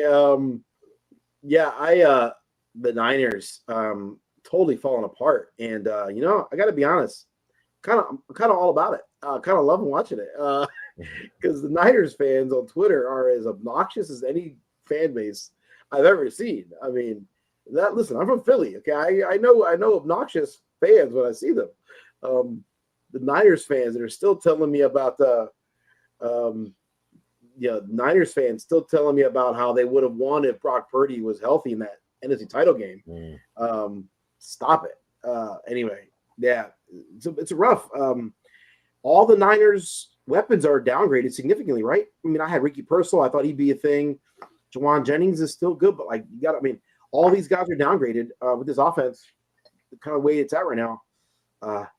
yeah, the Niners totally falling apart, and I got to be honest, kind of all about it. Kind of loving watching it because the Niners fans on Twitter are as obnoxious as any fan base I've ever seen. I mean. Listen, I'm from Philly. Okay, I know obnoxious fans when I see them. The Niners fans that are still telling me about Niners fans still telling me about how they would have won if Brock Purdy was healthy in that NFC title game. Stop it. Anyway, yeah, it's a rough. All the Niners weapons are downgraded significantly, right? I mean, I had Ricky Pearsall. I thought he'd be a thing. Jawan Jennings is still good, but all these guys are downgraded with this offense, the kind of way it's at right now.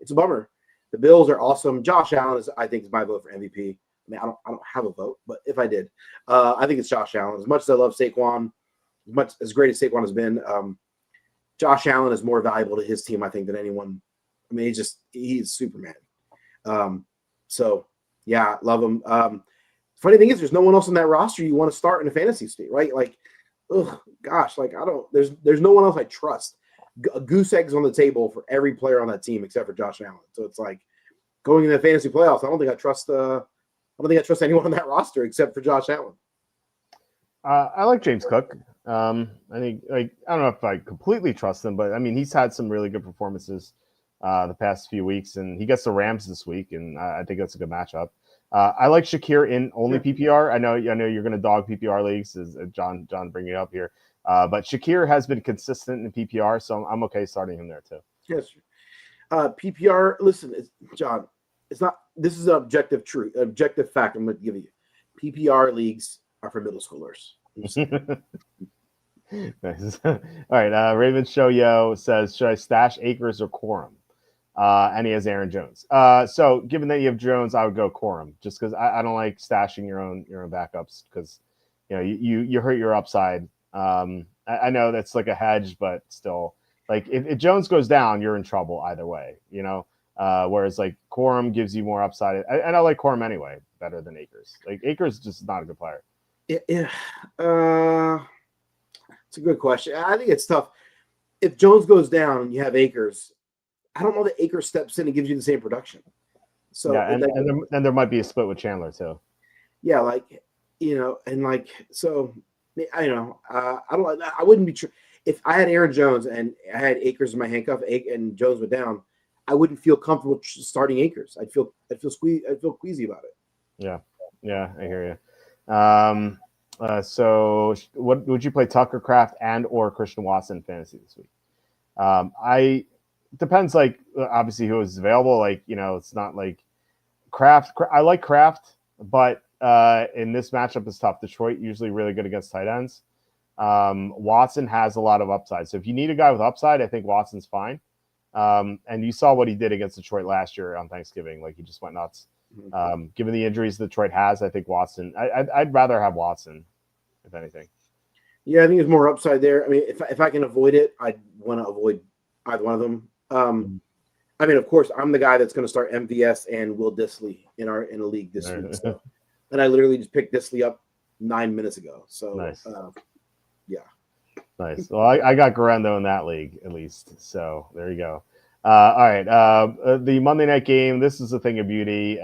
It's a bummer. The Bills are awesome. Josh Allen I think, is my vote for MVP. I mean, I don't have a vote, but if I did, I think it's Josh Allen. As much as I love Saquon, as great as Saquon has been, Josh Allen is more valuable to his team, I think, than anyone. I mean, he's Superman. So yeah, love him. Funny thing is, there's no one else on that roster you want to start in a fantasy state, right? Like. Oh gosh, there's no one else I trust. A goose egg's on the table for every player on that team except for Josh Allen. So it's like going into the fantasy playoffs. I don't think I trust anyone on that roster except for Josh Allen. I like James Cook. I think I don't know if I completely trust him, but I mean he's had some really good performances the past few weeks, and he gets the Rams this week, and I think that's a good matchup. I like Shakir in only PPR. I know you're going to dog PPR leagues, as John bringing it up here. But Shakir has been consistent in PPR, so I'm okay starting him there too. Yes, PPR. Listen, John. It's not. This is an objective fact. I'm going to give you. PPR leagues are for middle schoolers. Nice. All right. Raven Shoyo says, should I stash Akers or Quorum? And he has Aaron Jones. So given that you have Jones, I would go Quorum just because I don't like stashing your own backups because you hurt your upside. I know that's like a hedge, but still, like if Jones goes down, you're in trouble either way. Whereas like Quorum gives you more upside, and I like Quorum anyway better than Akers. Like Akers is just not a good player. Yeah. It's a good question. I think it's tough. If Jones goes down and you have Akers, I don't know that Akers steps in and gives you the same production. So yeah, and there might be a split with Chandler too. Yeah, so I don't. I wouldn't be if I had Aaron Jones and I had Akers in my handcuff and Jones went down. I wouldn't feel comfortable starting Akers. I'd feel queasy about it. Yeah, I hear you. So what would you play Tucker Kraft and or Christian Watson fantasy this week? Depends, like obviously who is available. Like it's not like Kraft. I like Kraft, but in this matchup is tough. Detroit usually really good against tight ends. Watson has a lot of upside, so if you need a guy with upside, I think Watson's fine. And you saw what he did against Detroit last year on Thanksgiving. Like, he just went nuts. Given the injuries Detroit has, I think Watson. I'd rather have Watson, if anything. Yeah, I think there's more upside there. I mean, if I can avoid it, I'd want to avoid either one of them. I mean, of course, I'm the guy that's going to start MVS and Will Dissly in a league this week. So. And I literally just picked Dissly up 9 minutes ago. So, nice. Yeah. Nice. Well, I got Garendo in that league at least. So there you go. All right. The Monday night game. This is a thing of beauty,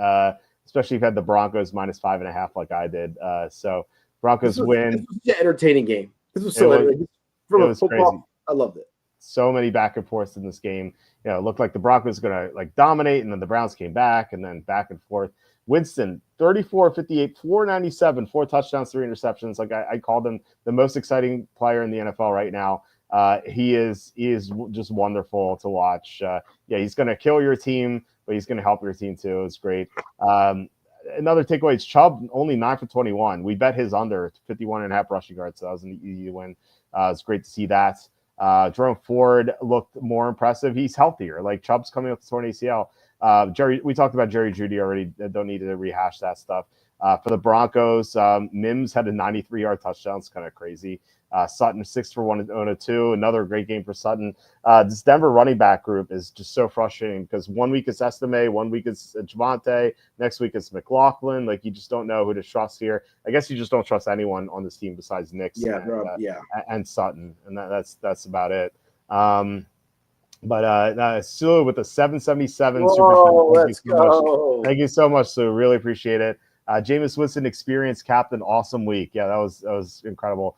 especially if you had the Broncos -5.5 like I did. So Broncos win. This was an entertaining game. This was so entertaining. From a football, crazy. I loved it. So many back and forths in this game. You know, it looked like the Broncos were going to like dominate, and then the Browns came back, and then back and forth. Winston, 34-58, 497, 4 touchdowns, 3 interceptions. Like I called him the most exciting player in the NFL right now. He is just wonderful to watch. Yeah, he's going to kill your team, but he's going to help your team too. It's great. Another takeaway is Chubb, only 9 for 21. We bet his under 51.5 rushing yards, so that was an easy win. It's great to see that. Jerome Ford looked more impressive. He's healthier. Like, Chubb's coming up with torn ACL. We talked about Jerry Jeudy already. Don't need to rehash that stuff. For the Broncos, Mims had a 93-yard touchdown. It's kind of crazy. Sutton 6 for 102. Another great game for Sutton. This Denver running back group is just so frustrating because 1 week it's Estime, 1 week it's Javonte, next week it's McLaughlin. Like, you just don't know who to trust here. I guess you just don't trust anyone on this team besides Nix and Sutton, and that's about it. But Sue with the 777 super chat. Thank you so much, Sue. Really appreciate it. Jameis Winston, experienced captain, awesome week. Yeah, that was incredible.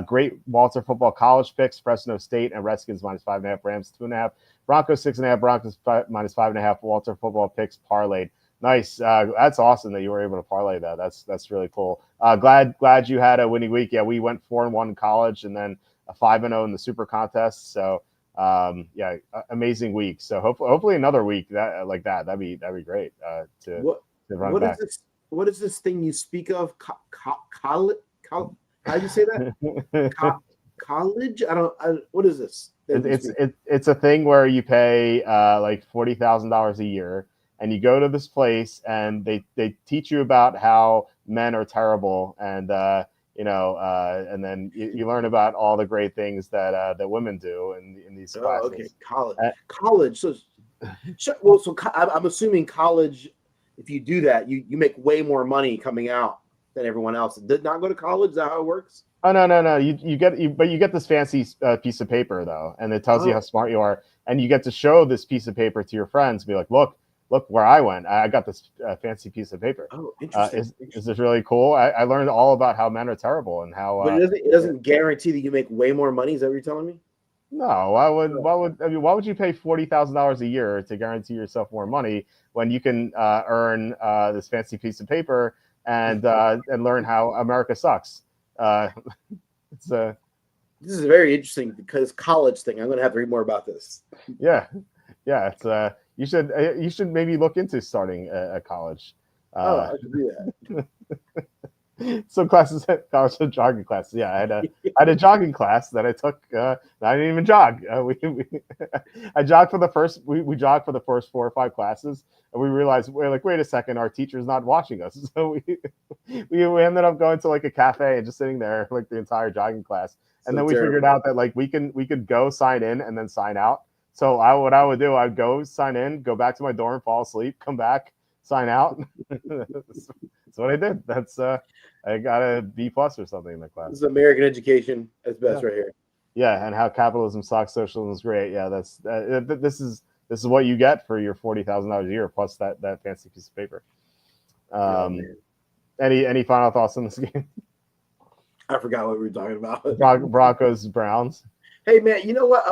Great Walter football college picks: Fresno State and Redskins -5.5, Rams 2.5, Broncos 6.5, Broncos -5.5. Walter football picks parlayed. Nice. That's awesome that you were able to parlay that. That's really cool. Glad you had a winning week. Yeah, we went 4-1 in college and then a 5-0 in the super contest. So amazing week. So hopefully another week that'd be great. To run what back. What is this thing you speak of? College? How do you say that? College? what is this? It's a thing where you pay like $40,000 a year, and you go to this place, and they teach you about how men are terrible, and and then you learn about all the great things that women do in these classes. Okay, college. So I'm assuming college. If you do that, you make way more money coming out than everyone else. Did not go to college? Is that how it works? Oh no. You get this fancy piece of paper though, and it tells you how smart you are, and you get to show this piece of paper to your friends. Be like, look where I went. I got this fancy piece of paper. Oh, interesting. Is this really cool? I learned all about how men are terrible and how. But it doesn't guarantee that you make way more money. Is that what you're telling me? No, why would you pay $40,000 a year to guarantee yourself more money when you can earn this fancy piece of paper and learn how America sucks? This is very interesting because college thing. I'm going to have to read more about this. Yeah. It's you should maybe look into starting a college. I should do that. Some classes at college, some jogging classes. Yeah, I had a jogging class that I took. I didn't even jog. I jogged for the first. We jogged for the first 4 or 5 classes, and we realized we're like, wait a second, our teacher's not watching us. So we ended up going to like a cafe and just sitting there like the entire jogging class. And then we figured out that like we could go sign in and then sign out. So what I would do, I'd go sign in, go back to my dorm, fall asleep, come back, sign out. That's what I did. That's I got a B+ or something in the class. This is American education at best right here. Yeah, and how capitalism sucks, socialism is great. Yeah, that's this is what you get for your $40,000 a year plus that fancy piece of paper. Any final thoughts on this game? I forgot what we were talking about. Broncos, Browns. Hey man, you know what?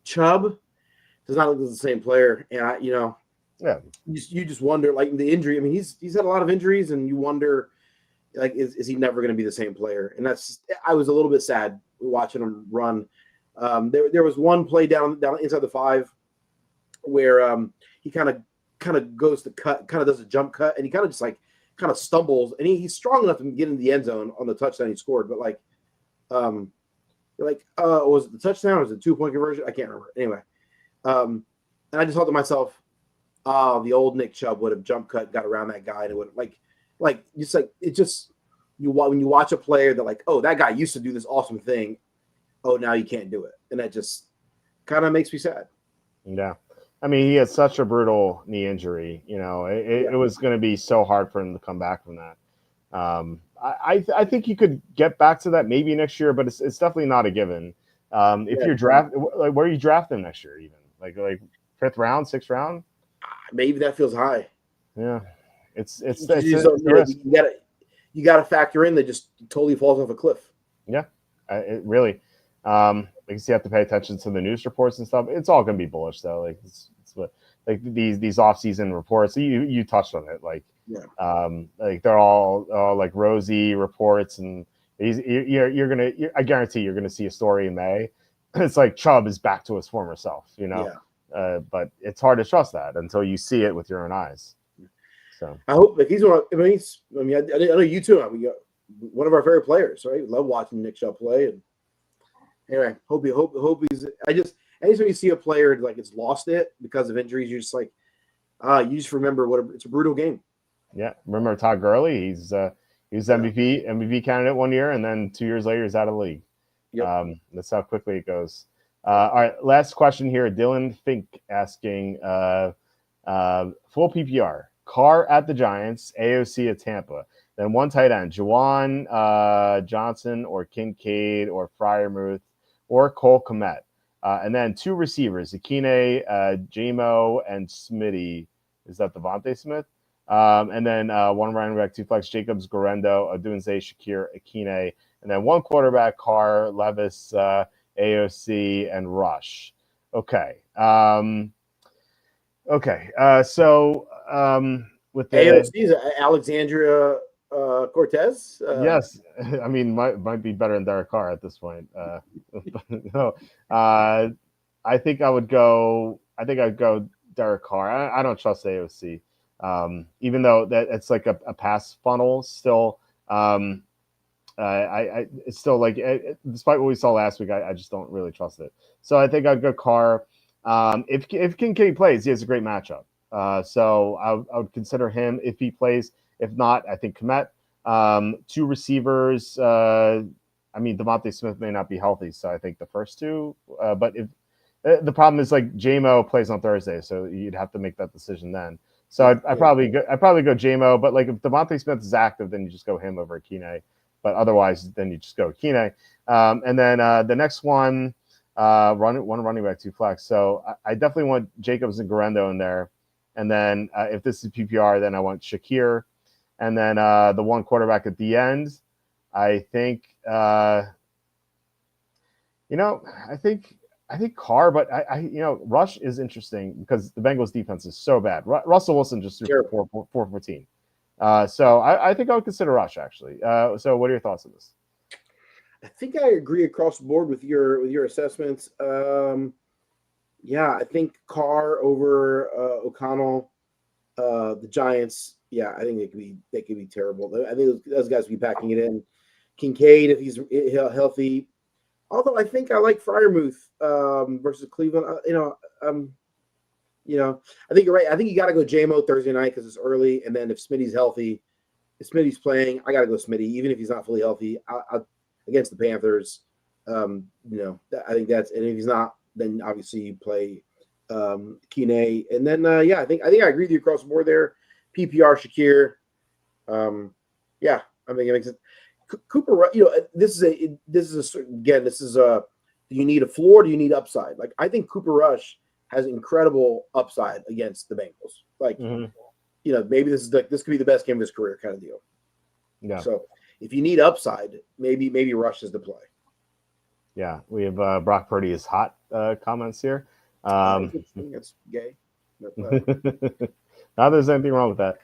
Chubb does not look like the same player, and you just wonder, like, the injury. I mean, he's had a lot of injuries, and you wonder, like, is he never going to be the same player? And I was a little bit sad watching him run. There was one play down inside the 5 where he kind of goes to cut, kind of does a jump cut, and he kind of just kind of stumbles, and he's strong enough to get in the end zone on the touchdown he scored, but You're like, was it the touchdown or was it 2-point conversion? I can't remember. Anyway, and I just thought to myself, oh, the old Nick Chubb would have jump cut, got around that guy, and it would when you watch a player that like, oh, that guy used to do this awesome thing. Oh, now you can't do it, and that just kind of makes me sad. Yeah. I mean, he had such a brutal knee injury. It was going to be so hard for him to come back from that. I think he could get back to that maybe next year, but it's definitely not a given. If you're like, where are you drafting next year? Even like 5th round, 6th round? Maybe that feels high. Yeah, it's you got to factor in that just totally falls off a cliff. Yeah, it really. I guess you have to pay attention to the news reports and stuff. It's all going to be bullish though. Like it's what like these off-season reports. You touched on it. Like like they're all like rosy reports, and I guarantee you're gonna see a story in May. It's like Chubb is back to his former self. But it's hard to trust that until you see it with your own eyes. So I hope like he's one. I know you too. One of our favorite players, right? We love watching Nick Chubb play. And anyway, hope he's. Anytime you see a player like it's lost it because of injuries, you're just like, you just remember it's a brutal game. Yeah, remember Todd Gurley? He was MVP candidate one year, and then 2 years later he's out of the league. Yep. That's how quickly it goes. All right, last question here. Dylan Fink asking, full PPR, Carr at the Giants, AOC at Tampa, then one tight end, Juwan Johnson or Kincaid or Freiermuth or Cole Kmet, and then 2 receivers, Akine, Jamo, and Smitty. Is that Devontae Smith? And then 1 running back, 2 flex, Jacobs, Garendo, Odunze, Shakir, Akine, and then 1 quarterback, Carr, Levis, AOC, and Rush. Okay. So with the AOC is Alexandria Cortez. Yes, I mean might be better than Derek Carr at this point. No, I think I'd go Derek Carr. I don't trust AOC. Even though that it's like a pass funnel still. It's still like, despite what we saw last week, I just don't really trust it. So I think I'd go Carr. If Kincaid plays, he has a great matchup. So I would consider him if he plays. If not, I think Kmet. 2 receivers. Devontae Smith may not be healthy, so I think the first 2. But if the problem is like Jamo plays on Thursday, so you'd have to make that decision then. So I'd probably go Jamo. But like if Devontae Smith is active, then you just go him over Akine. But otherwise, then you just go Akine. And then the next one, one running back, 2 flex. So I definitely want Jacobs and Garendo in there. And then if this is PPR, then I want Shakir. And then the 1 quarterback at the end, I think, I think Carr, but Rush is interesting because the Bengals defense is so bad. Russell Wilson just threw 414. So I think I would consider Rush actually. So what are your thoughts on this? I think I agree across the board with your assessments. I think Carr over O'Connell, the Giants. Yeah, I think they could be terrible. I think those guys will be packing it in. Kincaid, if he's healthy. Although I think I like Freiermuth versus Cleveland. I think you're right. I think you got to go Jamo Thursday night because it's early, and then if Smitty's healthy, if Smitty's playing, I got to go Smitty, even if he's not fully healthy. Against the Panthers, I think that's, and if he's not, then obviously you play Kine, and then I think I agree with you across the board there. PPR Shakir, I think it makes sense. Cooper, this is do you need a floor? Do you need upside? Like I think Cooper Rush has incredible upside against the Bengals. Like, maybe this could be the best game of his career kind of deal. Yeah. So if you need upside, maybe Rush is the play. Yeah, we have Brock Purdy is hot comments here. I think it's gay. Not there's anything wrong with that.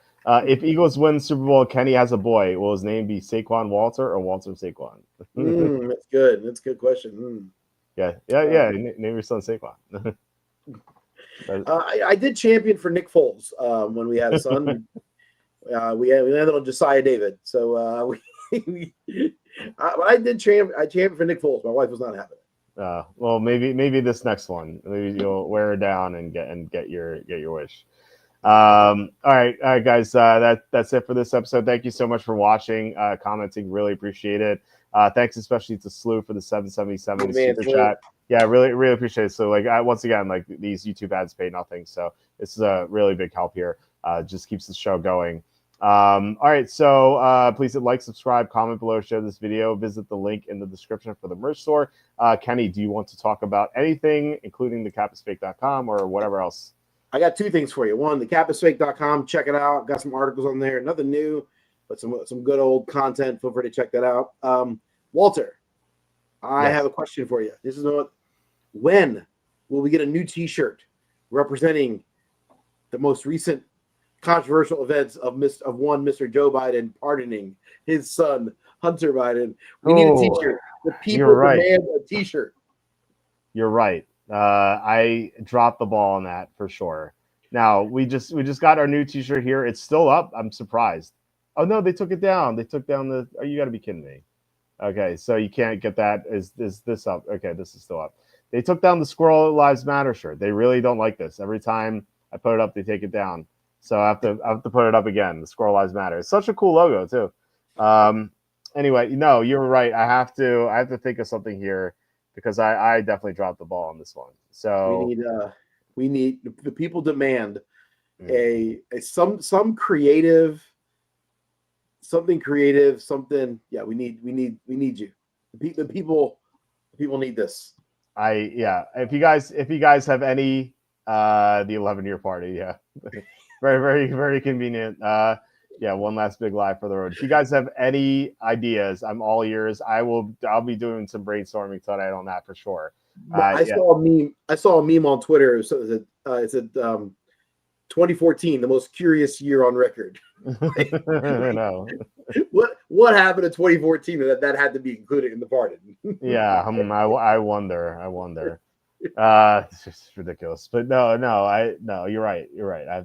If Eagles win Super Bowl, Kenny has a boy. Will his name be Saquon Walter or Walter Saquon? That's good. That's a good question. Yeah. Name your son Saquon. I did champion for Nick Foles when we had a son. We landed on Josiah David. So But I did champion. I championed for Nick Foles. My wife was not having it. Well, maybe this next one, maybe you'll wear her down and get your wish. All right, guys. That's it for this episode. Thank you so much for watching, commenting. Really appreciate it. Thanks especially to Slew for the 777 super chat. Yeah, really appreciate it. So once again, these YouTube ads pay nothing, so this is a really big help here. Just keeps the show going. All right, so please hit like, subscribe, comment below, share this video, visit the link in the description for the merch store. Kenny, do you want to talk about anything, including the capisfake.com or whatever else? I got two things for you. One, the capisfake.com, check it out. Got some articles on there, nothing new, but some good old content. Feel free to check that out. Walter, I have a question for you. This is when will we get a new T-shirt representing the most recent controversial events of one Mr. Joe Biden pardoning his son Hunter Biden? We need a T-shirt. The people demand a T-shirt. You're right. I dropped the ball on that for sure. Now we just got our new T-shirt here. It's still up. I'm surprised. Oh no, they took it down. They took down the. Oh, you got to be kidding me. Okay, so you can't get that. Is this up? Okay, this is still up. They took down the Squirrel Lives Matter shirt. They really don't like this. Every time I put it up, they take it down. So I have to put it up again. The Squirrel Lives Matter. It's such a cool logo too. Anyway, no, you're right. I have to think of something here because I definitely dropped the ball on this one. So we need the people demand some creative. Something creative, something. Yeah, we need you. The people need this. If you guys have any the 11-year party, yeah, very very convenient. One last big live for the road. If you guys have any ideas, I'm all ears. I'll be doing some brainstorming tonight on that for sure. I saw a meme on Twitter. So it said 2014, the most curious year on record. No. What happened in 2014 that had to be included in the pardon? I wonder. It's just ridiculous. But no, you're right.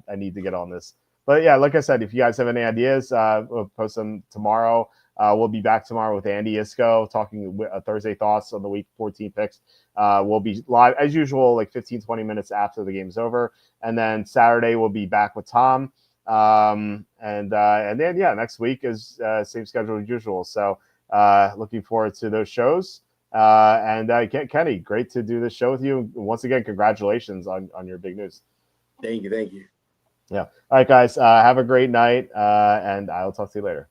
I need to get on this. But yeah, like I said, if you guys have any ideas, we'll post them tomorrow. We'll be back tomorrow with Andy Isco talking Thursday thoughts on the Week 14 picks. We'll be live as usual, 15-20 minutes after the game's over, and then Saturday we'll be back with Tom. And then next week is same schedule as usual. So looking forward to those shows. Kenny, great to do this show with you once again. Congratulations on your big news. Thank you. Yeah. All right, guys. Have a great night, and I'll talk to you later.